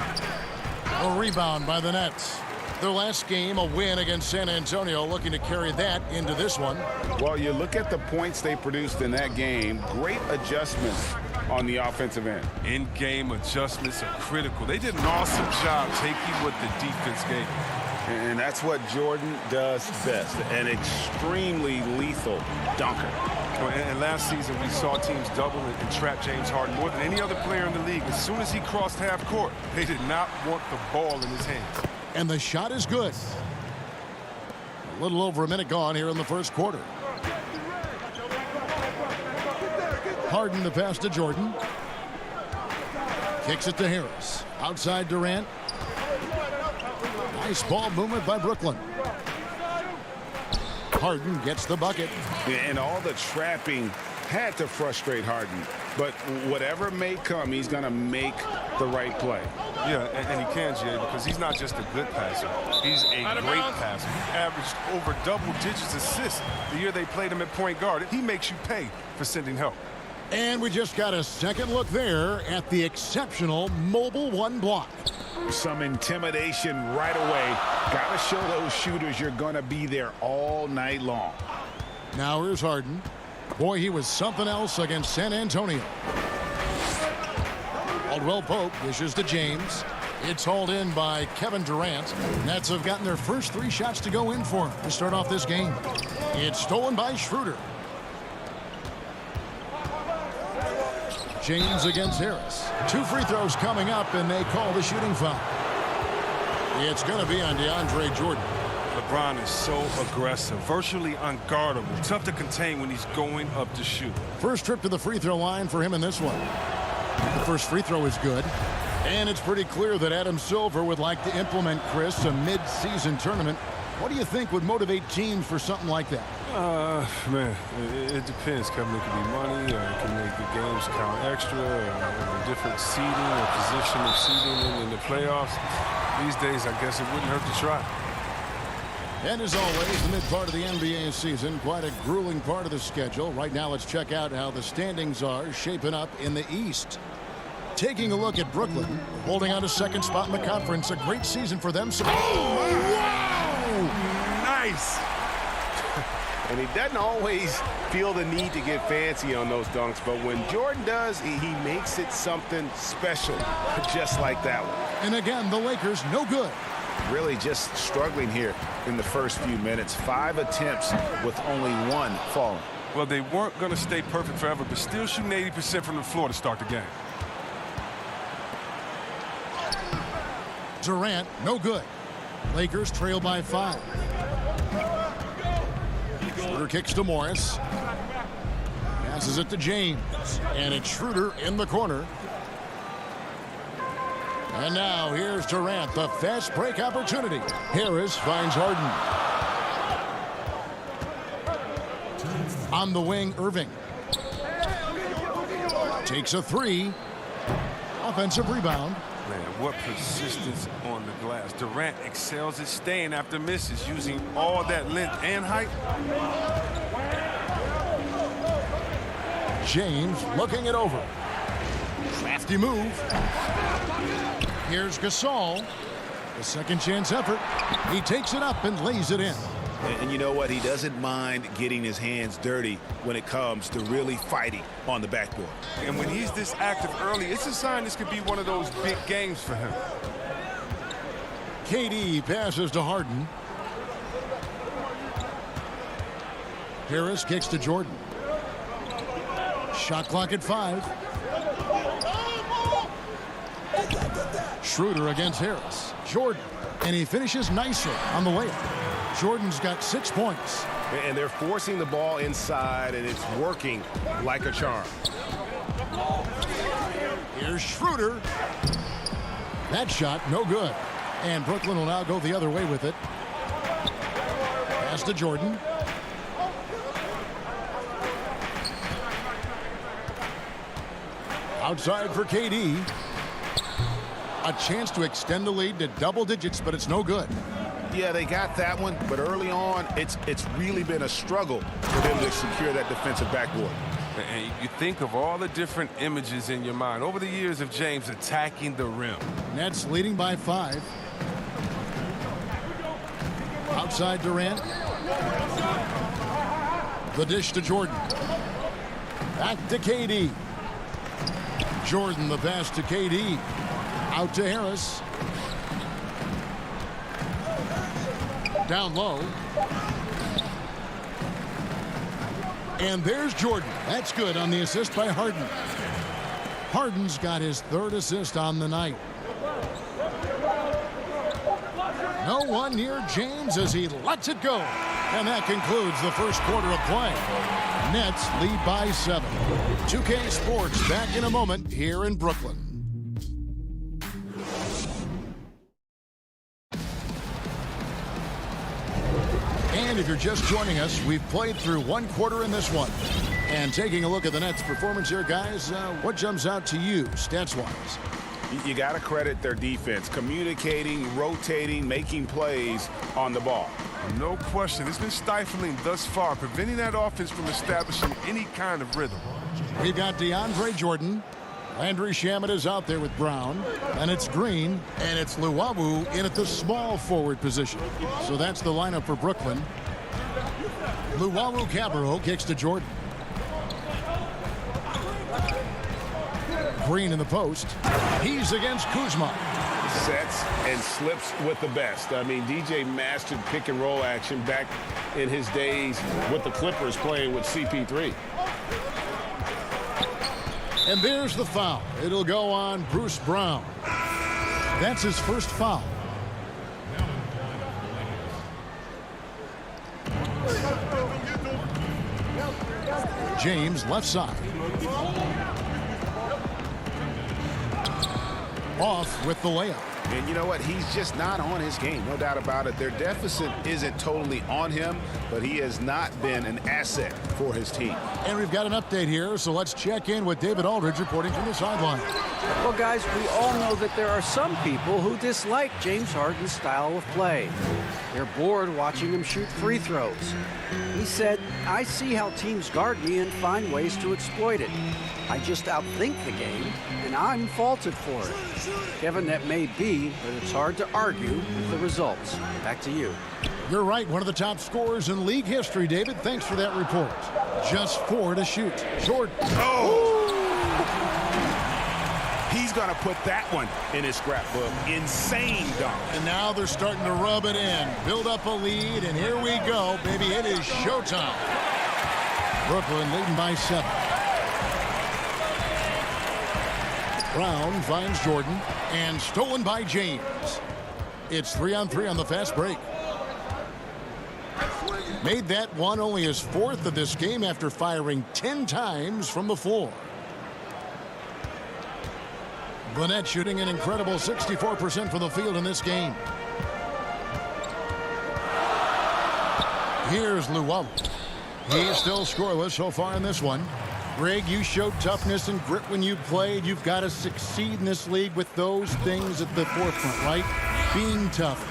A rebound by the Nets. Their last game, a win against San Antonio, looking to carry that into this one. Well, you look at the points they produced in that game. Great adjustments on the offensive end. In-game adjustments are critical. They did an awesome job taking what the defense gave them. And that's what Jordan does best, an extremely lethal dunker. And last season, we saw teams double and trap James Harden more than any other player in the league. As soon as he crossed half court, they did not want the ball in his hands. And the shot is good. A little over a minute gone here in the first quarter. Harden the pass to Jordan. Kicks it to Harris. Outside Durant. Nice ball movement by Brooklyn. Harden gets the bucket. And all the trapping had to frustrate Harden. But whatever may come, he's going to make the right play. Yeah, and he can, Jay, because he's not just a good passer. He's a great passer. He averaged over double digits assists the year they played him at point guard. He makes you pay for sending help. And we just got a second look there at the exceptional mobile 1 block. Some intimidation right away. Got to show those shooters you're going to be there all night long. Now here's Harden. Boy, he was something else against San Antonio. Caldwell Pope dishes to James. It's hauled in by Kevin Durant. Nets have gotten their first 3 shots to go in for him to start off this game. It's stolen by Schroeder. James against Harris. 2 free throws coming up, and they call the shooting foul. It's going to be on DeAndre Jordan. LeBron is so aggressive, virtually unguardable, tough to contain when he's going up to shoot. First trip to the free throw line for him in this one. The first free throw is good. And it's pretty clear that Adam Silver would like to implement, Chris, a mid-season tournament. What do you think would motivate teams for something like that? Man, it depends, Kevin. It can be money, or it can make the games count extra, or different seeding or position of seeding in the playoffs. These days, I guess it wouldn't hurt to try. And as always, the mid part of the NBA season, quite a grueling part of the schedule. Right now, let's check out how the standings are shaping up in the East. Taking a look at Brooklyn, holding on to second spot in the conference. A great season for them. Oh, wow! Nice! And he doesn't always feel the need to get fancy on those dunks, but when Jordan does, he makes it something special, just like that one. And again, the Lakers, no good. Really just struggling here in the first few minutes. 5 attempts with only 1 falling. Well, they weren't going to stay perfect forever, but still shooting 80% from the floor to start the game. Durant, no good. Lakers trail by 5. Schroeder kicks to Morris. Passes it to James. And it's Schroeder in the corner. And now here's Durant, the fast break opportunity. Harris finds Harden. On the wing, Irving. Takes a 3. Offensive rebound. Man, what persistence on the glass. Durant excels at staying after misses, using all that length and height. James looking it over. Crafty move. Here's Gasol. The second chance effort. He takes it up and lays it in. And you know what? He doesn't mind getting his hands dirty when it comes to really fighting on the backboard. And when he's this active early, it's a sign this could be one of those big games for him. KD passes to Harden. Harris kicks to Jordan. Shot clock at 5. Schroeder against Harris. Jordan. And he finishes nicely on the layup. Jordan's got 6 points. And they're forcing the ball inside, and it's working like a charm. Here's Schroeder. That shot, no good. And Brooklyn will now go the other way with it. Pass to Jordan. Outside for KD. A chance to extend the lead to double digits, but it's no good. Yeah, they got that one, but early on, it's really been a struggle for them to secure that defensive backboard. And you think of all the different images in your mind over the years of James attacking the rim. Nets leading by 5. Outside Durant. The dish to Jordan. Back to KD. Jordan the pass to KD. Out to Harris. Down low. And there's Jordan. That's good on the assist by Harden. Harden's got his 3rd assist on the night. No one near James as he lets it go. And that concludes the first quarter of play. Nets lead by 7. 2K Sports back in a moment here in Brooklyn. And if you're just joining us, we've played through 1 quarter in this one. And taking a look at the Nets' performance here, guys, what jumps out to you, stats-wise? You got to credit their defense, communicating, rotating, making plays on the ball. No question. It's been stifling thus far, preventing that offense from establishing any kind of rhythm. We've got DeAndre Jordan. Landry Shamet is out there with Brown. And it's Green. And it's Luwawu in at the small forward position. So that's the lineup for Brooklyn. Luwawu-Cabarrot kicks to Jordan. Green in the post. He's against Kuzma. Sets and slips with the best. I mean, DJ mastered pick and roll action back in his days with the Clippers playing with CP3. And there's the foul. It'll go on Bruce Brown. That's his first foul. James left side. Off with the layup. And you know what? He's just not on his game. No doubt about it. Their deficit isn't totally on him, but he has not been an asset for his team. And we've got an update here, so let's check in with David Aldridge reporting from the sideline. Well, guys, we all know that there are some people who dislike James Harden's style of play. They're bored watching him shoot free throws. He said, "I see how teams guard me and find ways to exploit it. I just outthink the game, and I'm faulted for it." Kevin, that may be, but it's hard to argue with the results. Back to you. You're right. One of the top scorers in league history, David. Thanks for that report. Just 4 to shoot. Jordan. Oh! He's going to put that one in his scrapbook. Insane dunk. And now they're starting to rub it in. Build up a lead, and here we go, baby. It is showtime. Brooklyn leading by 7. Brown finds Jordan, and stolen by James. It's 3-on-3 on the fast break. Made that one only his 4th of this game after firing 10 times from the floor. The Nets shooting an incredible 64% from the field in this game. Here's Luwawu. He's still scoreless so far in this one. Greg, you showed toughness and grit when you played. You've got to succeed in this league with those things at the forefront, right? Being tough,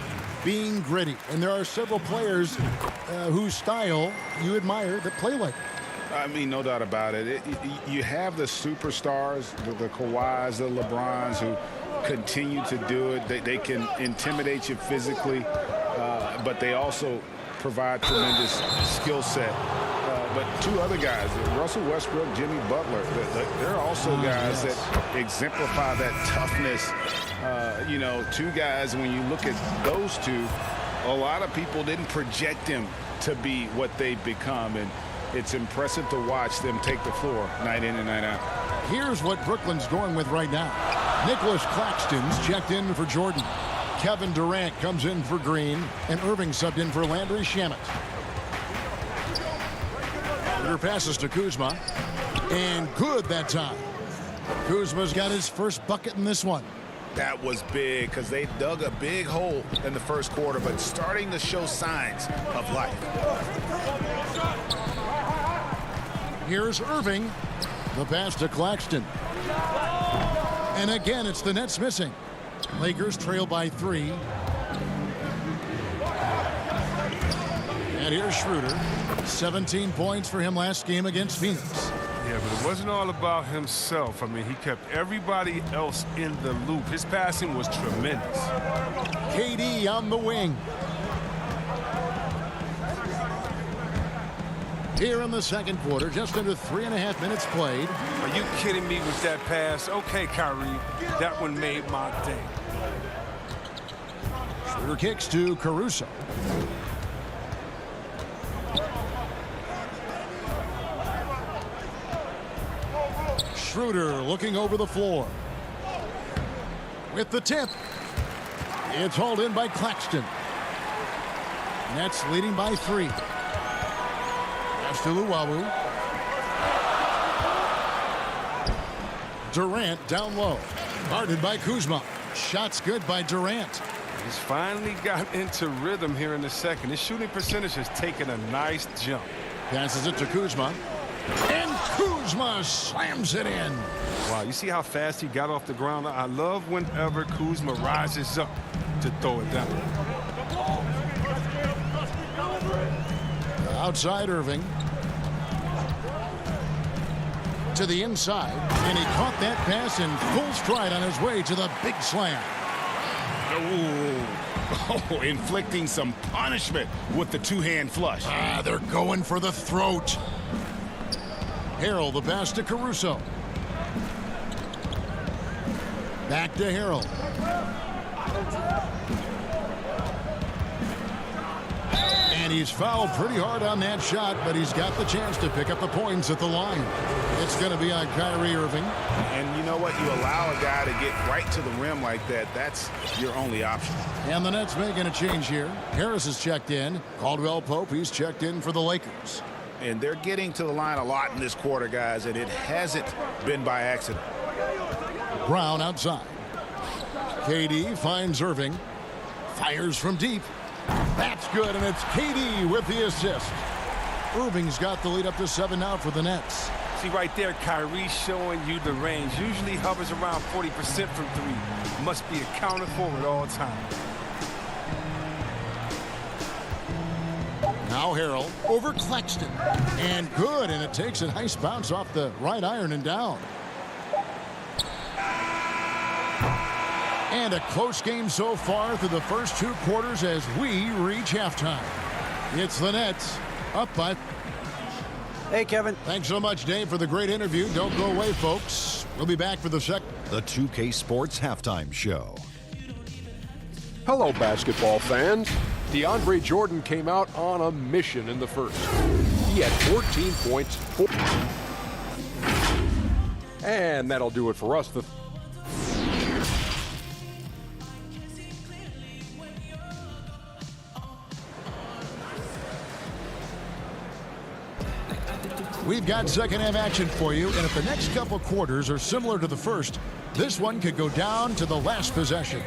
being gritty. And there are several players whose style you admire that play like it. I mean, no doubt about it. You have the superstars, the Kawhis, the LeBrons, who continue to do it. They can intimidate you physically, but they also provide tremendous skill set. But two other guys, Russell Westbrook, Jimmy Butler, they're also guys that exemplify that toughness. You know, two guys, when you look at those two, a lot of people didn't project them to be what they've become, and it's impressive to watch them take the floor night in and night out. Here's what Brooklyn's going with right now. Nicholas Claxton's checked in for Jordan. Kevin Durant comes in for Green, and Irving subbed in for Landry Shamet. Her passes to Kuzma, and good that time. Kuzma's got his first bucket in this one. That was big because they dug a big hole in the first quarter, but starting to show signs of life. Here's Irving. The pass to Claxton. And again, it's the Nets missing. Lakers trail by 3. And here's Schroeder. 17 points for him last game against Phoenix. Yeah, but it wasn't all about himself. I mean, he kept everybody else in the loop. His passing was tremendous. KD on the wing. Here in the second quarter, just under 3.5 minutes played. Are you kidding me with that pass? Okay, Kyrie, that one made my day. Schroeder kicks to Caruso. Schroeder looking over the floor. With the tip. It's hauled in by Claxton. Nets leading by 3. Pass to Luwawu. Durant down low. Guarded by Kuzma. Shots good by Durant. He's finally got into rhythm here in the second. His shooting percentage has taken a nice jump. Passes it to Kuzma. And Kuzma slams it in. Wow, you see how fast he got off the ground? I love whenever Kuzma rises up to throw it down. Outside Irving. To the inside. And he caught that pass in full stride on his way to the big slam. Oh, inflicting some punishment with the two-hand flush. They're going for the throat. Harrell, the pass to Caruso. Back to Harrell. And he's fouled pretty hard on that shot, but he's got the chance to pick up the points at the line. It's going to be on Kyrie Irving. And you know what? You allow a guy to get right to the rim like that. That's your only option. And the Nets making a change here. Harris is checked in. Caldwell Pope, he's checked in for the Lakers. And they're getting to the line a lot in this quarter, guys, and it hasn't been by accident. Brown outside. KD finds Irving. Fires from deep. That's good, and it's KD with the assist. Irving's got the lead up to 7 now for the Nets. See right there, Kyrie showing you the range. Usually hovers around 40% from 3. Must be accounted for at all times. Now Harrell over Claxton. And good, and it takes a nice bounce off the right iron and down. And a close game so far through the first 2 quarters as we reach halftime. It's the Nets up by... Hey, Kevin. Thanks so much, Dave, for the great interview. Don't go away, folks. We'll be back for the second. The 2K Sports Halftime Show. Hello, basketball fans. DeAndre Jordan came out on a mission in the first. He had 14 points. And that'll do it for us. We've got second half action for you, and if the next couple quarters are similar to the first, this one could go down to the last possession.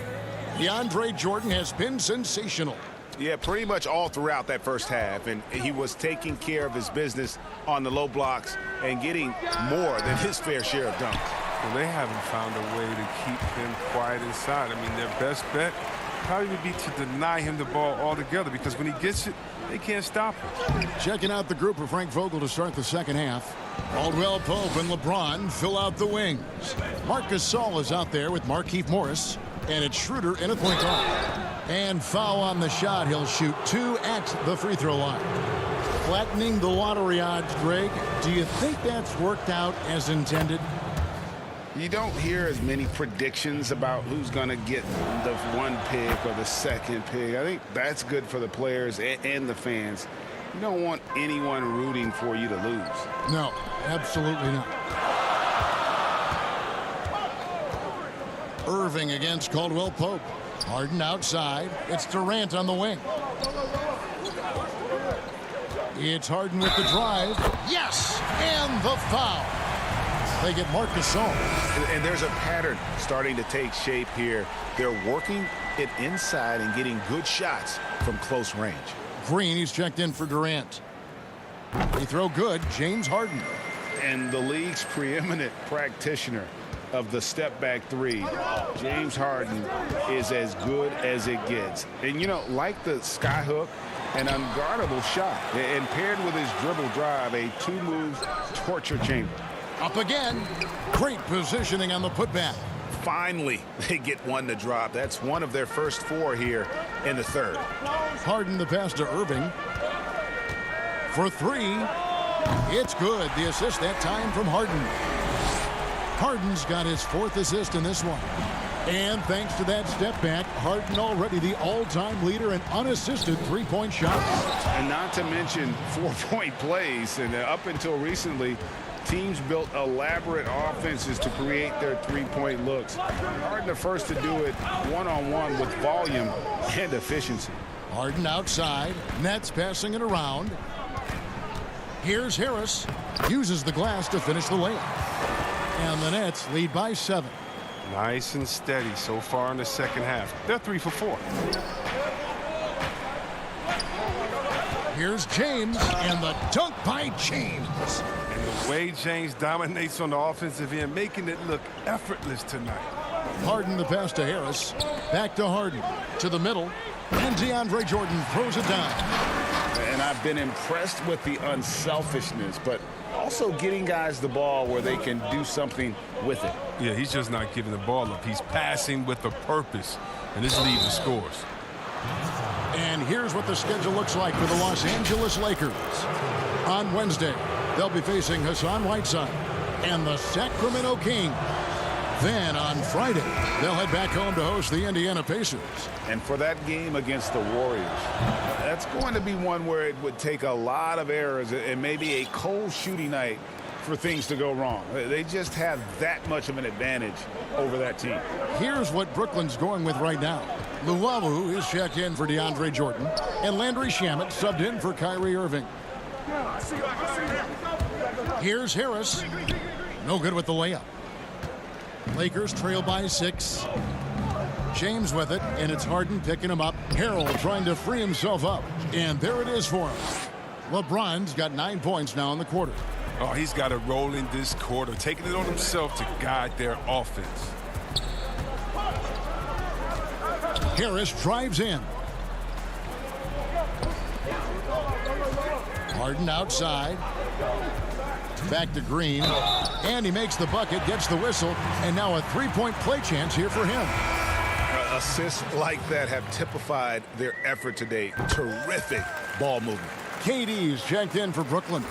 DeAndre Jordan has been sensational. Yeah, pretty much all throughout that first half, and he was taking care of his business on the low blocks and getting more than his fair share of dunks. Well, they haven't found a way to keep him quiet inside. I mean, their best bet probably would be to deny him the ball altogether, because when he gets it, they can't stop him. Checking out the group for Frank Vogel to start the second half. Caldwell Pope and LeBron fill out the wings. Marcus Saul is out there with Markieff Morris, and it's Schroeder in a point guard. And foul on the shot. He'll shoot 2 at the free throw line. Flattening the lottery odds, Greg. Do you think that's worked out as intended? You don't hear as many predictions about who's going to get the 1 pick or the 2nd pick. I think that's good for the players and the fans. You don't want anyone rooting for you to lose. No, absolutely not. Irving against Caldwell Pope. Harden outside. It's Durant on the wing. It's Harden with the drive. Yes! And the foul. They get Marcus Gasol. And there's a pattern starting to take shape here. They're working it inside and getting good shots from close range. Green, he's checked in for Durant. They throw good. James Harden. And the league's preeminent practitioner of the step-back 3, James Harden, is as good as it gets. And, you know, like the skyhook, an unguardable shot. And paired with his dribble drive, a 2-move torture chamber. Up again. Great positioning on the putback. Finally, they get one to drop. That's one of their first 4 here in the third. Harden the pass to Irving. For 3. It's good. The assist that time from Harden. Harden's got his 4th assist in this one. And thanks to that step back, Harden already the all-time leader in unassisted 3-point shots. And not to mention 4-point plays. And up until recently, teams built elaborate offenses to create their 3-point looks. Harden the first to do it one-on-one with volume and efficiency. Harden outside. Nets passing it around. Here's Harris. Uses the glass to finish the layup. And the Nets lead by 7. Nice and steady so far in the second half. They're 3 for 4. Here's James, and the dunk by James. And the way James dominates on the offensive end, making it look effortless tonight. Harden the pass to Harris. Back to Harden. To the middle. And DeAndre Jordan throws it down. And I've been impressed with the unselfishness, but also getting guys the ball where they can do something with it. Yeah, he's just not giving the ball up. He's passing with a purpose, and this leads to scores. And here's what the schedule looks like for the Los Angeles Lakers. On Wednesday, they'll be facing Hassan Whiteside and the Sacramento Kings. Then on Friday, they'll head back home to host the Indiana Pacers. And for that game against the Warriors, that's going to be one where it would take a lot of errors and maybe a cold shooting night for things to go wrong. They just have that much of an advantage over that team. Here's what Brooklyn's going with right now. Luwawu is checked in for DeAndre Jordan, and Landry Shamet subbed in for Kyrie Irving. Here's Harris. No good with the layup. Lakers trail by 6. James with it, and it's Harden picking him up. Harrell trying to free himself up, and there it is for him. LeBron's got 9 points now in the quarter. Oh, he's got a role in this quarter, taking it on himself to guide their offense. Harris drives in. Harden outside. Back to Green. And he makes the bucket, gets the whistle, and now a 3-point play chance here for him. Assists like that have typified their effort today. Terrific ball movement. KD's checked in for Brooklyn.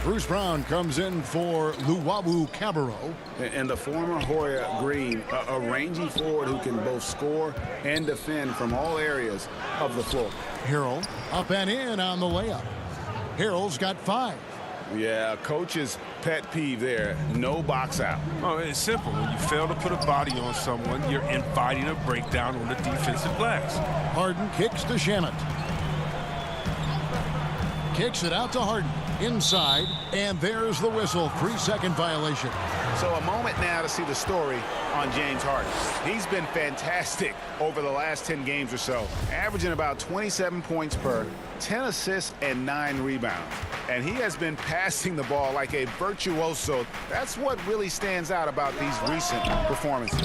Bruce Brown comes in for Luwawu Cabarro. And the former Hoya Green, a rangy forward who can both score and defend from all areas of the floor. Harrell up and in on the layup. Harrell's got 5. Yeah, coach's pet peeve there. No box out. Oh, it's simple. When you fail to put a body on someone, you're inviting a breakdown on the defensive glass. Harden kicks to Shamet. Kicks it out to Harden. Inside, and there's the whistle. 3-second violation. So a moment now to see the story on James Harden. He's been fantastic over the last 10 games or so, averaging about 27 points per, 10 assists, and 9 rebounds. And he has been passing the ball like a virtuoso. That's what really stands out about these recent performances.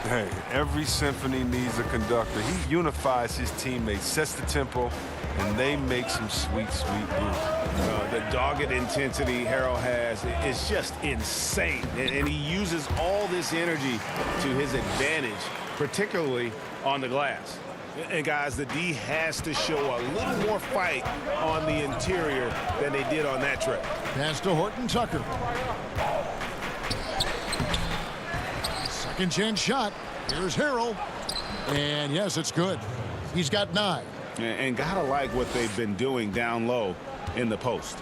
Hey, every symphony needs a conductor. He unifies his teammates, sets the tempo, and they make some sweet, sweet moves. The dogged intensity Harrell has is just insane. And he uses all this energy to his advantage, particularly on the glass. And guys, the D has to show a little more fight on the interior than they did on that trip. Pass to Horton Tucker. Second chance shot. Here's Harrell. And yes, it's good. He's got 9. And gotta like what they've been doing down low in the post.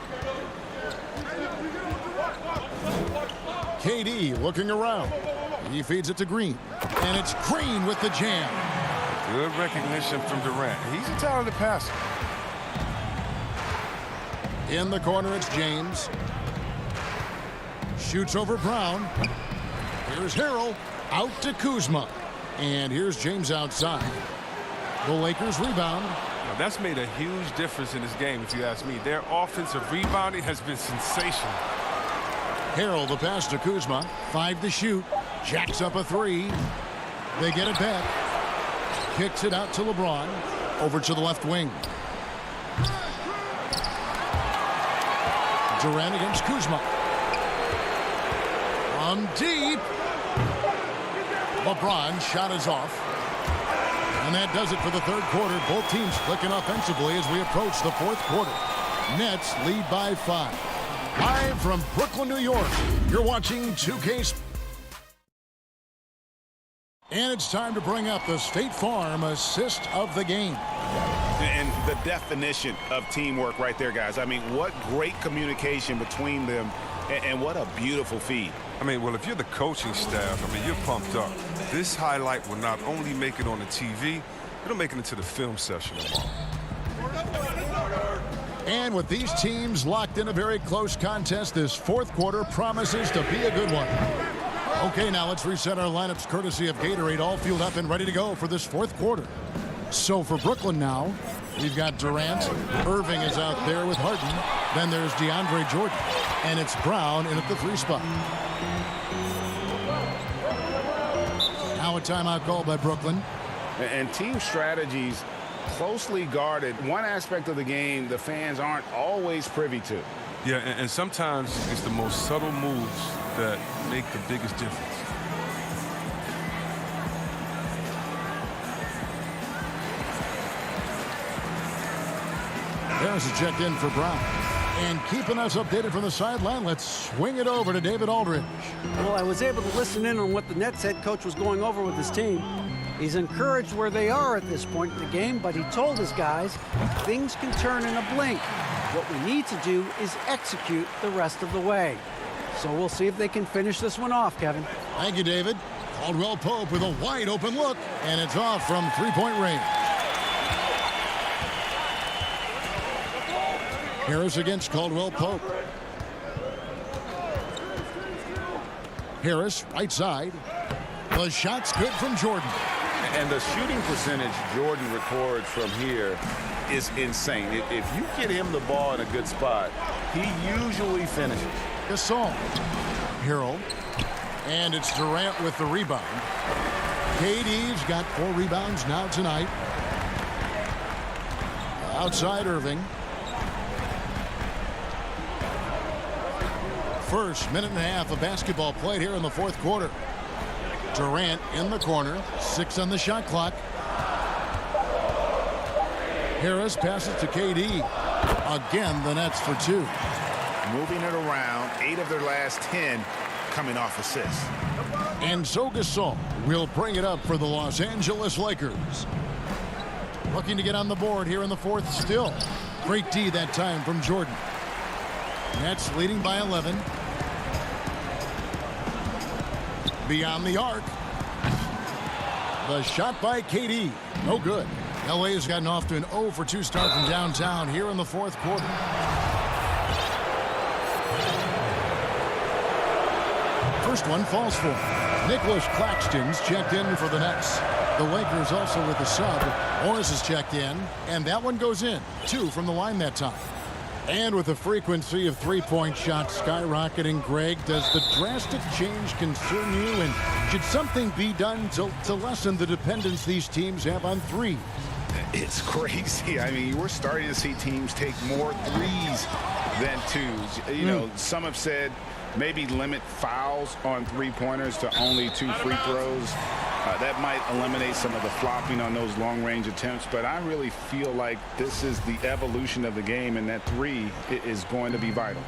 KD looking around. He feeds it to Green. And it's Green with the jam. Good recognition from Durant. He's a talented passer. In the corner, it's James. Shoots over Brown. Here's Harrell. Out to Kuzma. And here's James outside. The Lakers rebound. Now, that's made a huge difference in this game, if you ask me. Their offensive rebounding has been sensational. Harrell, the pass to Kuzma. 5 to shoot. Jacks up a 3. They get it back. Kicks it out to LeBron. Over to the left wing. Durant against Kuzma. From deep. LeBron shot is off. And that does it for the third quarter. Both teams clicking offensively as we approach the fourth quarter. Nets lead by 5. Live from Brooklyn, New York, you're watching 2K. And it's time to bring up the State Farm assist of the game. And the definition of teamwork right there, guys. I mean, what great communication between them, and what a beautiful feed. I mean, well, if you're the coaching staff, I mean, you're pumped up. This highlight will not only make it on the TV, it'll make it into the film session tomorrow. And with these teams locked in a very close contest, this fourth quarter promises to be a good one. Okay, now let's reset our lineups courtesy of Gatorade, all fueled up and ready to go for this fourth quarter. So for Brooklyn now, we've got Durant. Irving is out there with Harden. Then there's DeAndre Jordan. And it's Brown in at the 3 spot. Now a timeout called by Brooklyn. And team strategies closely guarded. One aspect of the game the fans aren't always privy to. Yeah, and sometimes it's the most subtle moves that make the biggest difference. There's a check in for Brown. And keeping us updated from the sideline, let's swing it over to David Aldridge. Well, I was able to listen in on what the Nets head coach was going over with his team. He's encouraged where they are at this point in the game, but he told his guys things can turn in a blink. What we need to do is execute the rest of the way. So we'll see if they can finish this one off, Kevin. Thank you, David. Caldwell Pope with a wide open look, and it's off from 3-point range. Harris against Caldwell Pope. Harris, right side. The shot's good from Jordan. And the shooting percentage Jordan records from here is insane. If you get him the ball in a good spot, he usually finishes. Gasol. Harrell. And it's Durant with the rebound. KD's got 4 rebounds now tonight. Outside Irving. First minute and a half of basketball played here in the fourth quarter. Durant in the corner, 6 on the shot clock. Harris passes to KD. Again, the Nets for 2. Moving it around, 8 of their last 10 coming off assists. And so Gasol will bring it up for the Los Angeles Lakers. Looking to get on the board here in the fourth still. Great D that time from Jordan. Nets leading by 11. Beyond the arc. The shot by KD. No good. LA has gotten off to an 0 for 2 start from downtown here in the fourth quarter. first one falls for him. Nicholas Claxton's checked in for the Nets. The Lakers also with the sub. Morris is checked in, and that one goes in. 2 from the line that time. And with the frequency of three-point shots skyrocketing, Greg, does the drastic change concern you? And should something be done to lessen the dependence these teams have on threes? It's crazy. I mean, we're starting to see teams take more threes than twos. You know, some have said maybe limit fouls on three-pointers to only 2 free throws. That might eliminate some of the flopping on those long-range attempts, but I really feel like this is the evolution of the game, and that three is going to be vital.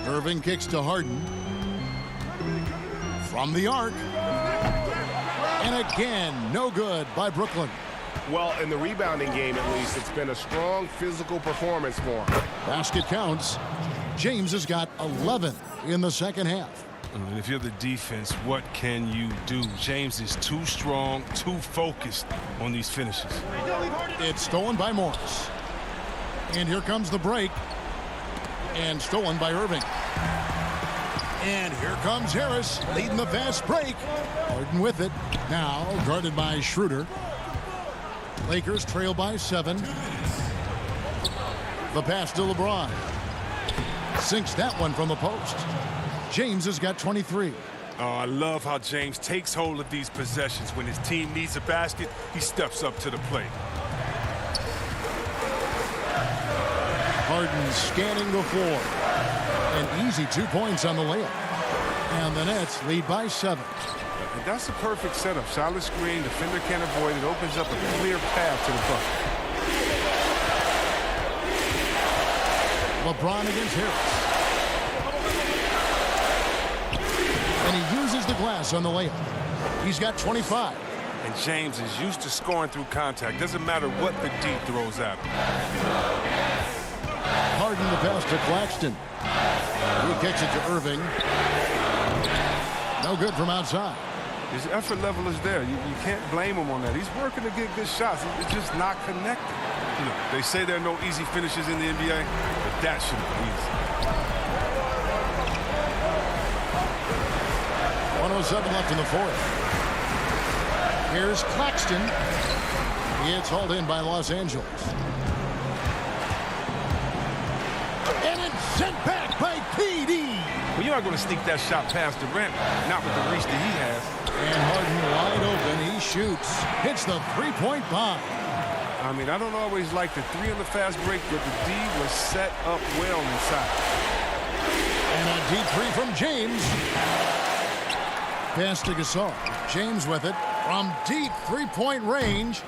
Irving kicks to Harden. From the arc. And again, no good by Brooklyn. Well, in the rebounding game, at least, it's been a strong physical performance for him. Basket counts. James has got 11 in the second half. And if you're the defense, what can you do? James is too strong, too focused on these finishes. It's stolen by Morris. And here comes the break. And stolen by Irving. And here comes Harris leading the fast break. Harden with it. Now guarded by Schroeder. Lakers trail by 7. The pass to LeBron. Sinks that one from the post. James has got 23. Oh, I love how James takes hold of these possessions. When his team needs a basket, he steps up to the plate. Harden scanning the floor. An easy 2 points on the layup. And the Nets lead by 7. And that's a perfect setup. Solid screen, defender can't avoid it. Opens up a clear path to the bucket. LeBron against Harris. And he uses the glass on the layup. He's got 25. And James is used to scoring through contact. Doesn't matter what the D throws at him. Harden the pass to Claxton. He kicks it to Irving. No good from outside. His effort level is there. You can't blame him on that. He's working to get good shots. It's just not connected. You know, they say there are no easy finishes in the NBA, but that should be easy. 1:07 left in the fourth. Here's Claxton. It's hauled in by Los Angeles. And it's sent back by PD. Well, you aren't going to sneak that shot past Durant, not with the reach that he has. And Harden wide open. He shoots. Hits the three-point bomb. I mean, I don't always like the 3 on the fast break, but the D was set up well inside. And a deep 3 from James. Pass to Gasol. James with it from deep three-point range.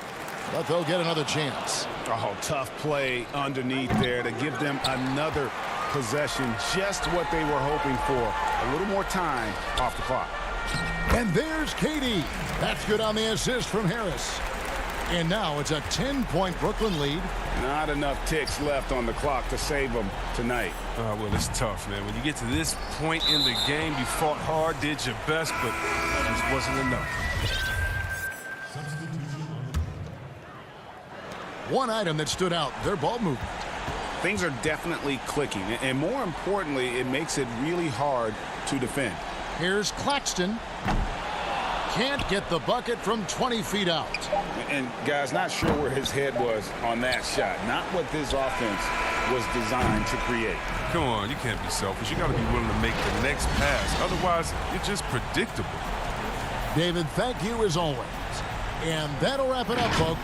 But they'll get another chance. Oh, tough play underneath there to give them another possession. Just what they were hoping for. A little more time off the clock. And there's Katie. That's good on the assist from Harris. And now it's a 10-point Brooklyn lead. Not enough ticks left on the clock to save them tonight. Well, it's tough, man. When you get to this point in the game, you fought hard, did your best, but it just wasn't enough. One item that stood out, their ball movement. Things are definitely clicking, and more importantly, it makes it really hard to defend. Here's Claxton. Can't get the bucket from 20 feet out. And guys, not sure where his head was on that shot. Not what this offense was designed to create. Come on, you can't be selfish. You got to be willing to make the next pass. Otherwise, you're just predictable. David, thank you as always. And that'll wrap it up, folks.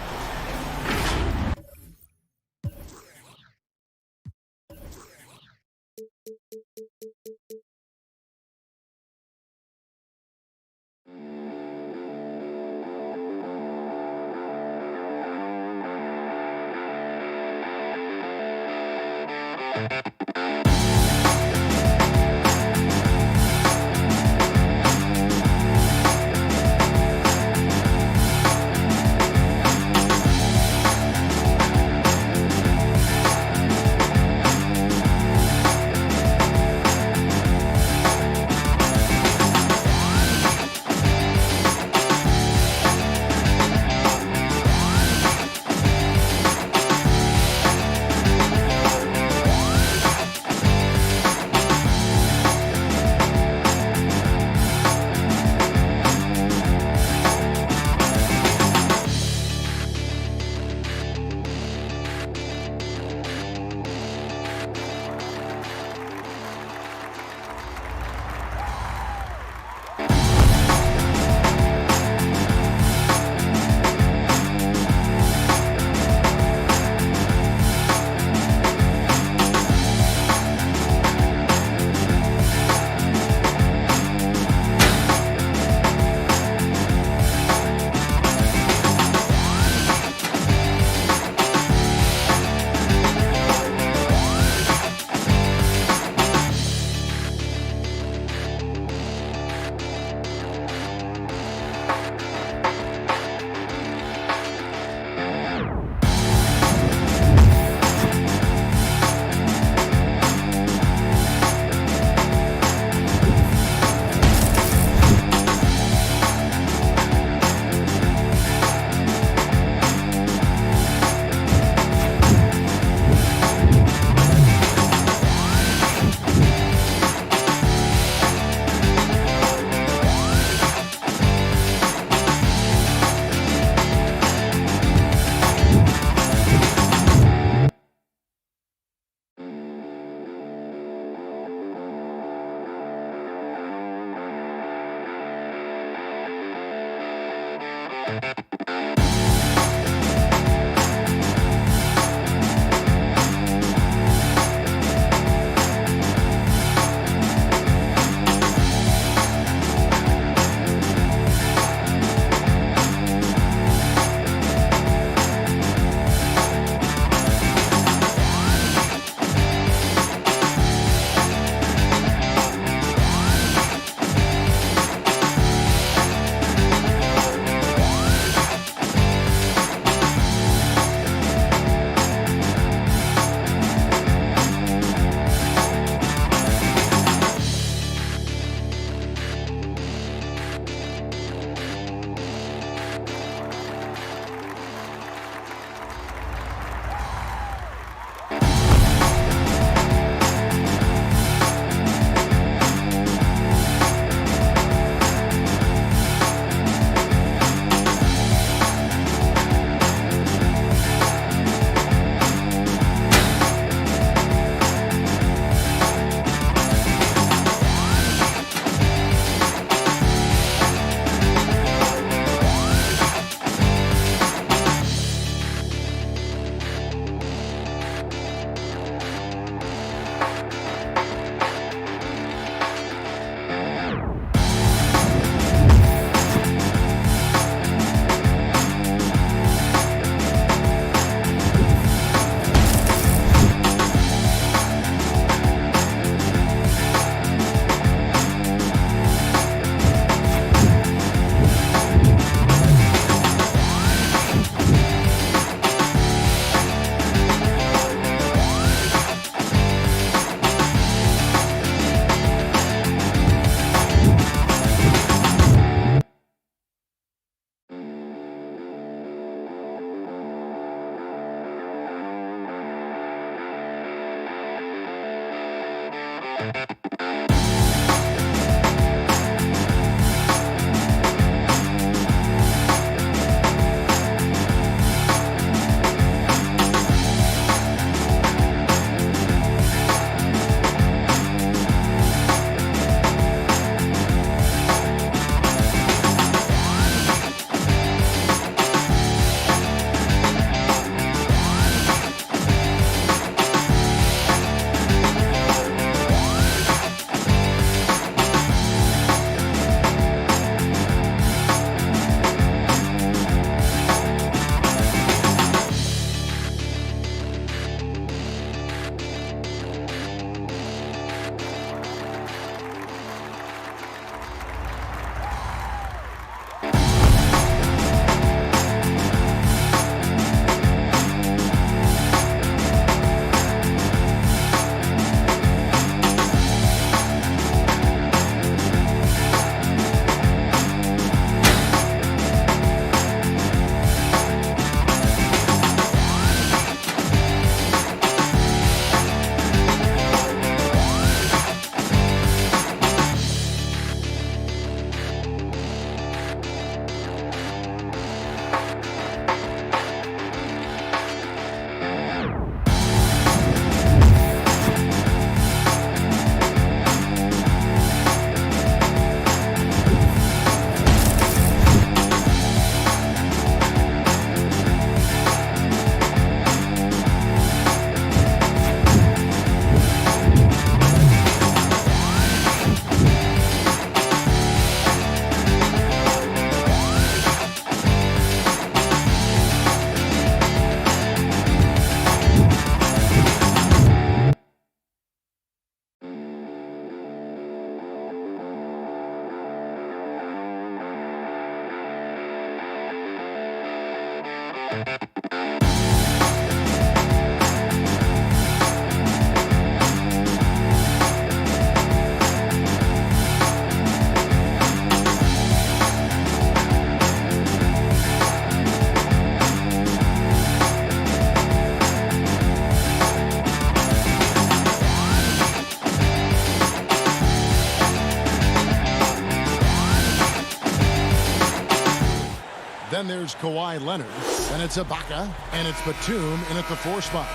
Then there's Kawhi Leonard, and it's Ibaka, and it's Batum in at the 4 spot.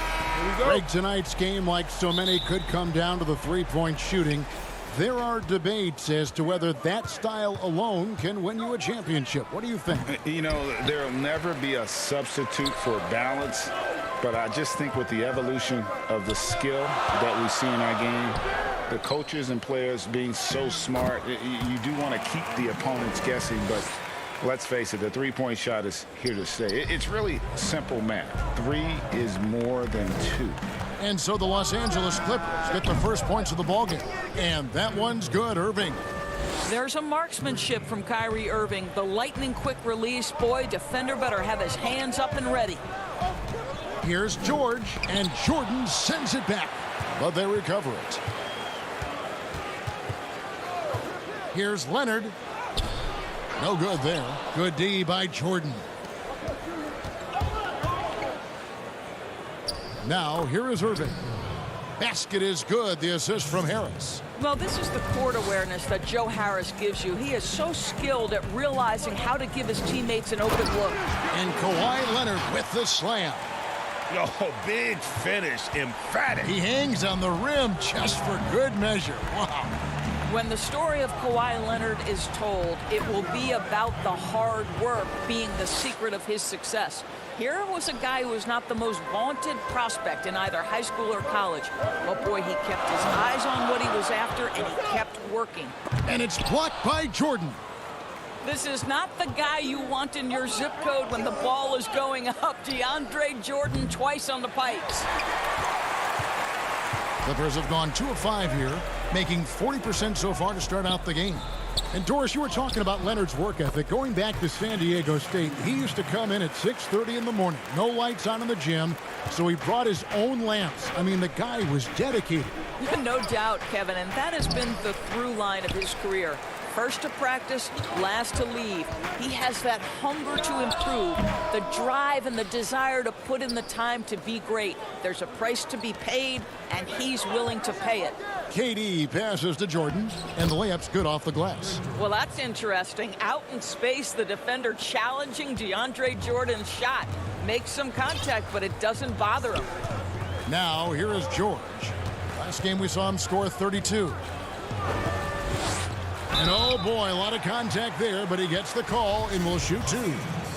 Greg, tonight's game, like so many, could come down to the three-point shooting. There are debates as to whether that style alone can win you a championship. What do you think? You know, there'll never be a substitute for balance, but I just think with the evolution of the skill that we see in our game, the coaches and players being so smart, you do want to keep the opponents guessing, but let's face it, the three-point shot is here to stay. It's really simple math. 3 is more than 2. And so the Los Angeles Clippers get the first points of the ballgame. And that one's good, Irving. There's a marksmanship from Kyrie Irving. The lightning quick release. Boy, defender better have his hands up and ready. Here's George, and Jordan sends it back, but they recover it. Here's Leonard. No good there. Good D by Jordan. Now, here is Irving. Basket is good. The assist from Harris. Well, this is the court awareness that Joe Harris gives you. He is so skilled at realizing how to give his teammates an open look. And Kawhi Leonard with the slam. Oh, big finish. Emphatic. He hangs on the rim just for good measure. Wow. When the story of Kawhi Leonard is told, it will be about the hard work being the secret of his success. Here was a guy who was not the most vaunted prospect in either high school or college. But boy, he kept his eyes on what he was after, and he kept working. And it's blocked by Jordan. This is not the guy you want in your zip code when the ball is going up. DeAndre Jordan twice on the pipes. Clippers have gone 2 of 5 here, making 40% so far to start out the game. And Doris, you were talking about Leonard's work ethic. Going back to San Diego State, he used to come in at 6:30 in the morning. No lights on in the gym, so he brought his own lamps. I mean, the guy was dedicated. No doubt, Kevin, and that has been the through line of his career. First to practice, last to leave. He has that hunger to improve, the drive and the desire to put in the time to be great. There's a price to be paid, and he's willing to pay it. KD passes to Jordan, and the layup's good off the glass. Well, that's interesting. Out in space, the defender challenging DeAndre Jordan's shot. Makes some contact, but it doesn't bother him. Now, here is George. Last game we saw him score 32. And oh boy, a lot of contact there, but he gets the call and will shoot 2.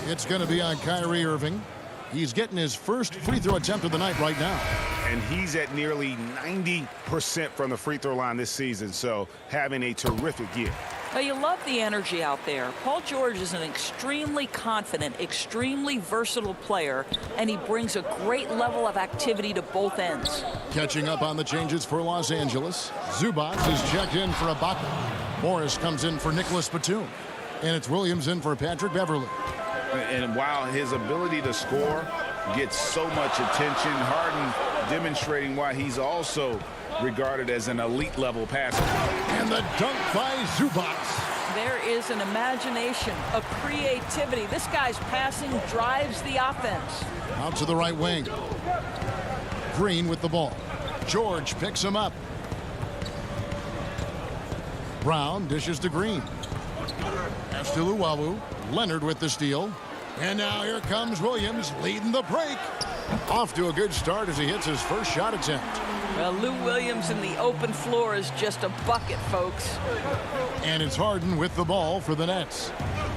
It's going to be on Kyrie Irving. He's getting his first free throw attempt of the night right now. And he's at nearly 90% from the free throw line this season, so having a terrific year. Well, you love the energy out there. Paul George is an extremely confident, extremely versatile player, and he brings a great level of activity to both ends. Catching up on the changes for Los Angeles, Zubac is checked in for Ibaka. Morris comes in for Nicholas Batum, and it's Williams in for Patrick Beverly. And while his ability to score gets so much attention, Harden demonstrating why he's also regarded as an elite level passer. And the dunk by Zubac. There is an imagination, a creativity. This guy's passing drives the offense. Out to the right wing. Green with the ball. George picks him up. Brown dishes to Green. Pass to Luwawu. Leonard with the steal. And now here comes Williams leading the break. Off to a good start as he hits his first shot attempt. Well, Lou Williams in the open floor is just a bucket, folks. And it's Harden with the ball for the Nets.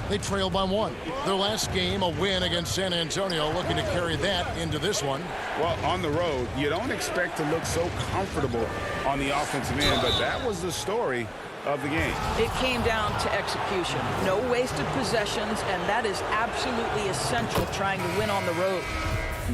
They trail by 1. Their last game, a win against San Antonio, looking to carry that into this one. Well, on the road, you don't expect to look so comfortable on the offensive end, but that was the story of the game. It came down to execution. No wasted possessions, and that is absolutely essential trying to win on the road.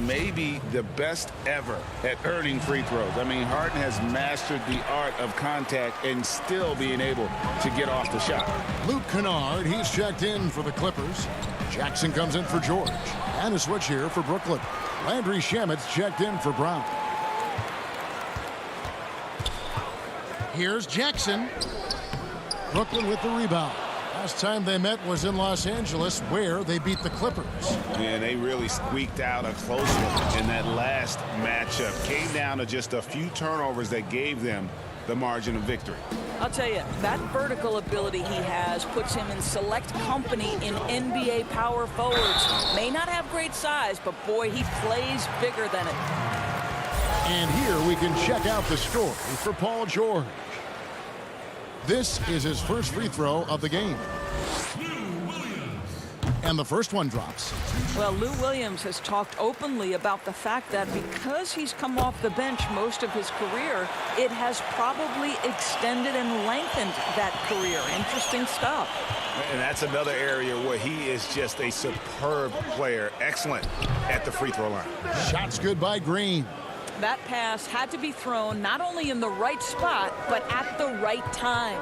Maybe the best ever at earning free throws. I mean, Harden has mastered the art of contact and still being able to get off the shot. Luke Kennard, he's checked in for the Clippers. Jackson comes in for George. And a switch here for Brooklyn. Landry Shamit's checked in for Brown. Here's Jackson. Brooklyn with the rebound. Last time they met was in Los Angeles, where they beat the Clippers. And they really squeaked out a close one in that last matchup. Came down to just a few turnovers that gave them the margin of victory. I'll tell you, that vertical ability he has puts him in select company in NBA power forwards. May not have great size, but boy, he plays bigger than it. And here we can check out the story for Paul George. This is his first free throw of the game. And the first one drops. Well, Lou Williams has talked openly about the fact that because he's come off the bench most of his career, it has probably extended and lengthened that career. Interesting stuff. And that's another area where he is just a superb player. Excellent at the free throw line. Shots good by Green. That pass had to be thrown not only in the right spot, but at the right time.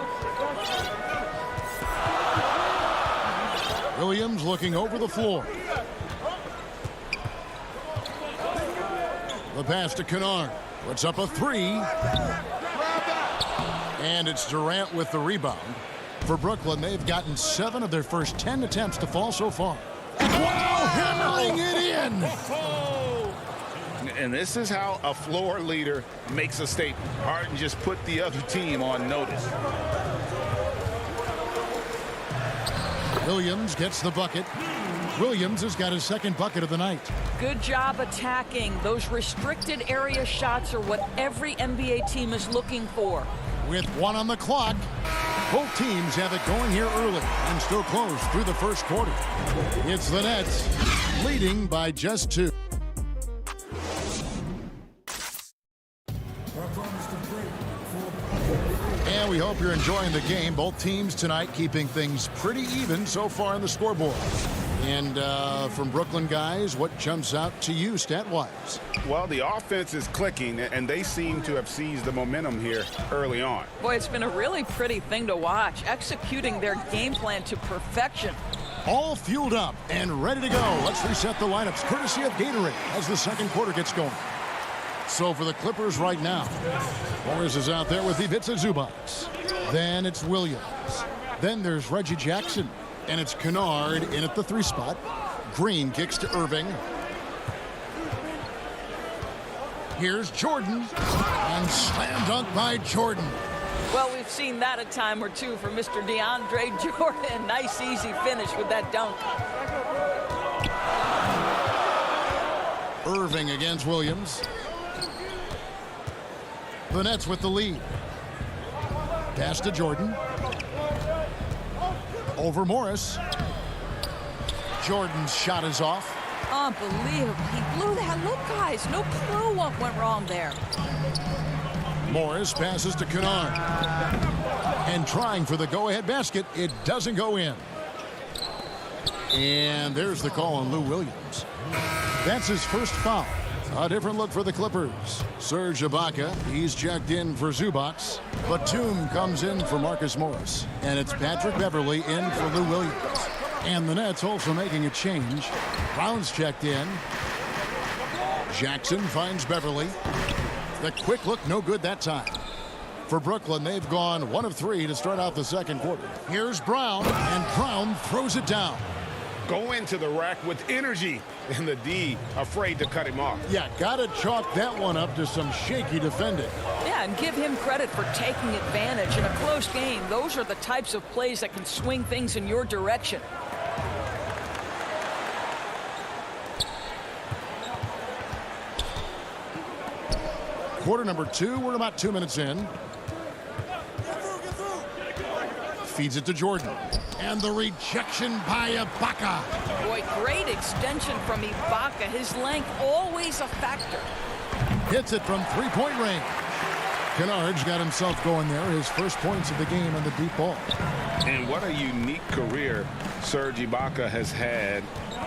Williams looking over the floor. The pass to Kennard. Puts up a three. And it's Durant with the rebound. For Brooklyn, they've gotten 7 of their first 10 attempts to fall so far. Wow, hammering it in! And this is how a floor leader makes a statement. Harden just put the other team on notice. Williams gets the bucket. Williams has got his second bucket of the night. Good job attacking. Those restricted area shots are what every NBA team is looking for. With 1 on the clock, both teams have it going here early and still close through the first quarter. It's the Nets leading by just 2. And we hope you're enjoying the game. Both teams tonight keeping things pretty even so far on the scoreboard. And from Brooklyn guys, what jumps out to you stat-wise? Well, the offense is clicking, and they seem to have seized the momentum here early on. Boy, it's been a really pretty thing to watch, executing their game plan to perfection. All fueled up and ready to go. Let's reset the lineups courtesy of Gatorade as the second quarter gets going. So for the Clippers right now, Morris is out there with Ivica Zubac. Then it's Williams. Then there's Reggie Jackson. And it's Kennard in at the 3 spot. Green kicks to Irving. Here's Jordan. And slam dunk by Jordan. Well, we've seen that a time or two for Mr. DeAndre Jordan. Nice, easy finish with that dunk. Irving against Williams. The Nets with the lead. Pass to Jordan. Over Morris. Jordan's shot is off. Unbelievable. He blew that. Look, guys, no clue what went wrong there. Morris passes to Kennard. And trying for the go-ahead basket. It doesn't go in. And there's the call on Lou Williams. That's his first foul. A different look for the Clippers. Serge Ibaka, he's checked in for Zubac. Batum comes in for Marcus Morris. And it's Patrick Beverley in for Lou Williams. And the Nets also making a change. Brown's checked in. Jackson finds Beverley. The quick look, no good that time. For Brooklyn, they've gone 1 of 3 to start out the second quarter. Here's Brown, and Brown throws it down. Go into the rack with energy, and the D afraid to cut him off. Yeah, gotta chalk that one up to some shaky defending. Yeah, and give him credit for taking advantage. In a close game, those are the types of plays that can swing things in your direction. Quarter number 2, we're about 2 minutes in. Feeds it to Jordan. And the rejection by Ibaka. Boy, great extension from Ibaka. His length always a factor. Hits it from 3-point range. Kennard's got himself going there. His first points of the game on the deep ball. And what a unique career Serge Ibaka has had.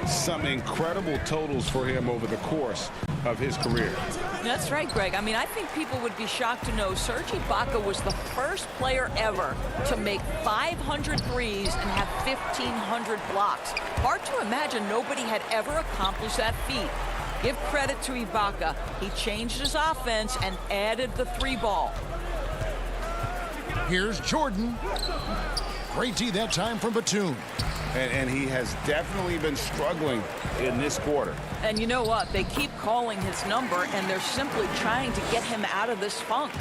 Some incredible totals for him over the course of his career. That's right, Greg. I mean, I think people would be shocked to know Serge Ibaka was the first player ever to make 500 threes and have 1,500 blocks. Hard to imagine nobody had ever accomplished that feat. Give credit to Ibaka. He changed his offense and added the 3-ball. Here's Jordan. Great D that time from Batum. And he has definitely been struggling in this quarter. And you know what? They keep calling his number, and they're simply trying to get him out of this funk.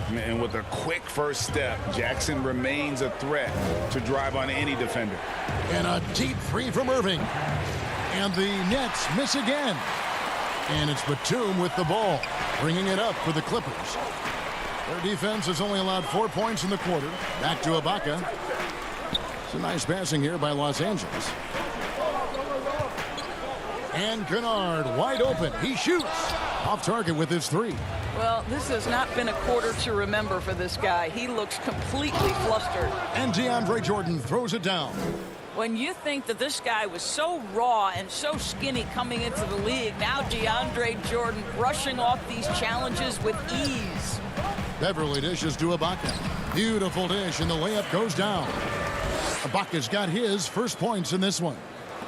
And with a quick first step, Jackson remains a threat to drive on any defender. And a deep 3 from Irving. And the Nets miss again. And it's Batum with the ball, bringing it up for the Clippers. Their defense has only allowed 4 points in the quarter. Back to Ibaka. It's a nice passing here by Los Angeles. And Kennard wide open. He shoots. Off target with his three. Well, this has not been a quarter to remember for this guy. He looks completely flustered. And DeAndre Jordan throws it down. When you think that this guy was so raw and so skinny coming into the league, now DeAndre Jordan brushing off these challenges with ease. Beverly dishes to Ibaka. Beautiful dish, and the layup goes down. Ibaka's got his first points in this one.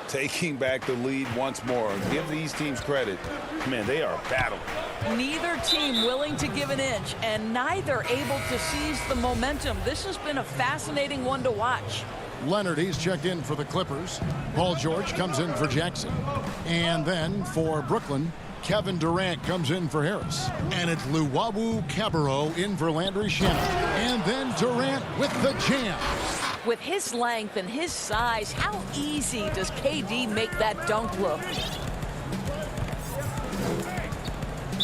Taking back the lead once more. Give these teams credit. Man, they are battling. Neither team willing to give an inch, and neither able to seize the momentum. This has been a fascinating one to watch. Leonard, he's checked in for the Clippers. Paul George comes in for Jackson. And then for Brooklyn, Kevin Durant comes in for Harris. And it's Luwawu Cabarrot in for Landry Shamet. And then Durant with the jam. With his length and his size, how easy does KD make that dunk look?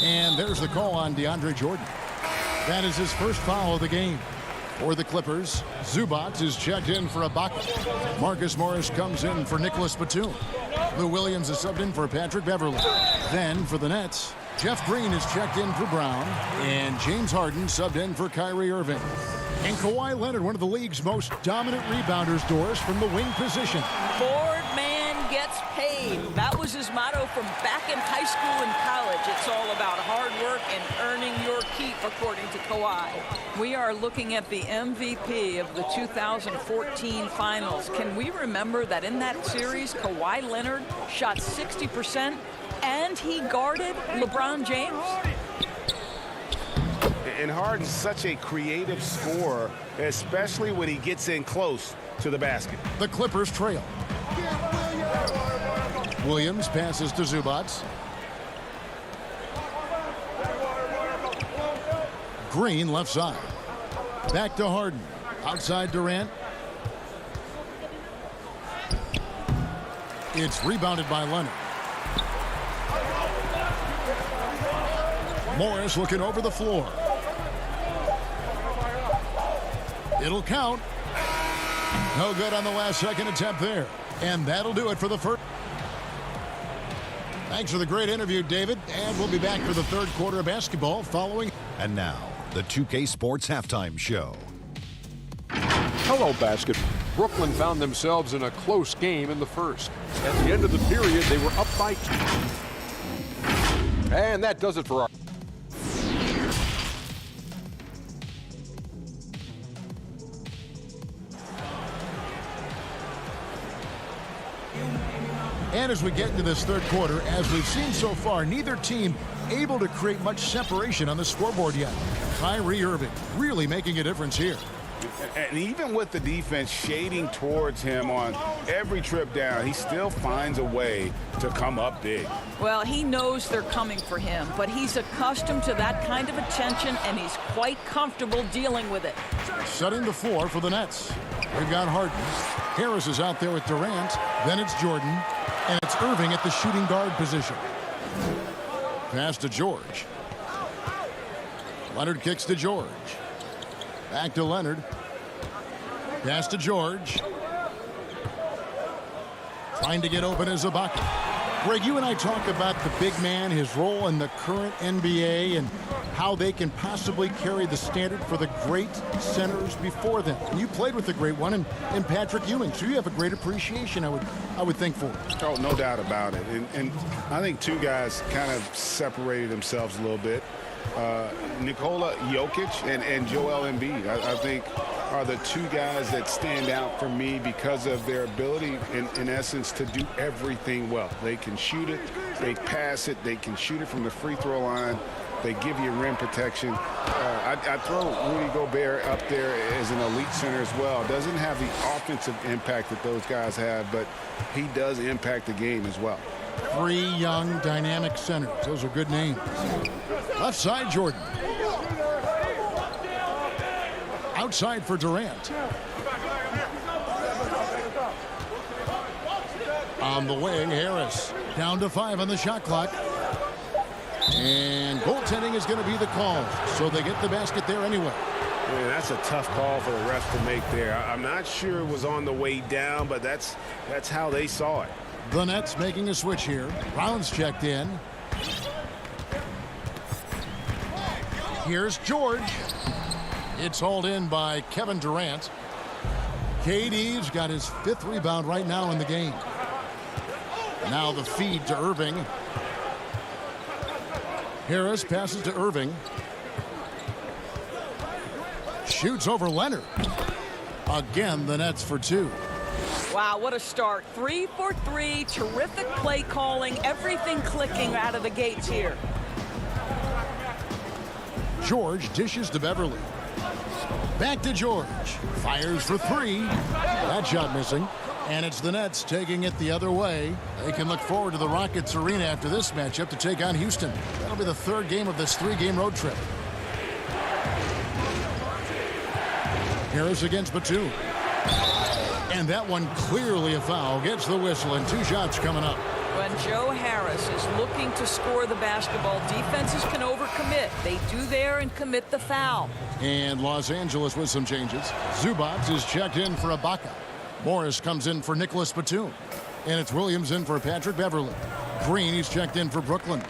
And there's the call on DeAndre Jordan. That is his first foul of the game. For the Clippers, Zubac is checked in for Ibaka. Marcus Morris comes in for Nicholas Batum. Lou Williams is subbed in for Patrick Beverly. Then for the Nets, Jeff Green is checked in for Brown. And James Harden subbed in for Kyrie Irving. And Kawhi Leonard, one of the league's most dominant rebounders, Doris, from the wing position. Board man gets paid. That was his motto from back in high school and college. It's all about hard work and earning your keep, according to Kawhi. We are looking at the MVP of the 2014 finals. Can we remember that in that series, Kawhi Leonard shot 60% and he guarded LeBron James? And Harden's such a creative scorer, especially when he gets in close to the basket. The Clippers trail. Williams passes to Zubac. Green left side. Back to Harden. Outside Durant. It's rebounded by Leonard. Morris looking over the floor. It'll count. No good on the last second attempt there. And that'll do it for the first. Thanks for the great interview, David. And we'll be back for the third quarter of basketball following. And now, the 2K Sports Halftime Show. Hello, basketball. Brooklyn found themselves in a close game in the first. At the end of the period, they were up by 2. And that does it for our... And as we get into this third quarter, as we've seen so far, neither team able to create much separation on the scoreboard yet. Kyrie Irving really making a difference here. And even with the defense shading towards him on every trip down, he still finds a way to come up big. Well, he knows they're coming for him, but he's accustomed to that kind of attention, and he's quite comfortable dealing with it. Setting the floor for the Nets. We've got Harden. Harris is out there with Durant. Then it's Jordan. And it's Irving at the shooting guard position. Pass to George. Leonard kicks to George. Back to Leonard. Pass to George. Trying to get open is Ibaka. Greg, you and I talk about the big man, his role in the current NBA, and how they can possibly carry the standard for the great centers before them. And you played with the great one in Patrick Ewing, so you have a great appreciation, I would think, for it. Oh, no doubt about it. And I think two guys kind of separated themselves a little bit. Nikola Jokic and Joel Embiid, I think, are the two guys that stand out for me because of their ability, in essence, to do everything well. They can shoot it, they pass it, they can shoot it from the free throw line, they give you rim protection. I throw Rudy Gobert up there as an elite center as well. Doesn't have the offensive impact that those guys have, but he does impact the game as well. 3 young, dynamic centers. Those are good names. Left side, Jordan. Outside for Durant. On the wing, Harris. Down to 5 on the shot clock. And goaltending is going to be the call, so they get the basket there anyway. Man, that's a tough call for the refs to make there. I'm not sure it was on the way down, but that's how they saw it. The Nets making a switch here. Brown's checked in. Here's George. It's hauled in by Kevin Durant. KD's got his 5th rebound right now in the game. Now the feed to Irving. Harris passes to Irving. Shoots over Leonard. Again, the Nets for 2. Wow, what a start. 3 for 3. Terrific play calling. Everything clicking out of the gates here. George dishes to Beverly. Back to George. Fires for 3. That shot missing. And it's the Nets taking it the other way. They can look forward to the Rockets Arena after this matchup to take on Houston. That'll be the 3rd game of this 3-game road trip. Harris against Batum. And that one clearly a foul. Gets the whistle and 2 shots coming up. When Joe Harris is looking to score the basketball, defenses can overcommit. They do there and commit the foul. And Los Angeles with some changes. Zubac is checked in for Ibaka. Morris comes in for Nicholas Batum. And it's Williams in for Patrick Beverly. Green, he's checked in for Brooklyn.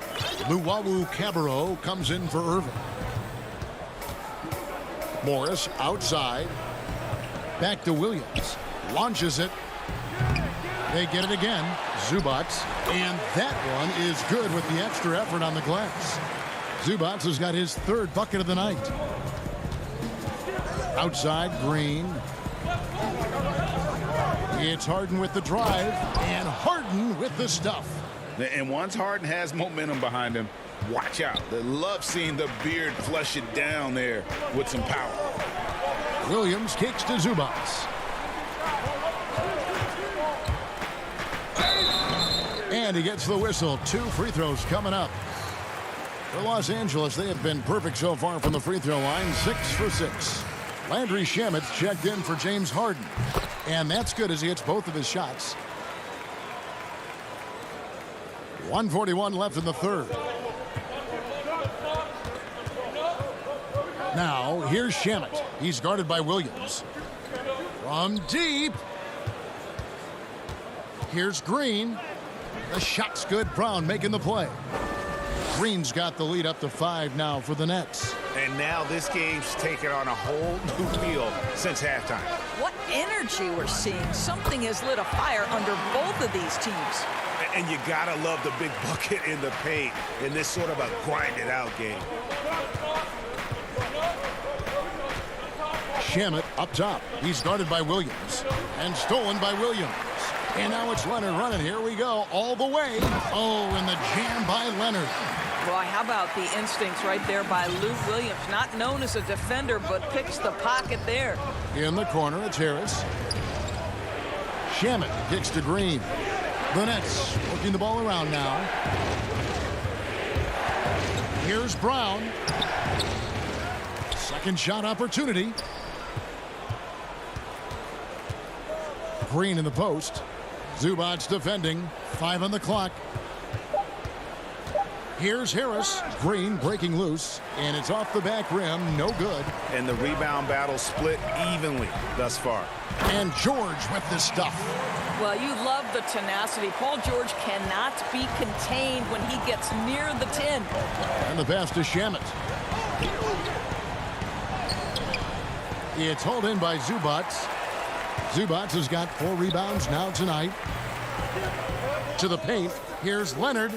Luwawu Cabarro comes in for Irving. Morris outside. Back to Williams. Launches it. They get it again. Zubac. And that one is good with the extra effort on the glass. Zubac has got his 3rd bucket of the night. Outside, Green. It's Harden with the drive. And Harden with the stuff. And once Harden has momentum behind him, watch out. They love seeing the beard flush it down there with some power. Williams kicks to Zubac. And he gets the whistle. 2 free throws coming up. For Los Angeles, they have been perfect so far from the free throw line. 6 for 6. Landry Shamet's checked in for James Harden. And that's good as he hits both of his shots. 1:41 left in the 3rd. Now, here's Shamet. He's guarded by Williams. From deep. Here's Green. The shot's good. Brown making the play. Green's got the lead up to 5 now for the Nets. And now this game's taken on a whole new feel since halftime. What energy we're seeing. Something has lit a fire under both of these teams. And you gotta love the big bucket in the paint in this sort of a grinded-out game. Shamet up top. He's guarded by Williams. And stolen by Williams. And now it's Leonard running. Here we go. All the way. Oh, and the jam by Leonard. Boy, how about the instincts right there by Lou Williams? Not known as a defender, but picks the pocket there. In the corner, it's Harris. Shamet kicks to Green. The Nets working the ball around now. Here's Brown. Second shot opportunity. Green in the post. Zubac defending. 5 on the clock. Here's Harris. Green breaking loose. And it's off the back rim. No good. And the rebound battle split evenly thus far. And George with the stuff. Well, you love the tenacity. Paul George cannot be contained when he gets near the 10. And the pass to Shamet. It's hauled in by Zubac. Zubac has got 4 rebounds now tonight. To the paint. Here's Leonard.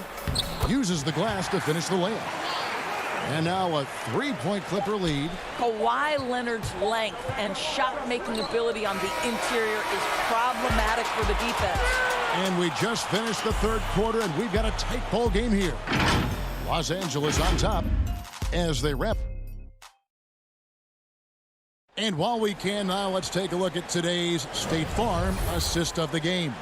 Uses the glass to finish the layup. And now a 3-point Clipper lead. Kawhi Leonard's length and shot-making ability on the interior is problematic for the defense. And we just finished the 3rd quarter, and we've got a tight ball game here. Los Angeles on top as they wrap. And while we can now, let's take a look at today's State Farm assist of the game.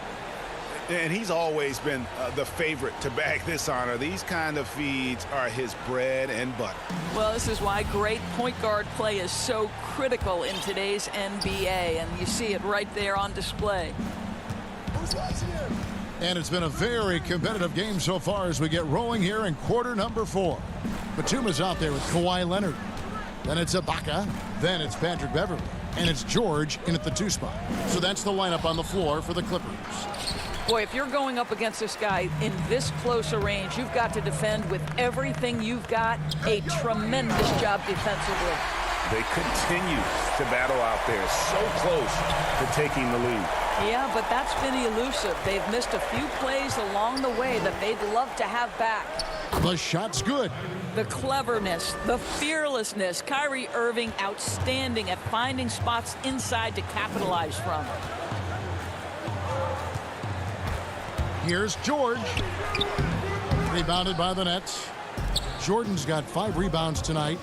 And he's always been the favorite to bag this honor. These kind of feeds are his bread and butter. Well, this is why great point guard play is so critical in today's NBA, and you see it right there on display. And it's been a very competitive game so far as we get rolling here in quarter number 4. Batuma's out there with Kawhi Leonard. Then it's Ibaka. Then it's Patrick Beverley. And it's George in at the 2 spot. So that's the lineup on the floor for the Clippers. Boy, if you're going up against this guy in this close a range, you've got to defend with everything you've got. A tremendous job defensively. They continue to battle out there, so close to taking the lead. Yeah, but that's been elusive. They've missed a few plays along the way that they'd love to have back. The shot's good. The cleverness, the fearlessness. Kyrie Irving outstanding at finding spots inside to capitalize from. Here's George. Rebounded by the Nets. Jordan's got 5 rebounds tonight.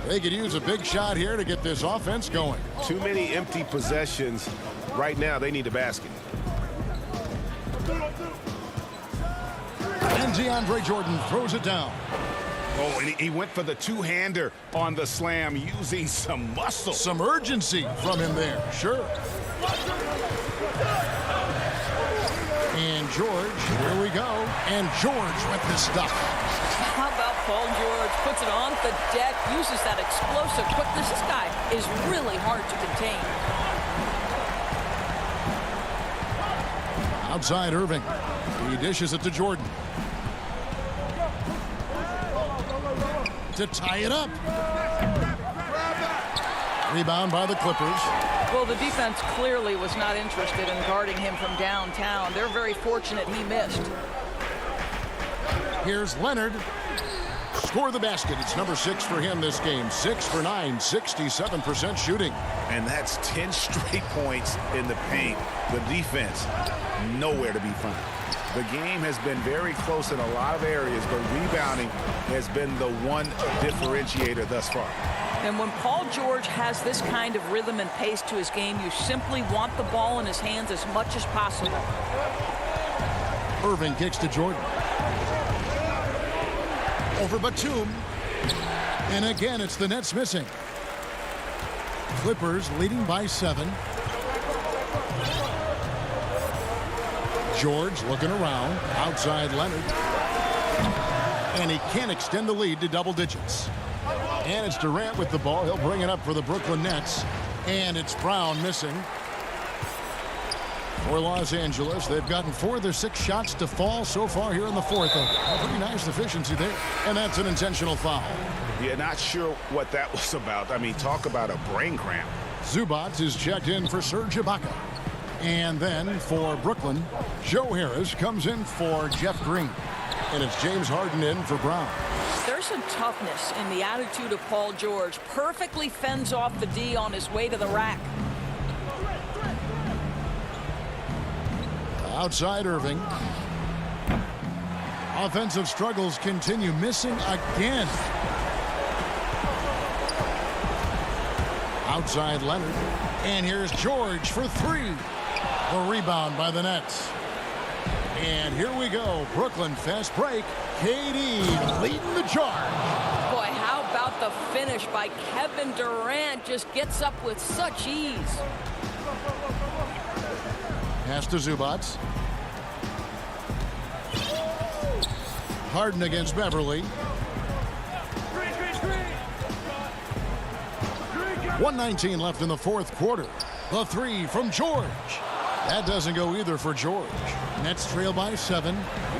They could use a big shot here to get this offense going. Too many empty possessions. Right now, they need a basket. And DeAndre Jordan throws it down. Oh, and he went for the 2-hander on the slam, using some muscle. Some urgency from him there, sure. And George, here we go. And George with the stuff. How about Paul George? Puts it on the deck, uses that explosive quickness. This guy is really hard to contain. Outside Irving. He dishes it to Jordan. To tie it up. Rebound by the Clippers. Well, the defense clearly was not interested in guarding him from downtown. They're very fortunate he missed. Here's Leonard. Score the basket. It's number 6 for him this game. 6 for 9, 67% shooting. And that's 10 straight points in the paint. The defense, nowhere to be found. The game has been very close in a lot of areas, but rebounding has been the one differentiator thus far. And when Paul George has this kind of rhythm and pace to his game, you simply want the ball in his hands as much as possible. Irving kicks to Jordan. Over Batum. And again, it's the Nets missing. Clippers leading by 7. George looking around. Outside Leonard. And he can't extend the lead to double digits. And it's Durant with the ball. He'll bring it up for the Brooklyn Nets. And it's Brown missing. For Los Angeles, they've gotten 4 of their 6 shots to fall so far here in the 4th. A pretty nice efficiency there. And that's an intentional foul. Yeah, not sure what that was about. I mean, talk about a brain cramp. Zubats is checked in for Serge Ibaka. And then for Brooklyn, Joe Harris comes in for Jeff Green. And it's James Harden in for Brown. There's some toughness in the attitude of Paul George. Perfectly fends off the D on his way to the rack. Outside Irving. Offensive struggles continue. Missing again. Outside Leonard. And here's George for 3. The rebound by the Nets. And here we go. Brooklyn fast break. KD leading the charge. Boy, how about the finish by Kevin Durant? Just gets up with such ease. Pass to Zubats. Harden against Beverly. 1:19 left in the 4th quarter. The 3 from George. That doesn't go either for George. Nets trail by 7.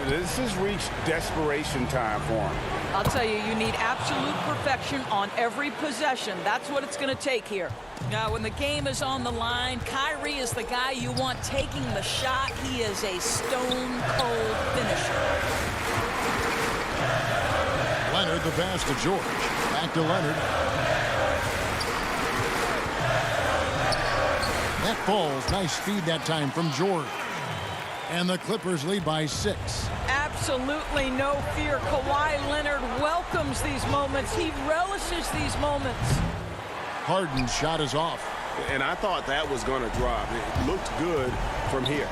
This has reached desperation time for him. I'll tell you, you need absolute perfection on every possession. That's what it's going to take here. Now, when the game is on the line, Kyrie is the guy you want taking the shot. He is a stone-cold finisher. Leonard, the pass to George. Back to Leonard. That falls. Nice speed that time from George. And the Clippers lead by 6. Absolutely no fear. Kawhi Leonard welcomes these moments. He relishes these moments. Harden's shot is off. And I thought that was going to drop. It looked good from here.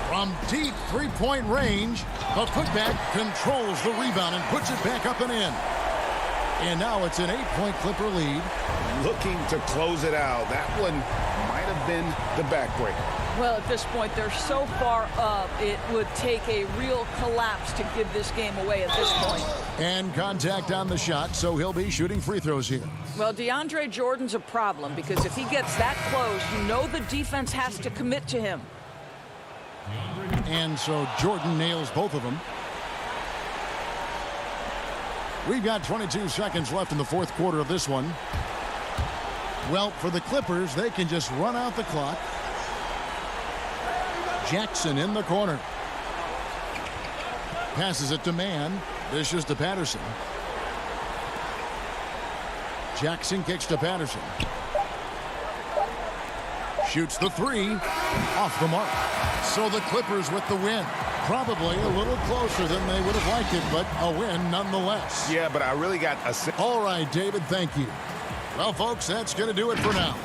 From deep 3-point range, the putback controls the rebound and puts it back up and in. And now it's an 8-point Clipper lead. Looking to close it out. That one might have been the backbreaker. Well, at this point, they're so far up, it would take a real collapse to give this game away at this point. And contact on the shot, so he'll be shooting free throws here. Well, DeAndre Jordan's a problem because if he gets that close, you know the defense has to commit to him. And so Jordan nails both of them. We've got 22 seconds left in the fourth quarter of this one. Well, for the Clippers, they can just run out the clock. Jackson in the corner. Passes it to Mann. Dishes to Patterson. Jackson kicks to Patterson. Shoots the three. Off the mark. So the Clippers with the win. Probably a little closer than they would have liked it, but a win nonetheless. Yeah, but I really got a... All right, David, thank you. Well, folks, that's going to do it for now.